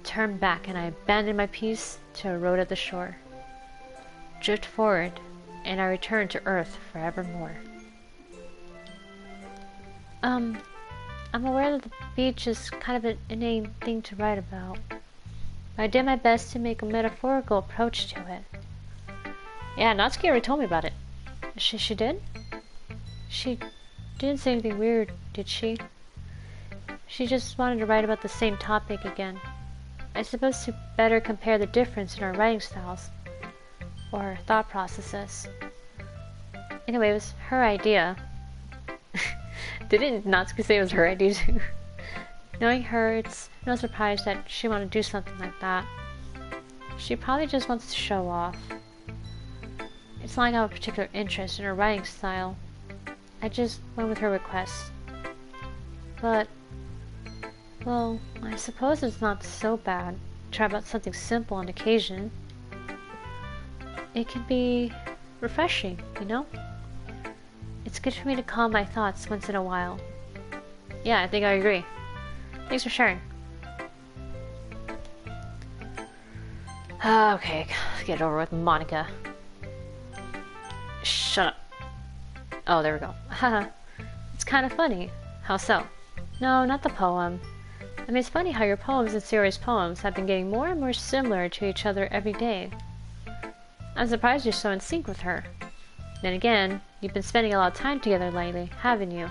Turn back and I abandon my piece to erode at the shore. Drift forward and I return to Earth forevermore. I'm aware that the beach is kind of an inane thing to write about, I did my best to make a metaphorical approach to it. Yeah, Natsuki already told me about it. She did? She didn't say anything weird, did she? She just wanted to write about the same topic again. I suppose to better compare the difference in our writing styles, or thought processes. Anyway, it was her idea. Didn't Natsuki say it was her idea too? Knowing her, it's no surprise that she wanted to do something like that. She probably just wants to show off. It's not like I have a particular interest in her writing style. I just went with her request. But, well, I suppose it's not so bad to try about something simple on occasion. It can be refreshing, you know? It's good for me to calm my thoughts once in a while. Yeah, I think I agree. Thanks for sharing. Okay, let's get it over with Monica. Shut up. Oh, there we go. Haha. It's kind of funny. How so? No, not the poem. I mean, it's funny how your poems and Sayori's poems have been getting more and more similar to each other every day. I'm surprised you're so in sync with her. Then again, you've been spending a lot of time together lately, haven't you?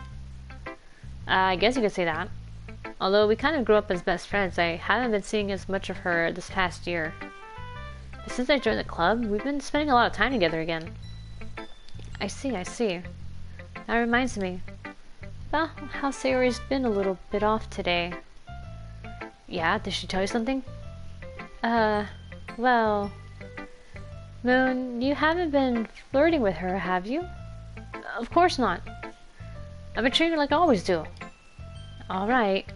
I guess you could say that. Although we kind of grew up as best friends, I haven't been seeing as much of her this past year. But since I joined the club, we've been spending a lot of time together again. I see. That reminds me. Well, how Sayori's been a little bit off today. Yeah, did she tell you something? Well... Moon, you haven't been flirting with her, have you? Of course not. I've been treating her like I always do. Alright.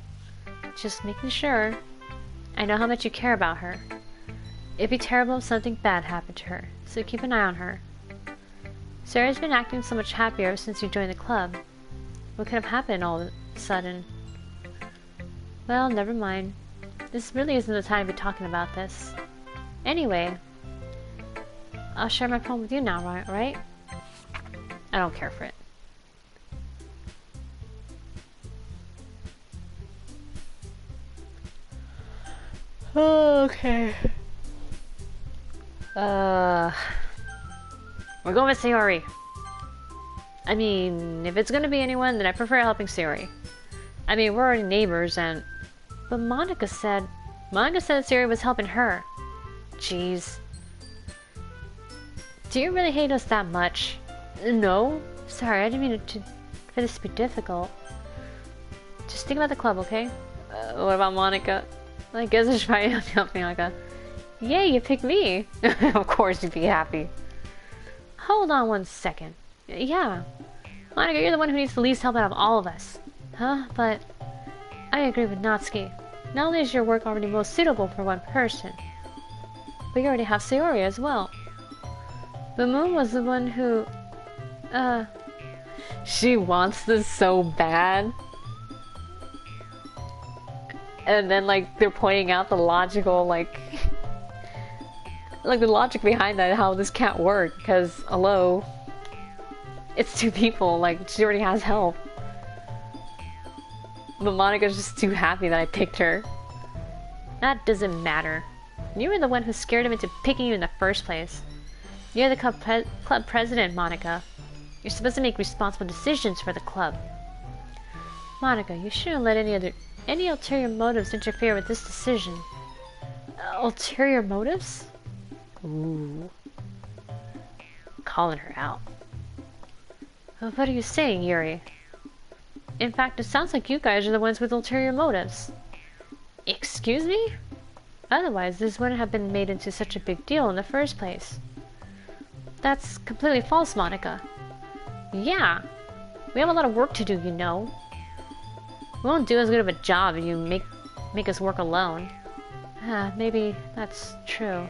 Just making sure. I know how much you care about her. It'd be terrible if something bad happened to her, so keep an eye on her. Sarah's been acting so much happier since you joined the club. What could have happened all of a sudden? Well, never mind. This really isn't the time to be talking about this. Anyway, I'll share my poem with you now, right? I don't care for it. Okay. We're going with Sayori. I mean, if it's gonna be anyone, then I prefer helping Sayori. I mean, we're already neighbors and... But Monica said that Sayori was helping her. Jeez. Do you really hate us that much? No? Sorry, I didn't mean for this to be difficult. Just think about the club, okay? What about Monica? I guess I should probably help Monica. Yay, you picked me! Of course you'd be happy. Hold on one second. Yeah. Monica, you're the one who needs the least help out of all of us. Huh? But... I agree with Natsuki. Not only is your work already most suitable for one person, but you already have Sayori as well. But Moon was the one who... She wants this so bad. And then, like, they're pointing out the logical, like the logic behind that, how this can't work, because, hello, it's two people, like, she already has help. But Monica's just too happy that I picked her. That doesn't matter. You were the one who scared him into picking you in the first place. You're the club president, Monica. You're supposed to make responsible decisions for the club. Monica, you shouldn't let any ulterior motives interfere with this decision. Ulterior motives? Ooh. Calling her out. What are you saying, Yuri? In fact, it sounds like you guys are the ones with ulterior motives. Excuse me? Otherwise, this wouldn't have been made into such a big deal in the first place. That's completely false, Monica. Yeah. We have a lot of work to do, you know. We won't do as good of a job if you make us work alone. Maybe that's true.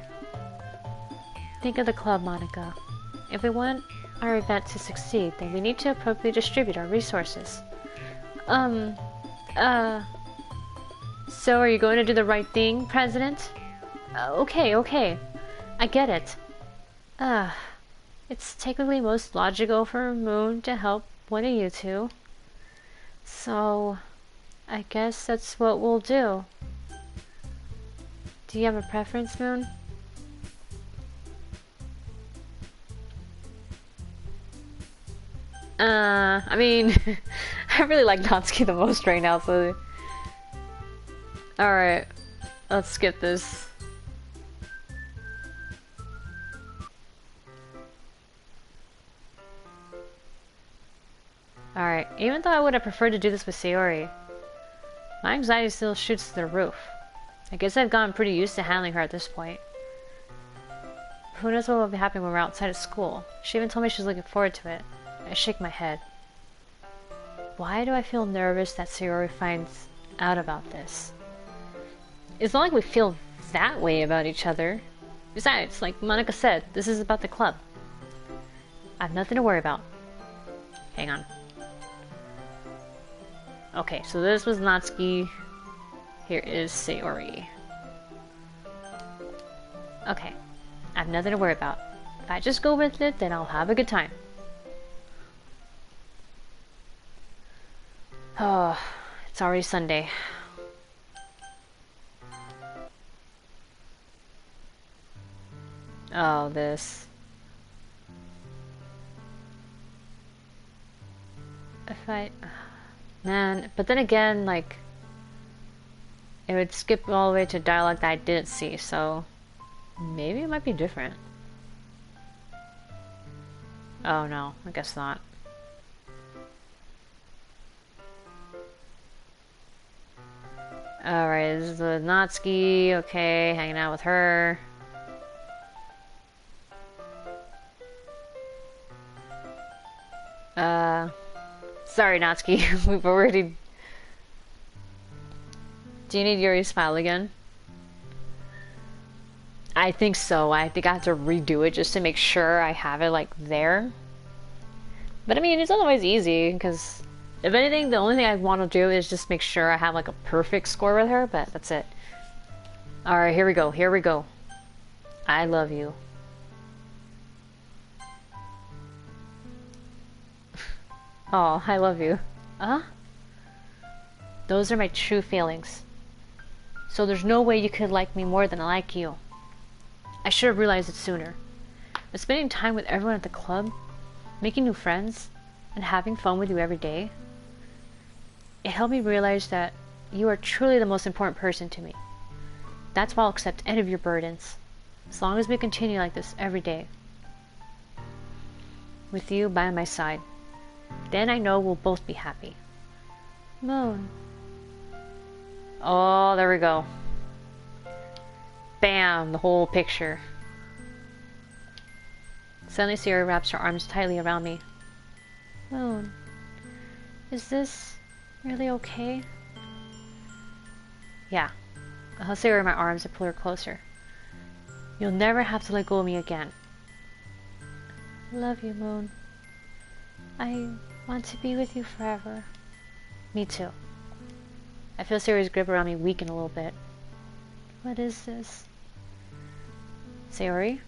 Think of the club, Monica. If we want our event to succeed, then we need to appropriately distribute our resources. So are you going to do the right thing, President? Okay. I get it. It's technically most logical for Moon to help one of you two. So, I guess that's what we'll do. Do you have a preference, Moon? I mean, I really like Natsuki the most right now, so... Alright, let's skip this. Alright, even though I would have preferred to do this with Sayori, my anxiety still shoots to the roof. I guess I've gotten pretty used to handling her at this point. Who knows what will be happening when we're outside of school? She even told me she's looking forward to it. I shake my head. Why do I feel nervous that Sayori finds out about this? It's not like we feel that way about each other. Besides, like Monica said, this is about the club. I have nothing to worry about. Hang on. Okay, so this was Natsuki. Here is Sayori. Okay, I have nothing to worry about. If I just go with it, then I'll have a good time. Oh, it's already Sunday. Oh, this. If I... Man, but then again, like... It would skip all the way to dialogue that I didn't see, so... Maybe it might be different. Oh no, I guess not. Alright, this is the Natsuki, okay, hanging out with her. Sorry Natsuki, we've already... Do you need Yuri's file again? I think so. I think I have to redo it just to make sure I have it, like, there. But I mean, it's otherwise easy, because... If anything, the only thing I want to do is just make sure I have, like, a perfect score with her, but that's it. Alright, here we go, here we go. I love you. Oh, I love you. Huh? Those are my true feelings. So there's no way you could like me more than I like you. I should have realized it sooner. But spending time with everyone at the club, making new friends, and having fun with you every day, it helped me realize that you are truly the most important person to me. That's why I'll accept any of your burdens, as long as we continue like this every day. With you by my side. Then I know we'll both be happy. Moon. Oh, there we go. Bam! The whole picture. Suddenly Sayori wraps her arms tightly around me. Moon. Is this really okay? Yeah. I'll hold Sayori in my arms and pull her closer. You'll never have to let go of me again. Love you, Moon. I want to be with you forever. Me too. I feel Sayori's grip around me weaken a little bit. What is this? Sayori?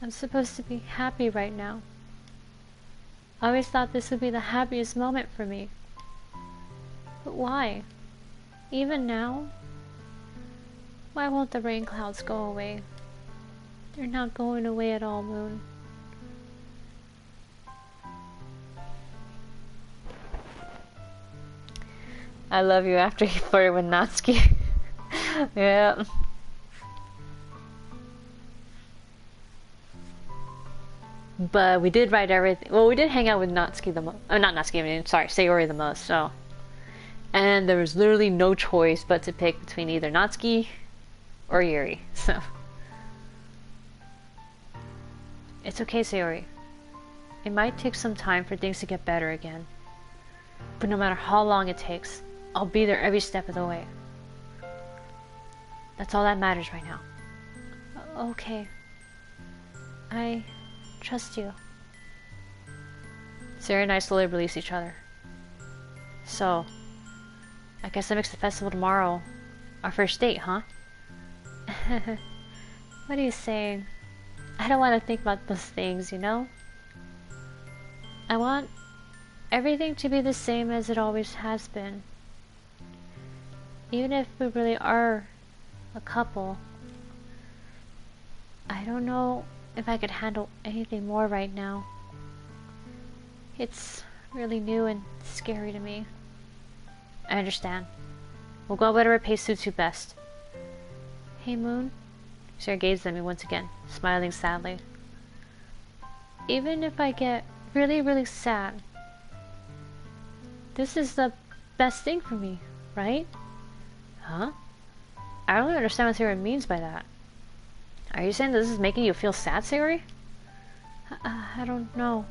I'm supposed to be happy right now. I always thought this would be the happiest moment for me. But why? Even now? Why won't the rain clouds go away? They're not going away at all, Moon. I love you after he flirted with Natsuki. Yeah. But we did write everything. Well, we did hang out with Natsuki the most. Not Natsuki, I mean, sorry, Sayori the most, so. And there was literally no choice but to pick between either Natsuki or Yuri, so. It's okay, Sayori. It might take some time for things to get better again. But no matter how long it takes, I'll be there every step of the way. That's all that matters right now. Okay. I trust you. Sayori and I slowly release each other. So, I guess that makes the festival tomorrow our first date, huh? What are you saying? I don't want to think about those things, you know? I want everything to be the same as it always has been. Even if we really are a couple, I don't know if I could handle anything more right now. It's really new and scary to me. I understand. We'll go whatever pace suits you best. Hey, Moon. Sarah gazed at me once again, smiling sadly. Even if I get really, really sad, this is the best thing for me, right? Huh? I don't really understand what Sayori means by that. Are you saying that this is making you feel sad, Sayori? I don't know.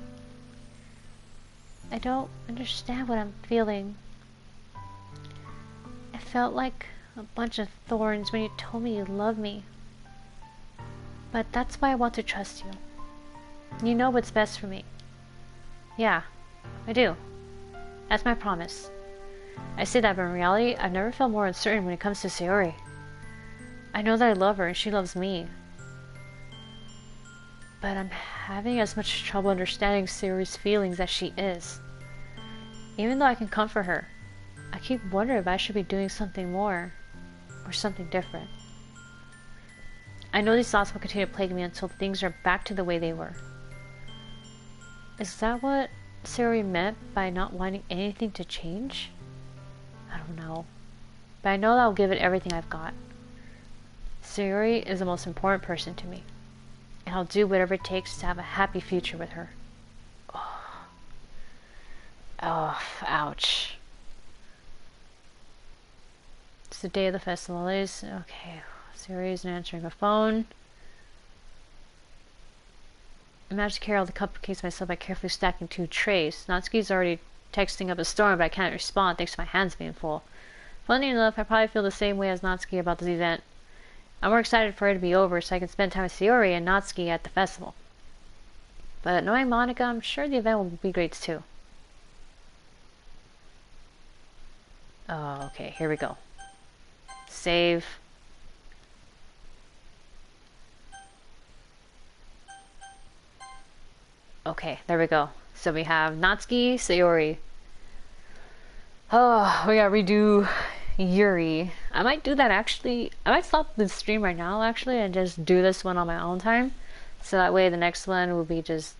I don't understand what I'm feeling. It felt like a bunch of thorns when you told me you love me. But that's why I want to trust you. You know what's best for me. Yeah, I do. That's my promise. I say that, but in reality, I've never felt more uncertain when it comes to Sayori. I know that I love her and she loves me. But I'm having as much trouble understanding Sayori's feelings as she is. Even though I can comfort her, I keep wondering if I should be doing something more, or something different. I know these thoughts will continue to plague me until things are back to the way they were. Is that what Sayori meant by not wanting anything to change? I don't know. But I know that I'll give it everything I've got. Sayori is the most important person to me. And I'll do whatever it takes to have a happy future with her. Oh, ouch. It's the day of the festival. It is okay. Sayori isn't answering her phone. I managed to carry all the cupcakes myself by carefully stacking 2 trays. Natsuki's already texting up a storm, but I can't respond thanks to my hands being full. Funny enough, I probably feel the same way as Natsuki about this event. I'm more excited for it to be over so I can spend time with Sayori and Natsuki at the festival. But knowing Monika, I'm sure the event will be great too. Oh, okay, here we go. Save. Okay, there we go. So we have Natsuki, Sayori. Oh, we gotta redo Yuri. I might do that actually. I might stop the stream right now actually and just do this one on my own time. So that way the next one will be just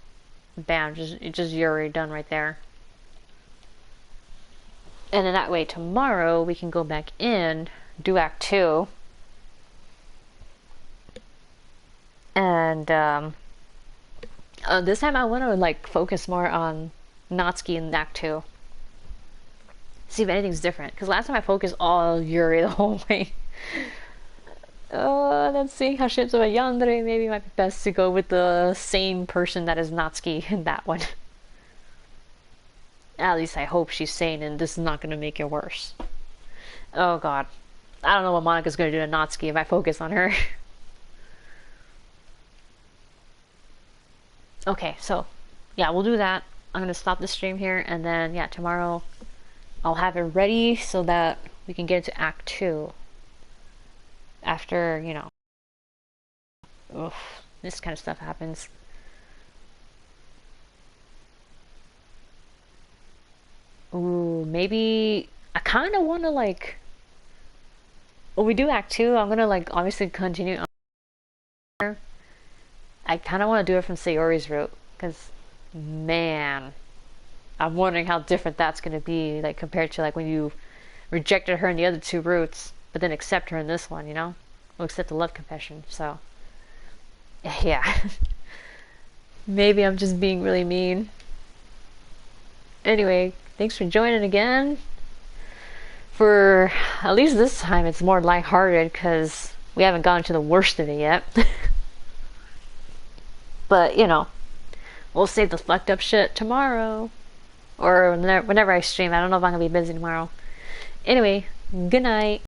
bam, just Yuri done right there. And then that way tomorrow we can go back in, do Act 2. And this time I want to like focus more on Natsuki in Act 2. See if anything's different. Because last time I focused all Yuri the whole way. Let's see how ships of a yandere. Maybe it might be best to go with the same person that is Natsuki in that one. At least I hope she's sane and this is not going to make it worse. Oh god. I don't know what Monika's going to do to Natsuki if I focus on her. Okay, so yeah, we'll do that. I'm going to stop the stream here and then yeah, tomorrow I'll have it ready so that we can get into Act 2. After, you know, this kind of stuff happens. Ooh, maybe I kind of want to like. When we do Act 2, I'm gonna like obviously continue on. I kind of want to do it from Sayori's route because, man, I'm wondering how different that's gonna be like compared to like when you rejected her in the other 2 routes, but then accept her in this one, you know? Well, accept the love confession. So, yeah. Maybe I'm just being really mean. Anyway, thanks for joining again. For at least this time, it's more lighthearted because we haven't gotten to the worst of it yet. But, you know, we'll save the fucked up shit tomorrow. Or whenever I stream. I don't know if I'm going to be busy tomorrow. Anyway, good night.